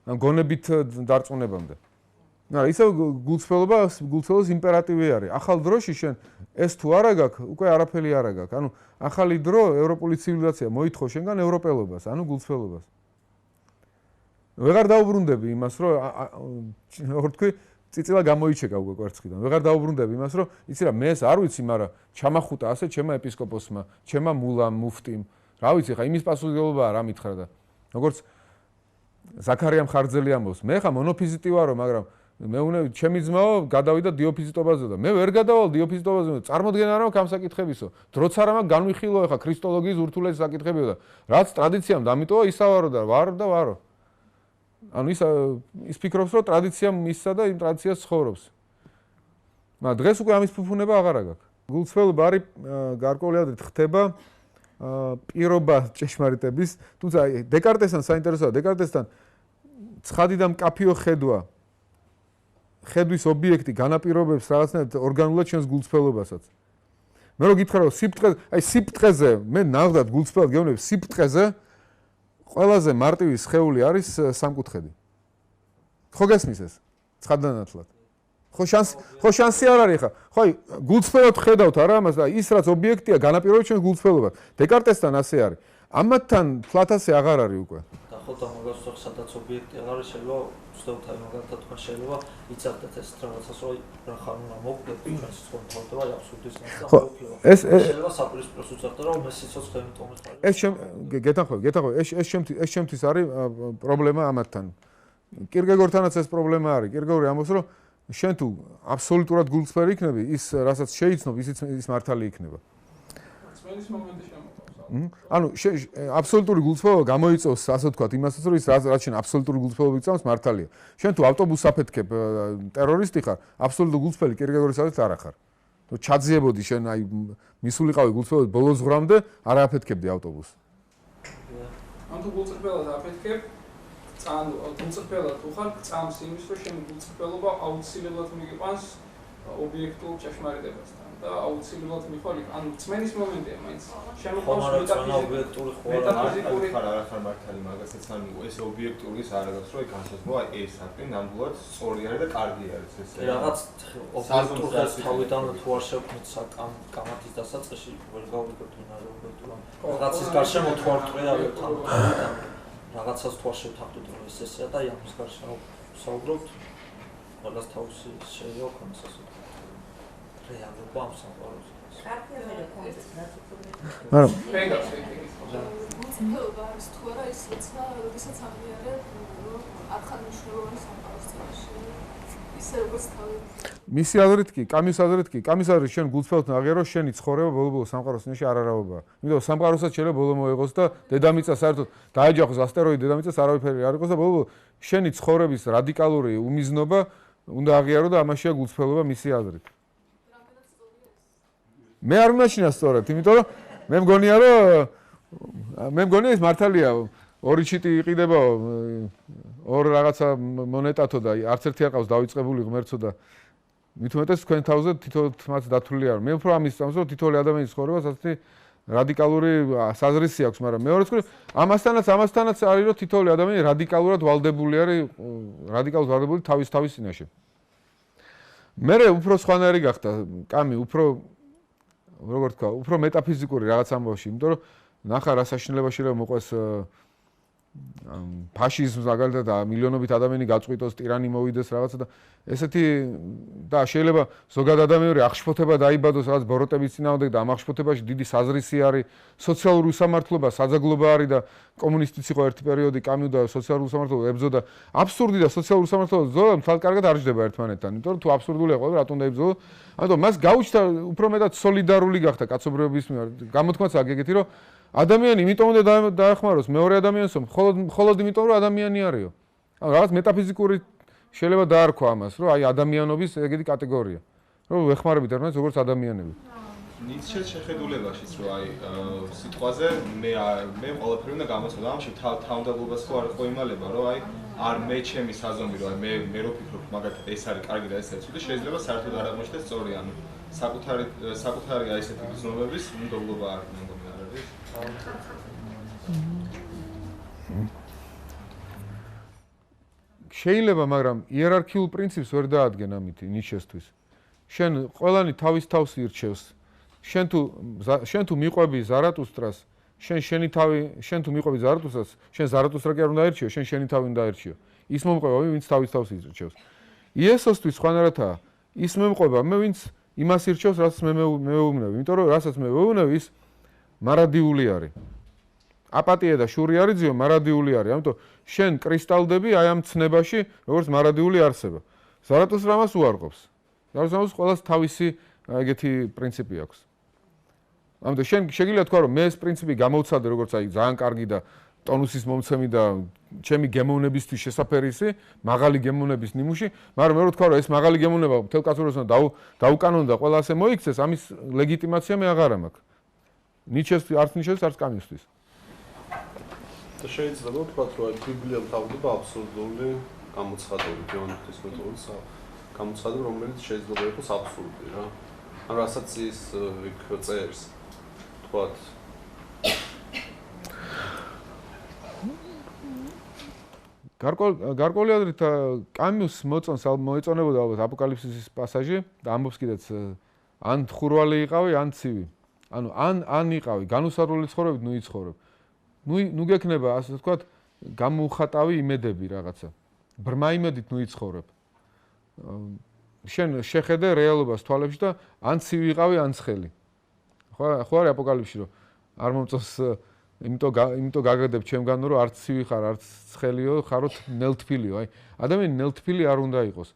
ან გონებით დარწმუნებამდე. მაგრამ ისევ გულწრფელობის იმპერატივი არის. ახალ დროში შენ ეს თუ არა გაქვს, უკვე არაფერი არა გაქვს. ანუ ახალი დრო ევროპული ცივილიზაცია მოითხოვ შენგან ევროპელობას, ანუ გულწრფელობას. ვეღარ დაუბრუნდები იმას, რომ როგორ თქვი, წიწილა გამოიჩეკა უკვე კვერცხიდან. ვეღარ დაუბრუნდები იმას, რომ იცი რა, მე ეს არ ვიცი, მაგრამ ჩამახუტა ასე ჩემმა ეპისკოპოსმა, ჩემმა მულამ, მუფტიმ. რა ვიცი, ხა იმის პასუხისმგებლობაა რა მითხრა და როგორც ზაქარიამ ხარძელი ამბობს, მე ხა მონოფიზიტი ვარო, მაგრამ მე ჩემი ძმაო გადავიდა დიოფიზიტობაზე და მე ვერ გადავალ დიოფიზიტობაზე, წარმოდგენა არ მაქვს ამ საკითხებისო. დროც არ მაქვს განვიხილო ხა ქრისტოლოგიის ურთულესი საკითხებიო და რაც ტრადიციამ დამიტოვა ისავარო და ვარო. ანუ ის ფიქრობს, რომ ტრადიცია მისცა და იმ ტრადიციას ცხოვრობს. მაგრამ დღეს უკვე ამის ფუფუნება აღარ აქვს. გულწრფელობა არის გარკვეული აზრით ხდება პირობა ჭეშმარიტების, თუმცა დეკარტესთან საინტერესოა, დეკარტესთან ცხადი და მკაფიო ხედვის ობიექტი განაპირობებს რაღაცნაირად ორგანულად ჩვენს გულწრფელობასაც. მე რო გითხრა რომ სიფტყეზე მე ნახდათ გულწრფელად გეუბნები სიფტყეზე ყველაზე მარტივი სხეული არის სამკუთხედი. ხო გესმის ეს? ცხადდანათლად. ხო შანსი არ არის ხა. ხო გულწრფელად ხედავთ არა ამას და ის რაც ობიექტია განაპირობებს ჩვენს გულწრფელობას. დეკარტესთან ასე არის. ამათთან ფლათასე აღარ არის უკვე. და ხო და მაგას სადაც ობიექტი აღარ არის შეიძლება ვცდილობთ აი მაგალითად თქვა შეიძლება იცავდეთ ეს რაღაცას რომ რა ხარ უნდა მოვკლებ ჩვენს ცხოვრება აბსურდის ხო ეს შეიძლება საპირისპიროს უწევთ რომ მე სიცოცხლე მიტომეს ეს გეთანხმები ეს ჩემთვის არის პრობლემა ამათთან. კირკეგორთანაც ეს პრობლემა არის. კირკეგორი ამბობს რომ შენ თუ აბსოლუტურად გულწრფელი იქნები ის რასაც შეიცნობ ის მართალი იქნება. წვენის მომენტი შემოყვავს. ანუ აბსოლუტური გულწრფელობა გამოიწვევს ასე ვთქვათ იმასაც რომ ის რაც შენ აბსოლუტური გულწრფელობა იწვევს მართალია. შენ თუ ავტობუსს აფეთქებ ტერორისტი ხარ, აბსოლუტური გულწრფელი კირკეგორის აზრით არ ახარ. თუ ჩაძიებოდი შენ აი მისულიყავი გულწრფელობით ბოლოს ღრამდე არ აფეთქებდი ავტობუსს. ან თუ გულწრფელად აფეთქებ, გულწრფელად უხარ წამს იმის რომ შენ გულწრფელობა აუცილებლად მიგიყვანს ობიექტურ ჭეშმარიტებასთან. და აუცილებლად მიხვალ იქ. ანუ წმენის მომენტია მაინც. შემოყვავს ობიექტური მეტაფიზიკური ხარ არ ხარ მართალი მაგასაც ანუ ეს ობიექტური ის არ არის რომ განსაზღვრა ეს აკრინ ნამდვილად სწორი არის და კარგი არის ეს. რაღაც ობიექტურს თავიდან თუ არ შევქმნით კამათის დასაწყისში ვერ გავიგებთ ვინარო ობიექტურა. რაღაცის გარშემო თუ არ ტყეავთ თავიდან რაღაცას თუ არ შევთანხმდით რომ ეს ესეა და ამის გარშემო საუბრობთ ყველას თავისი შეიძლება ქონდეს ასე. რეალობა ამ სამყაროზე. კარტია მე კონტექსტი არა. გულწრფელობა არის თუ არა ის როცა როდესაც ამღიარებ რომ არ ხარ მნიშვნელოვანი სამყაროს წინაშე. ისე როგორც თავი. მისი აზრით კი, კამიუს აზრით შენ გულწრფელად აღიარო შენი ცხოვრება ბოლო-ბოლო სამყაროს წინაშე არ არავაა. იმიტომ სამყაროსაც შეიძლება ბოლო მოეღოს და დედამიწა საერთოდ დაეჯახოს ასტეროიდი დედამიწას არავითარი არ იყოს და ბოლო შენი ცხოვრების რადიკალური უმიზნობა უნდა აღიარო და ამაშია გულწრფელობა მისი აზრით. მე არ მაშინა სწორად, იმიტომ რომ მე მგონია ეს მართალია ორი ჩიტი იყიდება ორ რაღაცა მონეტათო და არც ერთი არ ყავს დავიწყებული ღმერთო და მით უმეტეს თქვენ თავზე თითო თმაც დათვლილი არ. მე უფრო ამის წამს რომ თითოეული ადამიანის ცხოვრებას ასეთი რადიკალური საზრისი აქვს, მაგრამ მეორეც ამასთანაც არის რომ თითოეული ადამიანი რადიკალურად ვალდებული არის, რადიკალურად ვალდებული თავის წინაშე. მე უფრო სხვანაირი გახდა კამი, როგორ თქვა, უფრო მეტაფიზიკური რაღაც ამბავში, იმიტომ რომ ნახა რა საშინელება შეიძლება მოყვეს ფაშიზმს მაგალითად და მილიონობით ადამიანი გაწყვიტოს, ტირანი მოვიდეს რაღაცა და ესეთი და შეიძლება ზოგად ადამიანური აღშფოთება დაიბადოს რაღაც ბოროტების წინააღმდეგ და ამ აღშფოთებაში დიდი საზრისი არის, სოციალური უსამართლობა, საძაგლობა არის და კომუნისტიც იყო ერთი პერიოდი კამიუ და სოციალური უსამართლობა ებრძოდა. აბსურდი და სოციალური უსამართლობა ზოგადად მთლად კარგად არ ჯდება ერთმანეთთან, იმიტომ რომ თუ აბსურდულია ყველა რატომ დაიბრძოდა? ამიტომ მას გაუჩნდა უფრო მეტად სოლიდარული გახდა კაცობრიობის მიმართ. გამოთქმაც აგეგეთი რომ ადამიანი იმიტომ უნდა დაეხმაროს მეორე ადამიანს, მხოლოდ იმიტომ რომ ადამიანი არისო. ანუ რაღაც მეტაფიზიკური შეიძლება დაარქვა ამას, რომ აი ადამიანობის ეგეთი კატეგორია. რომ ვეხმარებით ერთმანეთს როგორც ადამიანები. ნიცშეს შეხედულებაშიც რომ აი სიტყვაზე მე ყველაფერი უნდა გამოსვლა. ამაში თავდადლობას ხო არ ყოიმალება, რომ აი არ მე ჩემი საზომი რომ აი მე რო ფიქრობ მაგათად ეს არის კარგი და ეს არის ცუდი, შეიძლება საერთოდ არ აღმოჩნდეს სწორი, ანუ საკუთარი აი ესეთი გრძნობების უნდობლობა არ არის. შეიძლება, მაგრამ იერარქიულ პრინციპს ვერ დაადგენ ამით ნიშესთვის. შენ ყველანი თავის თავს ირჩევს. შენ თუ მიყვები ზარატუსტრას, შენ თუ მიყვები ზარატუსტრას, შენ ზარატუსტრა კი არ უნდა ერჩიო, შენი თავი უნდა ერჩიო. ის მომყვება, ვინც თავის თავს ირჩევს. იესოსთვის სხვანაირადაა. ის მომყვება, ვინც იმას ირჩევს, რაც მე მეუბნები. იმიტომ რომ რასაც მე მეუბნები, ის მარადიული არის. აპატია და შური არიძიო მარადიული არის. ამიტომ შენ კრისტალდები აი ამ ცნებაში, როგორც მარადიული არსება. ზარატუსტრა მას უარყოფს. ზარატუსტრას ყველას თავისი ეგეთი პრინციპი აქვს. ამიტომ შენ შეგიძლია თქვა, რომ მე ეს პრინციპი გამოვცადე, როგორც აი ძალიან კარგი და ტონუსის მომცემი და ჩემი გემოვნებისთვის შესაფერისი, მაღალი გემოვნების ნიმუში, მაგრამ მე რო თქვა, რომ ეს მაღალი გემოვნება მთელ კაცობრიობას დაუკანონო და ყველა ასე მოიქცეს, ამის ლეგიტიმაცია მე აღარ მაქვს. ნიჩესთვის, არც ნიჩესთვის, არც კამიუსთვის. და შეიძლება ვთქვათ, რომ ბიბლია მთავრდება აბსურდული გამოცხადებით, ჯონათის მეთოდის გამოცხადებით, რომელიც შეიძლება იყოს აბსურდი რა. ან რასაც ის იქ წერს, ვთქვათ, გარკვეული აზრით კამიუს მოეწონებოდა ალბათ აპოკალიფსის პასაჟი და ამბობს კიდეც ან ხურვალი იყავი, ან ცივი. ანუ ან იყავი, განუსაზღვრელი ცხოვრებით ნუ იცხოვრებ. ნუ გექნება, ასე ვთქვათ, გამოუხატავი იმედები რაღაცა. ბრმა იმედით ნუ იცხოვრებ. შენ შეხედე რეალობას თვალებში და ან ცივი იყავი, ან ცხელი. ხო არის აპოკალიფსში, რომ არ მომწონს იმიტომ გაგადებ ჩემგან, რომ არც ცივი ხარ, არც ცხელიო, ხაროთ ნელთფილიო. აი, ადამიანი ნელთფილი არ უნდა იყოს.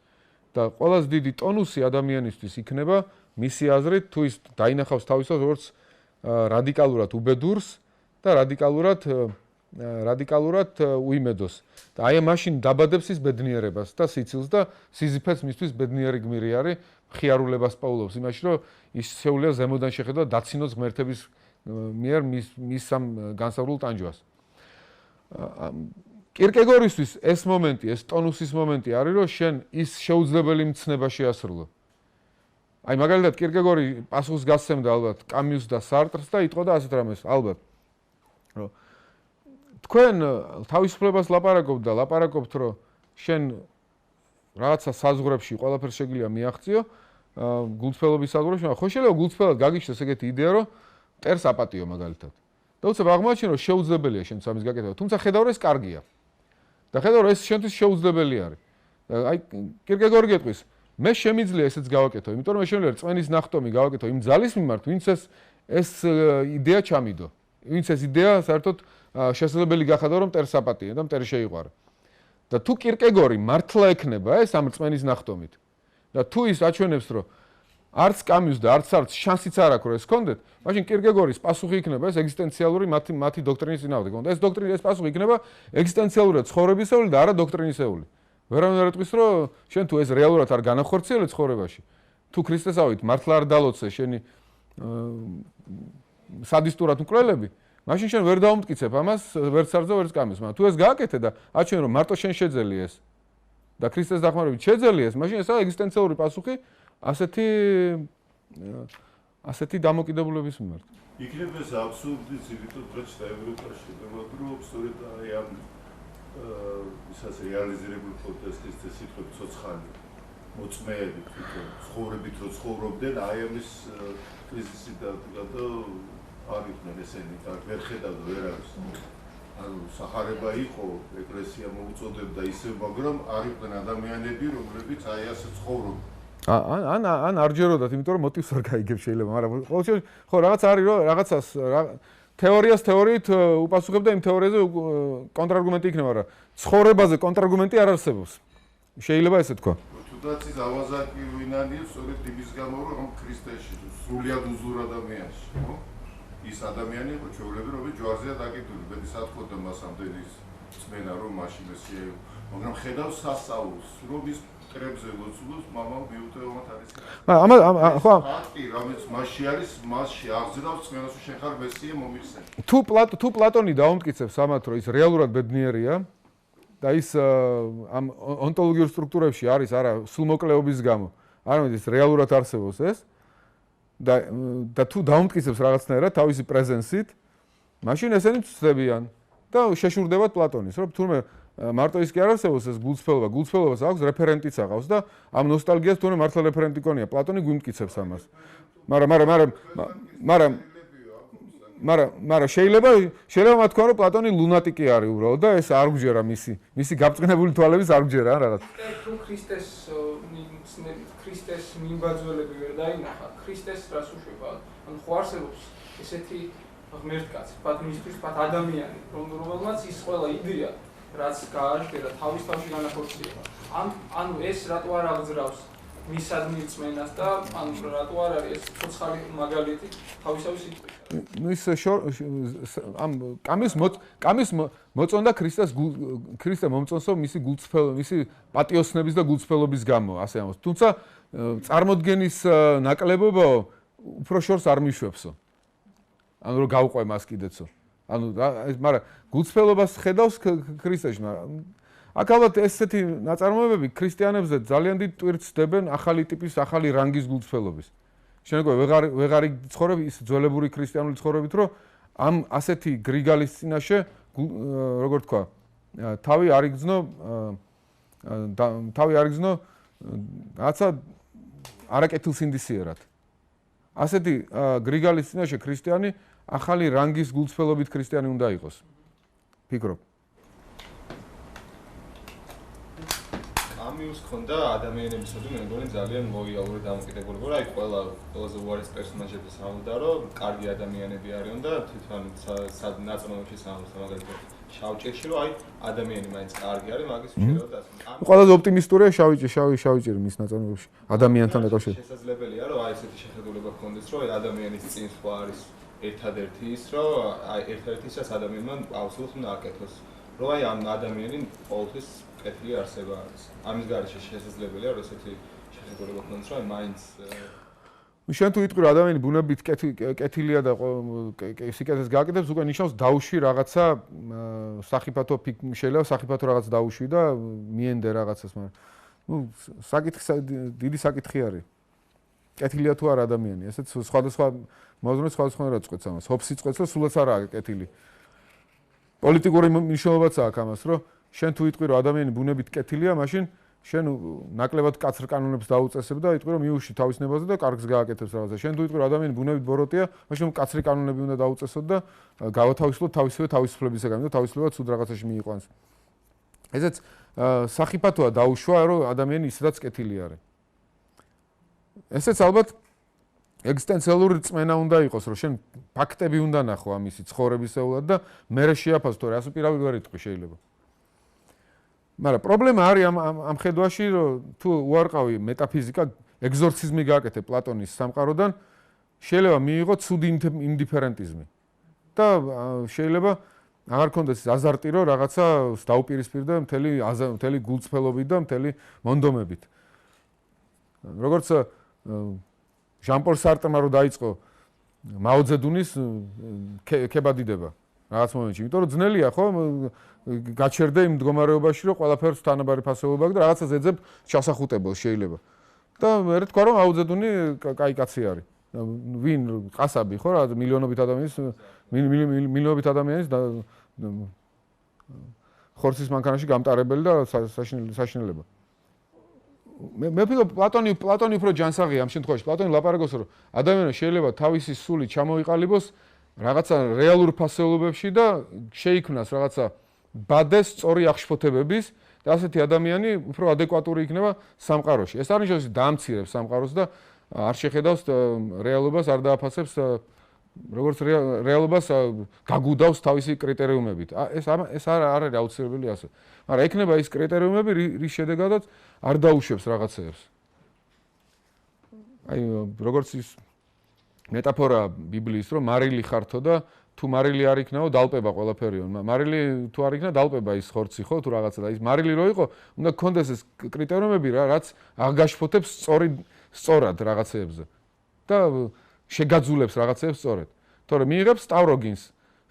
და ყველაზე დიდი ტონუსი ადამიანისთვის იქნება მისი აზრით, თუ ის დაინახავს თავისას როგორც რადიკალურად უბედურს და რადიკალურად უიმედოს. და აი მაშინ დაბადებს ის ბედნიერებას და სიცილს და სიზიფეს მისთვის ბედნიერი გმირი არის, მხიარულებას პაულობს იმაში, რომ ის შეუძლია ზემოდან შეხედა დაცინოს ღმერთების მიერ მის ამ განსაზღვრულ ტანჯვას. კირკეგორისთვის ეს მომენტი, ეს ტონუსის მომენტი არის, რომ შენ ის შეუძლებელი მცნება შეასრულო. აი მაგალითად კირკეგორი პასუხს გასცემდა ალბათ კამიუს და სარტრს და იტყოდა ასეთ რამეს, ალბათ. რომ თქვენ თავისუფლებას ლაპარაკობთ, რომ შენ რაღაცა საზღვრებში ყველაფერს შეგიძლია მიაღწიო, გულწრფელობის საზღვრებში, ხო შეიძლება გულწრფელად გაგიჩნდეს ეგეთი იდეა, რომ მტერს აპატიო მაგალითად. და უცებ აღმოაჩინე, რომ შეუძლებელია შენ სამის გაკეთება, თუმცა ხედავ, რომ ეს კარგია. და ხედავ, რომ ეს შენთვის შეუძლებელი არის. აი კირკეგორი გეტყვის, მე შემიძლია ესეც გავაკეთო, იმიტომ რომ მე შემიძლია რწმენის ნახტომი გავაკეთო იმ ძალის მიმართ, ვინც ეს იდეა ჩამიდო. ვინც ეს იდეა საერთოდ შესაძლებელი გახადა, რომ მტერს აპატიე და მტერი შეიყვარა. და თუ კირკეგორი მართლა ექნება ეს ამ რწმენის ნახტომით და თუ ის აჩვენებს, რომ არც კამიუს და არც შანსიც არ აქვს, რომ ეს კონდეთ, მაშინ კირკეგორის პასუხი იქნება ეს ეგზისტენციალური მათი დოქტრინის წინააღმდეგ. ეს დოქტრინის ეს პასუხი იქნება ეგზისტენციალურად ცხოვრებისეული და არა დოქტრინისეული. ვერავინ არ ეტყვის, რომ შენ თუ ეს რეალურად არ განახორციელე ცხოვრებაში, თუ ქრისტესავით მართლა არ დალოცე შენი სადისტურად მკვლელები, მაშინ შენ ვერ დაუმტკიცებ ამას, ვერც სარზე, ვერც კამიუს. მაგრამ თუ ეს გააკეთე და აჩვენე, რომ მარტო შენ შეძელი ეს და ქრისტეს დახმარებით შეძელი ეს, მაშინ ესაა ეგზისტენციალური პასუხი ასეთი დამოკიდებულების მიმართ. იქნება ეს აბსურდი ძირითადად დღეს ევროპაში, მაგრამ სწორედ აი ამ ისაც რეალიზირებული პროტესტის სიტყვები ცოცხალი მოწმეები თვითონ ცხოვრებით რო ცხოვრობდნენ, აი ამის კრიზისი და არ იყვნენ ესენი და ვერ ხედავდა ვერ არის. ანუ სახარება იყო, ეკლესია მოუწოდებდა ისევ, მაგრამ არ იყვნენ ადამიანები, რომლებიც აი ასე ცხოვრობდნენ. ან არ ჯეროდათ, იმიტომ რომ მოტივს არ გაიგებ შეიძლება, მაგრამ ყოველ შემთხვევაში ხო რაღაც არის, რომ რაღაცას თეორიით უპასუხებდა იმ თეორიაზე კონტრარგუმენტი იქნება, მაგრამ ცხოვრებაზე კონტრარგუმენტი არ არსებობს. შეიძლება ესე თქვა. თუნდაც ის ავაზაკი ვინ არის, სწორედ იმის გამო, რომ ქრისტეში სრულიად უზურ ადამიანში, ხო? ის ადამიანი იყო ჩვეულები, რომელიც ჯვარზეა დაკიდული, ბედის ათქოდა მას ამდენი წმენა, რომ მაშინ ესეა, მაგრამ ხედავს სასწაულს, რომ ის ტრებზე ლოცულობს, მამამ მიუტევამათ არის. ხო, ფაქტი, რომელიც მასში არის, მასში აღზრდავს წმენას, რომ შენ ხარ მესია მომიხსენ. თუ პლატონი დაუმტკიცებს ამათ, რომ ის რეალურად ბედნიერია და ის ამ ონტოლოგიურ სტრუქტურებში არის არა სულმოკლეობის გამო, არამედ ის რეალურად არსებობს ეს და თუ დაუმტკიცებს რაღაცნაირად თავისი პრეზენსით, მაშინ ესენი ცდებიან და შეშურდებათ პლატონის, რომ თურმე მარტო ის კი არ არსებობს ეს გულწრფელობა, გულწრფელობას აქვს რეფერენტიც აღავს და ამ ნოსტალგიას თუნდაც მართლა რეფერენტი გონია. პლატონი გვიმტკიცებს ამას. მაგრამ შეიძლება მათქვა რომ პლატონი ლუნატიკი არის უბრალოდ და ეს არ გვჯერა მისი გაბწყნებული თვალების არ გვჯერა რაღაც. თუ ქრისტეს მიმბაძველები ვერ დაინახა, ქრისტეს რას უშვება? ანუ ხო არსებობს ესეთი ღმერთკაცი, მისთვის ადამიანი, რომელმაც ის ყველა იდეა, რაც გააჟღერა თავის თავში განახორციელება. ანუ ეს რატო არ აღძრავს მისადმი რწმენას და ანუ რატო არ არის ეს ცოცხალი მაგალითი თავისთავი სიტყვით? ამ კამიუს მოწონდა ქრისტე მომწონსო მისი პატიოსნების და გულწრფელობის გამო, ასე ამბობს. თუმცა წარმოდგენის ნაკლებობა უფრო შორს არ მიშვებსო. ანუ რომ გავყვე მას კიდეცო. ანუ მაგრამ გულწრფელობას ხედავს ქრისტეში, მაგრამ აქ ალბათ ესეთი ნაწარმოებები ქრისტიანებზე ძალიან დიდ ტვირთს დებენ ახალი ტიპის, ახალი რანგის გულწრფელობის. შენგო ვეღარ იცხოვრებ ის ძველებური ქრისტიანული ცხოვრებით, რომ ამ ასეთი გრიგალის წინაშე როგორ თქვა, თავი არ იგრძნო რაცა არაკეთილსინდისიერად. ასეთი გრიგალის წინაშე ქრისტიანი ახალი რანგის გულწრფელობით ქრისტიანი უნდა იყოს. ფიქრობ. კამიუს ქონდა ადამიანებისადმი მე მგონი ძალიან ლოიალური დამოკიდებულება, აი ყველაზე უარეს პერსონაჟების ამბობდა, რომ კარგი ადამიანები არიან და თვითონ ნაწარმოებში სამოს მაგალითად შავჭირში, რომ აი ადამიანი მაინც კარგი არის, მაგის უშედეგოდ ასე. ყველაზე ოპტიმისტურია შავჭირი მის ნაწარმოებში ადამიანთან დაკავშირებით. შესაძლებელია, რომ აი ესეთი შეხედულება გქონდეს, რომ ადამიანის წინ სხვა არის ერთადერთი ის, რომ აი ერთადერთი ის, რაც ადამიანმა აუცილებლად უნდა აკეთოს. რომ აი ამ ადამიანი ყოველთვის კეთილი არსება არის. ამის გარეშე შესაძლებელია, რომ ესეთი შეხედულება გქონდეს, რომ მაინც შენ თუ იტყვი რომ ადამიანი ბუნებით კეთილია და სიკეთეს გააკეთებს, უკვე ნიშნავს დაუშვი რაღაცა სახიფათო შეიძლება სახიფათო რაღაც დაუშვი და მიენდე რაღაცას, მაგრამ დიდი საკითხი არის. კეთილია თუ არა ადამიანი, ესეც სხვადასხვა მოაზროვნე სხვადასხვანაირად წყვეტს ამას. ჰობსი წყვეტს, რომ სულაც არაა კეთილი. პოლიტიკური მნიშვნელობაც აქვს ამას, რომ შენ თუ იტყვი რომ ადამიანი ბუნებით კეთილია, მაშინ შენ ნაკლებად კაცრ კანონებს დაუწესებ და იტყვი რომ მიუშვი თავის ნებაზე და კარგს გააკეთებს რაღაცა. შენ თუ იტყვი რომ ადამიანი ბუნებით ბოროტია, მაშინ კაცრი კანონები უნდა დაუწესოთ და გავათავისუფლოთ თავისივე თავისუფლებისაგან და თავისუფლება ცუდ რაღაცაში მიიყვანს. ესეც სახიფათოა დაუშვა, რომ ადამიანი ისედაც კეთილი არის. ესეც ალბათ ეგზისტენციალური რწმენა უნდა იყოს, რომ შენ ფაქტები უნდა ნახო ამისი ცხოვრებისეულად და მერე შეაფასო, რა ასე პირავი ვერ იტყვი შეიძლება. მაგრამ პრობლემა არის ამ ხედვაში, რომ თუ უარყავი მეტაფიზიკა, ეგზორციზმი გააკეთე პლატონის სამყაროდან, შეიძლება მიიღო ცუდი ინდიფერენტიზმი. და შეიძლება აღარ კონდეს აზარტი, რომ რაღაცა დაუპირისპირდა მთელი გულწრფელობით და მთელი მონდომებით. როგორც ჟან-პოლ სარტმა რო დაიწყო მაოძედუნის ქებადიდება რაღაც მომენტში, იმიტომ რომ ძნელია ხო გაჩერდე იმ მდგომარეობაში, რომ ყველაფერს თანაბარი ფასეულობა აქვს და რაღაცას ეძებ ჩასახუტებელს შეიძლება. და მე თქვა რომ მაოძედუნი კაი კაცი არის. ვინ ყასაბი ხო რა მილიონობით ადამიანის ხორცის მანქანაში გამტარებელი და საშინელება. მე ვფიქრობ პლატონი უფრო ჯანსაღია ამ შემთხვევაში. პლატონი ლაპარაკობს რომ ადამიანმა შეიძლება თავისი სული ჩამოიყალიბოს რაღაცა რეალურ ფასეულობებში და შეიქმნას რაღაცა ბადეს სწორი აღშფოთებების და ასეთი ადამიანი უფრო ადეკვატური იქნება სამყაროში. ეს არ ნიშნავს რომ დაამცირებს სამყაროს და არ შეხედავს რეალობას, არ დააფასებს როგორც რეალობას გაგუდავს თავისი კრიტერიუმებით. ეს არ არის აუცილებელი ასე. მაგრამ ექნება ის კრიტერიუმები, რის შედეგადაც არ დაუშვებს რაღაცეებს. აი როგორც ის მეტაფორა ბიბლიის, რომ მარილი ხართო და თუ მარილი არ იქნაო, დალპება ყველაფერიო. მარილი თუ არ იქნა, დალპება ის ხორცი ხო, თუ რაღაცა და ის მარილი რო იყო, უნდა გქონდეს ეს კრიტერიუმები რა, რაც აღგაშფოთებს სწორად რაღაცეებზე. და შეგაძულებს რაღაცეებს სწორედ. თორე მიიღებს სტავროგინს.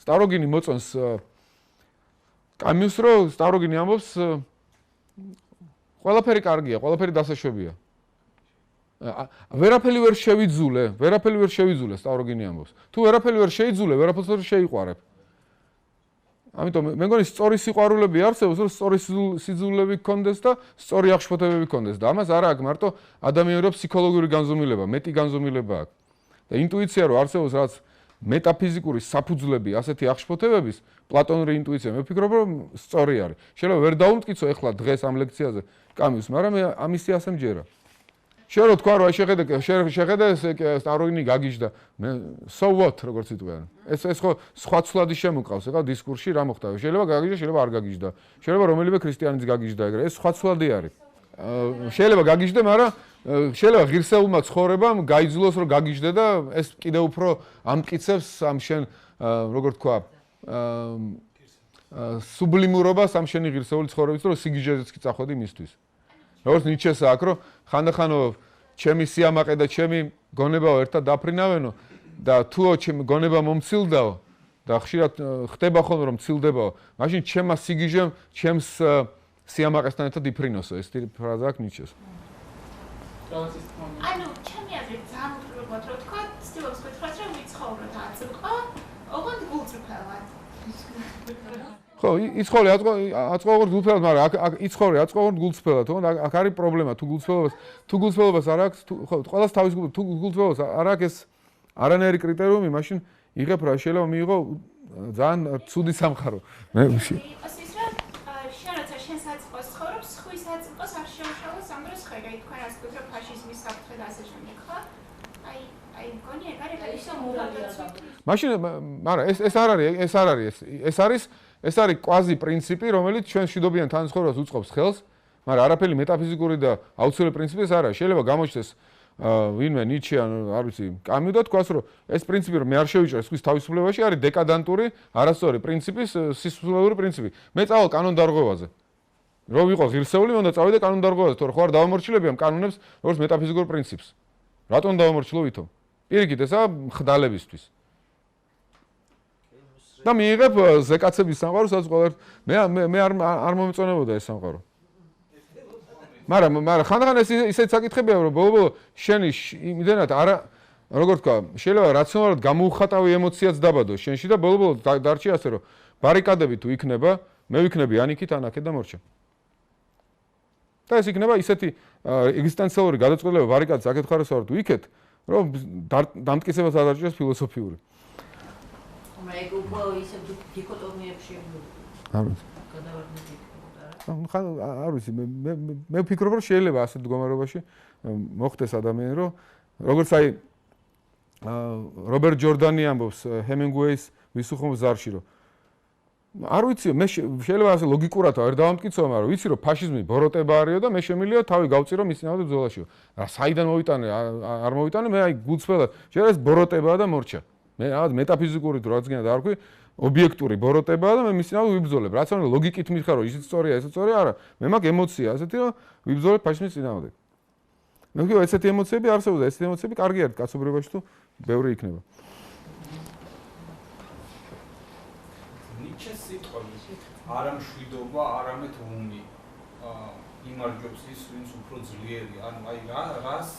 სტავროგინი მოწონს კამიუს, რომ სტავროგინი ამბობს ყველაფერი კარგია, ყველაფერი დასაშვებია. ვერაფერი ვერ შევიძულე, სტავროგინი ამბობს. თუ ვერაფერი ვერ შეიძულე, ვერაფერს ვერ შეიყვარებ. ამიტომ მე მგონი სწორი სიყვარულები არსებობს, რომ სწორი სიძულვები გქონდეს და სწორი აღშფოთებები გქონდეს და ამას არა აქვს მარტო ადამიანის ფსიქოლოგიური განზომილება, მეტი განზომილება აქვს. და ინტუიცია რო არსებობს რაც მეტაფიზიკური საფუძვლები ასეთი აღშფოთებების, პლატონური ინტუიცია, მე ვფიქრობ, რომ სწორი არის. შეიძლება ვერ დაუმტკიცო ეხლა დღეს ამ ლექციაზე კამიუს, მაგრამ მე ამისი ასე მჯერა. შეიძლება თქვა რომ შეხედე სტაროინი გაგიჟდა. მე so what როგორც იტყვიან. ეს ხო სხვა ცვლადი შემოყავს, ეხლა დისკურსში რა მოხდა. შეიძლება გაგიჟდა, შეიძლება არ გაგიჟდა. შეიძლება რომელიმე ქრისტიანიც გაგიჟდა ეგრე. ეს სხვა ცვლადი არის. შეიძლება გაგიჟდე, მაგრამ შეიძლება ღირსეულმა ცხოვრებამ გაიძულოს რომ გაგიჟდე და ეს კიდევ უფრო ამტკიცებს ამ შენ როგორ თქვა სუბლიმურობას ამ შენი ღირსეული ცხოვრების რომ სიგიჟეზეც კი წახვედი მისთვის. როგორც ნიჩეს აქვს რომ ხანდახანო ჩემი სიამაყე და ჩემი გონებაო ერთად დაფრინავენო და თუო ჩემი გონება მომცილდაო და ხშირად ხდება ხოლმე რომ მცილდებაო, მაშინ ჩემმა სიგიჟემ ჩემს სიამაყესთან ერთად იფრინოსო. ეს ფრაზა აქვს ნიჩეს. ანუ ჩემი აზრით ძალიან უპირობოდ რო თქვა, ცდილობს გითხრათ რომ ვიცხოვრო და აწმყო, ოღონდ გულწრფელად. ხო, იცხოვრი აწყო როგორც გულწრფელად, მაგრამ აქ იცხოვრი აწყო როგორც გულწრფელად, თქო, აქ არის პრობლემა, თუ გულწრფელობას არ აქვს, ხო, ყველას თავის თუ გულწრფელობას არ აქვს ეს არანაირი კრიტერიუმი, მაშინ იღებ რა შეიძლება მიიღო ძალიან ცუდი სამყარო. მე მაშინ, მაგრამ ეს არის კვაზი პრინციპი, რომელიც ჩვენ მშვიდობიან თანაცხოვრებას უწყობს ხელს, მაგრამ არაფერი მეტაფიზიკური და აუცილებელი პრინციპი ეს არ არის. შეიძლება გამოჩნდეს ვინმე ნიჩე ან არ ვიცი, კამიუ და თქვას, რომ ეს პრინციპი რომ მე არ შევიჭრე სხვის თავისუფლებაში არის დეკადანტური, არასწორი პრინციპის სისულელური პრინციპი. მე წავალ კანონდარღვევაზე. რომ ვიყო ღირსეული, უნდა წავიდე კანონდარღვევაზე, თორე ხო არ დავამორჩილები ამ კანონებს როგორც მეტაფიზიკურ პრინციპს. რატომ დავამორჩილო ვითომ? პირიქით, ესა ხდალებისთვის. და მიიღებ ზეკაცების სამყაროს, სადაც ყველა მე არ მომეწონებოდა ეს სამყარო. მაგრამ ხანდახან ისეთ საკითხებია, რომ ბოლო შენი იმდენად არა როგორ თქვა, შეიძლება რაციონალურად გამოუხატავი ემოციაც დაბადოს შენში და ბოლო დარჩი ასე, რომ ბარიკადები თუ იქნება, მე ვიქნები ანიქით, ანაკეთ და მორჩა. და ეს იქნება ისეთი ეგზისტენციალური გადაწყვეტილება ბარიკადს აქეთ ხარეს ვარ თუ იქეთ, რომ დამტკიცებას არ დარჩეს ფილოსოფიური. ეგ უფრო ისე დიქოტომიებში არ ვიცი, მე ვფიქრობ, რომ შეიძლება ასეთ მდგომარეობაში მოხდეს ადამიანი, რომ როგორც აი რობერტ ჯორდანი ამბობს ჰემინგუეის ვისუხმო ზარში, რომ არ ვიცი, მე შეიძლება ასე ლოგიკურად არ დავამტკიცო, მაგრამ ვიცი, რომ ფაშიზმი ბოროტება არისო და მე შემიძლია თავი გავწირო მის წინააღმდეგ ბრძოლაშიო. რა საიდან მოვიტანე, არ მოვიტანე, მე აი გულწრფელად, შეიძლება ეს ბოროტებაა და მორჩა. მე რაღაც მეტაფიზიკური თუ რაც გინდა და არ ვქვი, ობიექტური ბოროტებაა და მე მის წინააღმდეგ ვიბრძოლებ. რაც არის ლოგიკით მითხრა, რომ ისიც სწორია, ესეც სწორია, არა. მე მაქვს ემოცია ასეთი, რომ ვიბრძოლებ ფაშიზმის წინააღმდეგ. მე ვქო, ესეთი ემოციები არსებობს და ესეთი ემოციები კარგი არის კაცობრიობაში თუ ბევრი იქნება. ნიჩეს სიტყვები არა მშვიდობა, არამედ უნი. იმარჯვებს ის, ვინც უფრო ძლიერი. ანუ აი რას,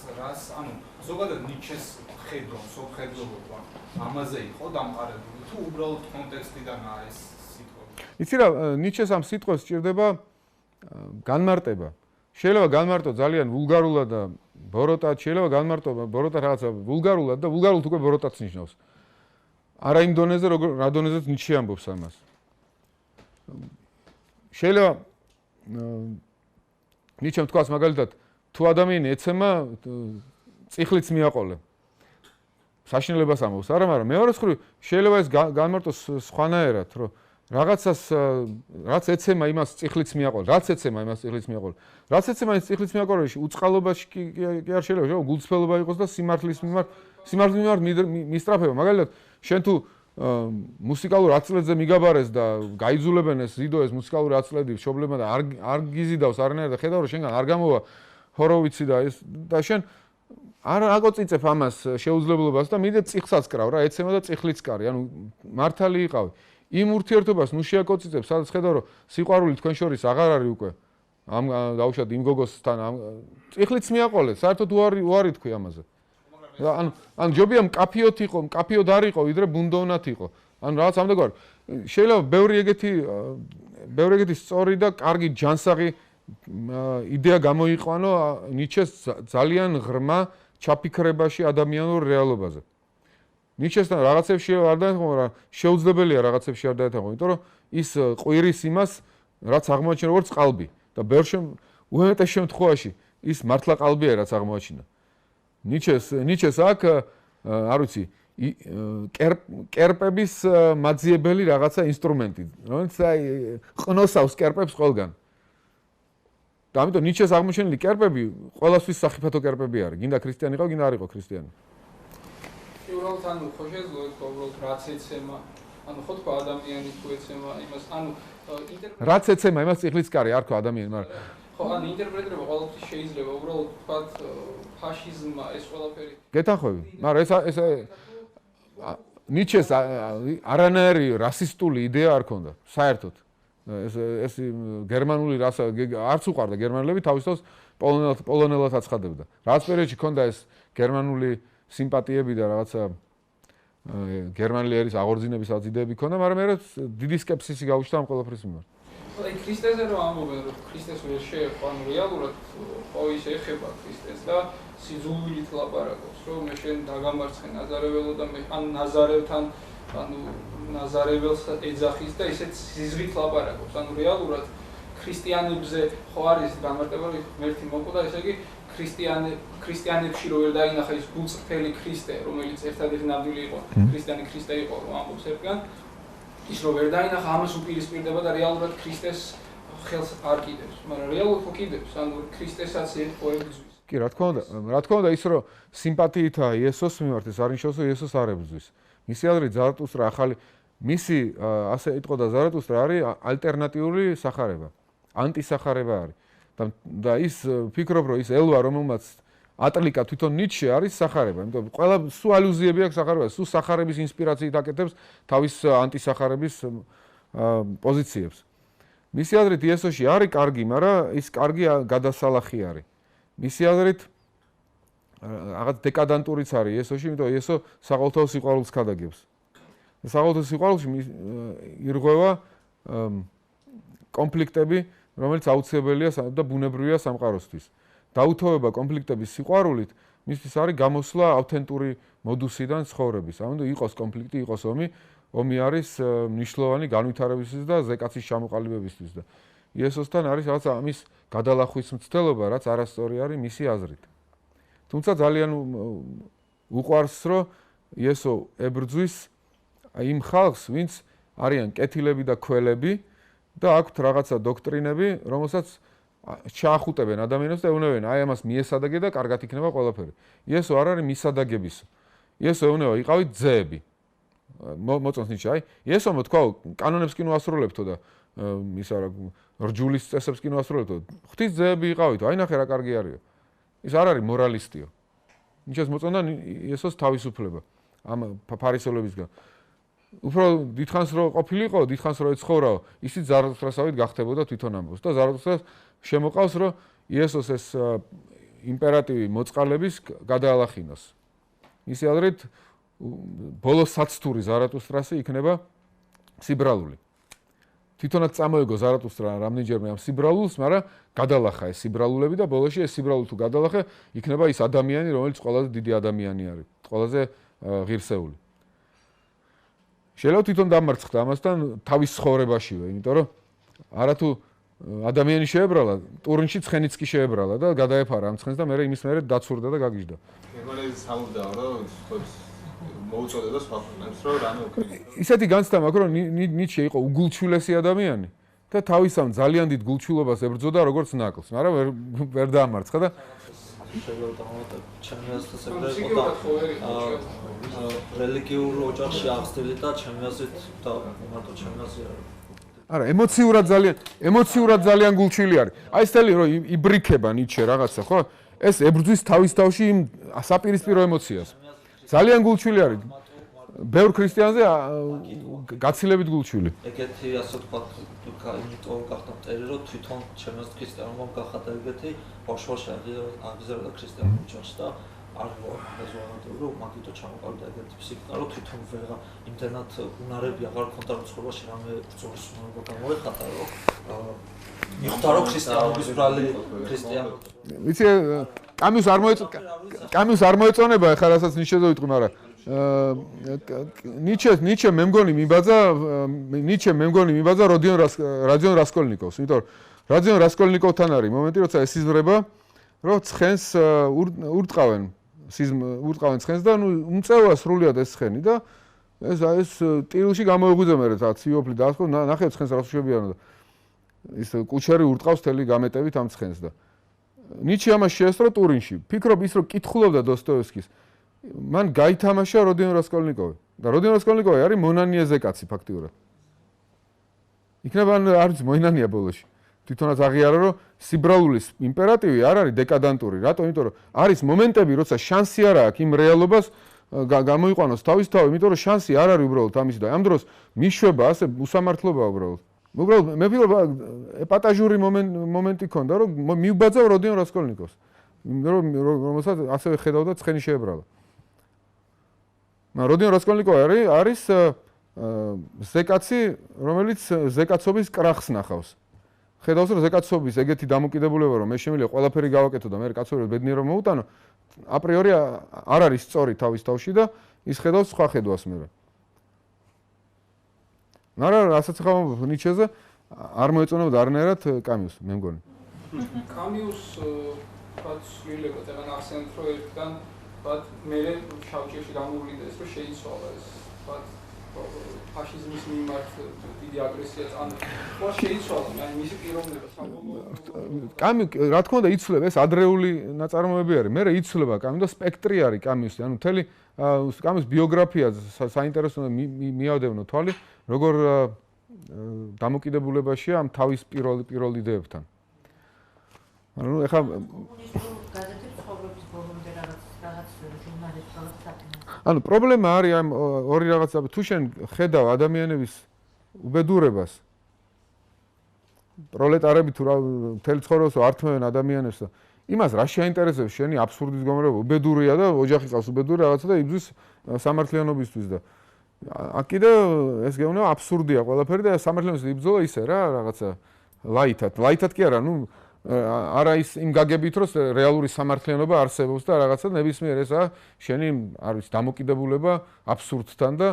ანუ ზოგადად ნიჩეს ხედვა, სოფხედრობა ამაზე იყო დამყარებული თუ უბრალოდ კონტექსტიდანაა ეს სიტყვები. იცი რა, ნიჩეს ამ სიტყვებს სჭირდება განმარტება. შეიძლება განმარტო ძალიან ვულგარულად და ბოროტად, შეიძლება განმარტო ბოროტად რაღაცა ვულგარულად და ვულგარულად უკვე ბოროტაც ნიშნავს. არა იმ დონეზე, რა დონეზეც ნიჩე ამბობს ამას. შეიძლება ნიჩემ თქვას მაგალითად, თუ ადამიანი ეცემა წიხლიც მიაყოლე. საშინელებას ამბობს, არა, მაგრამ მეორე მხრივ შეიძლება ეს განმარტოს სხვანაირად, რომ რაღაცას რაც ეცემა იმას წიხლიც მიაყოლე, რაც ეცემა იმას წიხლიც მიაყოლე. რაც ეცემა ის წიხლიც მიაყოლეში უწყალობაში კი არ შეიძლება, გულწრფელობა იყოს და სიმართლის მიმართ მისწრაფება. მაგალითად, შენ თუ მუსიკალურ აწლედზე მიგაბარეს და გაიძულებენ ეს ზიდო ეს მუსიკალური აწლედი მშობლებმა და არ გიზიდავს არანაირად და ხედავ რომ შენგან არ გამოვა ჰოროვიცი და ეს და შენ არ აკოწიწებ ამას შეუძლებლობას და მიდე წიხლსაც კრავ რა ეცემა და წიხლიც კარი ანუ მართალი იყავი იმ ურთიერთობას ნუ შეაკოწიწებ სადაც ხედავ რომ სიყვარული თქვენ შორის აღარ არის უკვე ამ დაუშვათ იმ გოგოსთან ამ წიხლიც მიაყოლეთ საერთოდ უარი თქვი ამაზე ან ჯობია მკაფიოდ იყო, მკაფიოდ არ იყო, ვიდრე ბუნდოვნად იყო. ანუ რაღაც ამდაგარ შეიძლება ბევრი ეგეთი სწორი და კარგი ჯანსაღი იდეა გამოიყვანო ნიჩეს ძალიან ღრმა ჩაფიქრებაში ადამიანურ რეალობაზე. ნიჩესთან რაღაცებში არ დაეთანხმება, რა შეუძლებელია რაღაცებში არ დაეთანხმება, იმიტომ რომ ის ყვირის იმას, რაც აღმოაჩინა როგორც ყალბი და უემეტეს შემთხვევაში ის მართლა ყალბია, რაც აღმოაჩინა. ნიჩეს აქ არ ვიცი, კერპების მაძიებელი რაღაცა ინსტრუმენტი, რომელიც ყნოსავს კერპებს ყველგან. და ამიტომ ნიჩეს აღმოჩენილი კერპები ყველასთვის სახიფათო კერპები არის. გინდა ქრისტიანი იყო, გინდა არ იყო ქრისტიანი. უბრალოდ ანუ ხო შეძლო ეს უბრალოდ რაც ეცემა, ანუ ხო თქვა ადამიანი თუ ეცემა იმას, ანუ რაც ეცემა იმას წიხლის კარი არ თქვა ადამიანი, მაგრამ ხო, ანუ ინტერპრეტირება ყოველთვის შეიძლება, უბრალოდ თქვათ ფაშიზმმა ეს ყველაფერი. გეთანხმები, მაგრამ ეს ნიჩეს არანაირი რასისტული იდეა არ ქონდა, საერთოდ. ეს გერმანული რასა არც უყარდა გერმანელები თავისთავად პოლონელად აცხადებდა. რაც პერიოდში ქონდა ეს გერმანული სიმპათიები და რაღაცა გერმანელი ერის აღორძინების აზიდეები ქონდა, მაგრამ მე დიდი სკეპსისი გაუჩნდა ამ ყველაფრის მიმართ. აი ქრისტეზე რომ ამბობენ, რომ ქრისტეს ვერ შეეხო, ანუ რეალურად ყოველ ის ეხება ქრისტეს და სიძულვილით ლაპარაკობს, რომ მე შენ დაგამარცხე ნაზარეველო და მე ან ნაზარევთან ანუ ნაზარებელს ეძახის და ისეთ სიზღით ლაპარაკობს. ანუ რეალურად ქრისტიანებზე ხო არის გამარტებული ღმერთი მოკვდა, ესე იგი ქრისტიანებში რო ვერ დაინახა ის გულწრფელი ქრისტე, რომელიც ერთადერთი ნამდვილი იყო, ქრისტიანი ქრისტე იყო, რომ ამბობს ერთგან, ის რო ვერ დაინახა, ამას უპირისპირდება და რეალურად ქრისტეს ხელს არ კიდევს, მაგრამ რეალურად ხო კიდევს, ანუ ქრისტესაც ერთხო ებრძვის. კი, რა თქმა უნდა, ის რომ სიმპათიითა იესოს მიმართ ეს არ ნიშნავს, რომ იესოს არ ებრძვის. მისი აზრით ზარათუსტრა ახალი მისი ასე იტყოდა ზარათუსტრა არის ალტერნატიული სახარება, ანტისახარება არის. და ის ფიქრობ, რომ ის ელვა, რომელმაც ატლიკა თვითონ ნიჩე არის სახარება. იმიტომ ყველა სულ ალუზიები აქვს სახარებას, სულ სახარების ინსპირაციით აკეთებს თავის ანტისახარების პოზიციებს. მისი აზრით იესოში არის კარგი, მაგრამ ის კარგი გადასალახი არის. მისი აზრით რაღაც დეკადანტურიც არის იესოში, იმიტომ რომ იესო საყოველთაო სიყვარულს ქადაგებს. საყოველთაო სიყვარულში ირღვევა კონფლიქტები, რომელიც აუცილებელია და ბუნებრივია სამყაროსთვის. დაუთოვება კონფლიქტების სიყვარულით, მისთვის არის გამოსვლა ავთენტური მოდუსიდან ცხოვრების. ამიტომ იყოს კონფლიქტი, იყოს ომი, ომი არის მნიშვნელოვანი განვითარებისთვის და ზეკაცის ჩამოყალიბებისთვის და იესოსთან არის რაღაც ამის გადალახვის მცდელობა, რაც არასწორი არის მისი აზრით. თუმცა ძალიან უყვარს, რომ იესო ებრძვის იმ ხალხს, ვინც არიან კეთილები და ქველები და აქვთ რაღაცა დოქტრინები, რომელსაც ჩაახუტებენ ადამიანებს და ეუბნებიან, აი ამას მიესადაგე და კარგად იქნება ყველაფერი. იესო არ არის მისადაგების. იესო ეუბნება, იყავით ძეები. მოწონს ნიჩე, აი, იესომ თქვა, კანონებს კი ნუ ასრულებთო და ისა რა რჯულის წესებს კი ნუ ასრულებთო. ღვთის ძეები იყავითო, აი ნახე რა კარგი არისო. ის არ არის მორალისტიო. ნიჩეს მოწონდა იესოს თავისუფლება ამ ფარისეულებისგან. უფრო დიდხანს რო ყოფილიყო, დიდხანს რო ეცხოვრაო, ისიც ზარათუსტრასავით გახდებოდა თვითონ ამბობს და ზარათუსტრას შემოყავს, რომ იესოს ეს იმპერატივი მოწყალების გადაალახინოს. მისი აზრით ბოლო საცთური ზარათუსტრასი იქნება სიბრალული. თვითონაც წამოეგო ზარათუსტრა რამდენჯერმე ამ სიბრალულს, მაგრამ გადალახა ეს სიბრალულები და ბოლოში ეს სიბრალული თუ გადალახე, იქნება ის ადამიანი, რომელიც ყველაზე დიდი ადამიანი არის, ყველაზე ღირსეული. შეიძლება თვითონ დამარცხდა ამასთან თავის ცხოვრებაშივე, იმიტომ რომ არათუ ადამიანი შეებრალა, ტურნში ცხენიც კი შეებრალა და გადაეფარა ამ ცხენს და მე იმის მერე დაცურდა და გაგიჟდა. გერმანელი სამუდაო რომ ხობს მოუწოდე და სხვა ქვეყნებს რომ რამე ისეთი განცდა მაქვს, რომ ნიჩე იყო უგულჩვილესი ადამიანი და თავის ამ ძალიან დიდ გულჩვილობას ებრძოდა როგორც ნაკლს, მაგრამ ვერ დაამარცხა და შეიძლება დავამატებ ჩემი აზრით რელიგიურ ოჯახში აღზრდილი და ჩემი აზრით და მარტო ჩემი აზრი არის. არა, ემოციურად ძალიან გულჩვილი არის. აი ეს თელი რომ იბრიქება ნიჩე რაღაცა, ხო? ეს ებრძვის თავის თავში იმ საპირისპირო ემოციას. ძალიან გულჩვილი არის. ბევრ ქრისტიანზე გაცილებით გულჩვილი. ეგეთი ასე ვთქვათ, იმიტომ გახდა მტერი, რომ თვითონ ჩემს ქრისტიანობამ გახადა ეგეთი ბავშვობაში აღიზარდა ქრისტიანულ ოჯახში და არ ვაზვარდებ რომ მაგითო ჩამოყალიბდა ეგეთი ფსიქიკა რომ თვითონ ვეღა იმდენად უნარები აღარ ქონდა რომ ცხოვრებაში რამე ბრძოლის უნარობა გამოეხატა რომ მიხვდა რომ ქრისტიანობის ბრალი ქრისტიანი ვიცი კამიუს არ მოეწონება ახლა რასაც ნიშეზე ვიტყვი მაგრამ ნიჩე მე მგონი მიბაძა რადიონ რასკოლნიკოვს იმიტომ რომ რადიონ რასკოლნიკოვთან არის მომენტი როცა ეს იზრდება რომ ცხენს ურტყავენ ცხენს და უმწევა სრულიად ეს ცხენი და ეს ტილში გამოეღვიძა მე რა ციოფლი დაასხო ნახევ ცხენს რას უშვებიანო და ის კუჩარი ურტყავს თელი გამეტებით ამ ცხენს და ნიჩე ამას შეესწრო ტურინში ფიქრობ ის რომ კითხულობდა დოსტოევსკის მან გაითამაშა როდიონ რასკოლნიკოვი და როდიონ რასკოლნიკოვი არის მონანიაზე კაცი ფაქტიურად იქნება არის მონანია ბოლოში თვითონაც აღიარა რომ სიბრალულის იმპერატივი არ არის დეკადანტური რატომ იმიტომ რომ არის მომენტები როცა შანსი არ აქვს იმ რეალობას გამოიყვანოს თავისთავად იმიტომ რომ შანსი არ არის უბრალოდ ამის და ამ დროს მიშვება ასე უსამართლობა უბრალოდ მე ვფიქრობ ეპატაჟური მომენტი ქონდა რომ მიუბაძავ როდიონ რასკოლნიკოვს რომელსაც ასევე ხედავდა ცხენი შეებრალა როდიონ რასკოლნიკოვი არის ზეკაცი რომელიც ზეკაცობის კრახს ნახავს ხედავს რომ ზეკაცობის ეგეთი დამოკიდებულება რომ მე შემიძლია ყველაფერი გავაკეთო და მე კაცობრიობ ბედნიერება მოუტანო აპრიორი არ არის სწორი თავის თავში და ის ხედავს სხვა ხედვას მე მაგრამ რასაც ხა ნიჩეზე არ მოეწონებოდა არნაირად კამიუს მე მგონი კამიუს რაც შეიძლება წერან ახსენეთ რომ ერთგან ბათ მე შავჭირში გამოვლინდეს რომ შეიცვალა ეს ბათ ფაშიზმის მიმართ დიდი აგრესიაც ან ხო შეიცვალა აი მისი პიროვნება საბოლოოდ კამი რა თქმა უნდა იცვლება ეს ადრეული ნაწარმოებები არის მე იცვლება კამი და სპექტრი არის კამიუსი ანუ მთელი კამის ბიოგრაფია საინტერესო მიავდევნო თვალი როგორ დამოკიდებულებაშია ამ თავის პირველ იდეებთან ანუ ეხლა ანუ პრობლემა არის ამ ორი რაღაცა თუ შენ ხედავ ადამიანების უბედურებას პროლეტარები თუ მთელი ცხოვრებას ართმევენ ადამიანებს და იმას რა შეაინტერესებს შენი აბსურდის გომრება უბედურია და ოჯახი ყავს უბედური რაღაცა და იბძვის სამართლიანობისთვის და აქ კიდე ეს გეუბნება აბსურდია ყველაფერი და სამართლიანობის იბრძოლა ისე რა რაღაცა ლაითად კი არა ნუ არა ის იმ გაგებით რომ რეალური სამართლიანობა არსებობს და რაღაცა ნებისმიერ ესა შენი არის დამოკიდებულება აბსურდთან და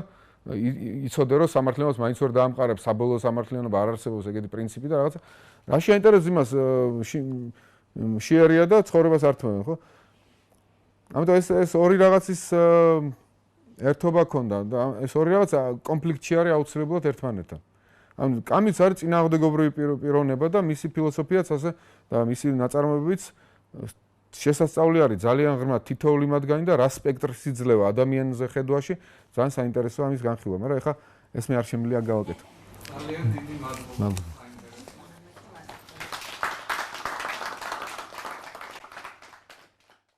იცოდე რომ სამართლიანობას მაინც ვერ დაამყარებს საბოლოო სამართლიანობა არ არსებობს ეგეთი პრინციპი და რაღაცა რა შეაინტერესებს იმას შეერია და ცხოვრებას ართმევენ ხო ამიტომ ეს ორი რაღაცის ერთობა ქონდა და ეს ორი რაღაცა კონფლიქტში არის აუცილებლად ერთმანეთთან ანუ კამიუს არის წინააღმდეგობრივი პიროვნება და მისი ფილოსოფიაც ასე და მისი ნაწარმოებებიც შესასწავლი არის ძალიან ღრმა თითოეული მათგანი და რა სპექტრს იძლევა ადამიანზე ხედვაში ძალიან საინტერესოა ამის განხილვა მაგრამ ეხლა ეს მე არ შემიძლია გავაკეთო ძალიან დიდი მადლობა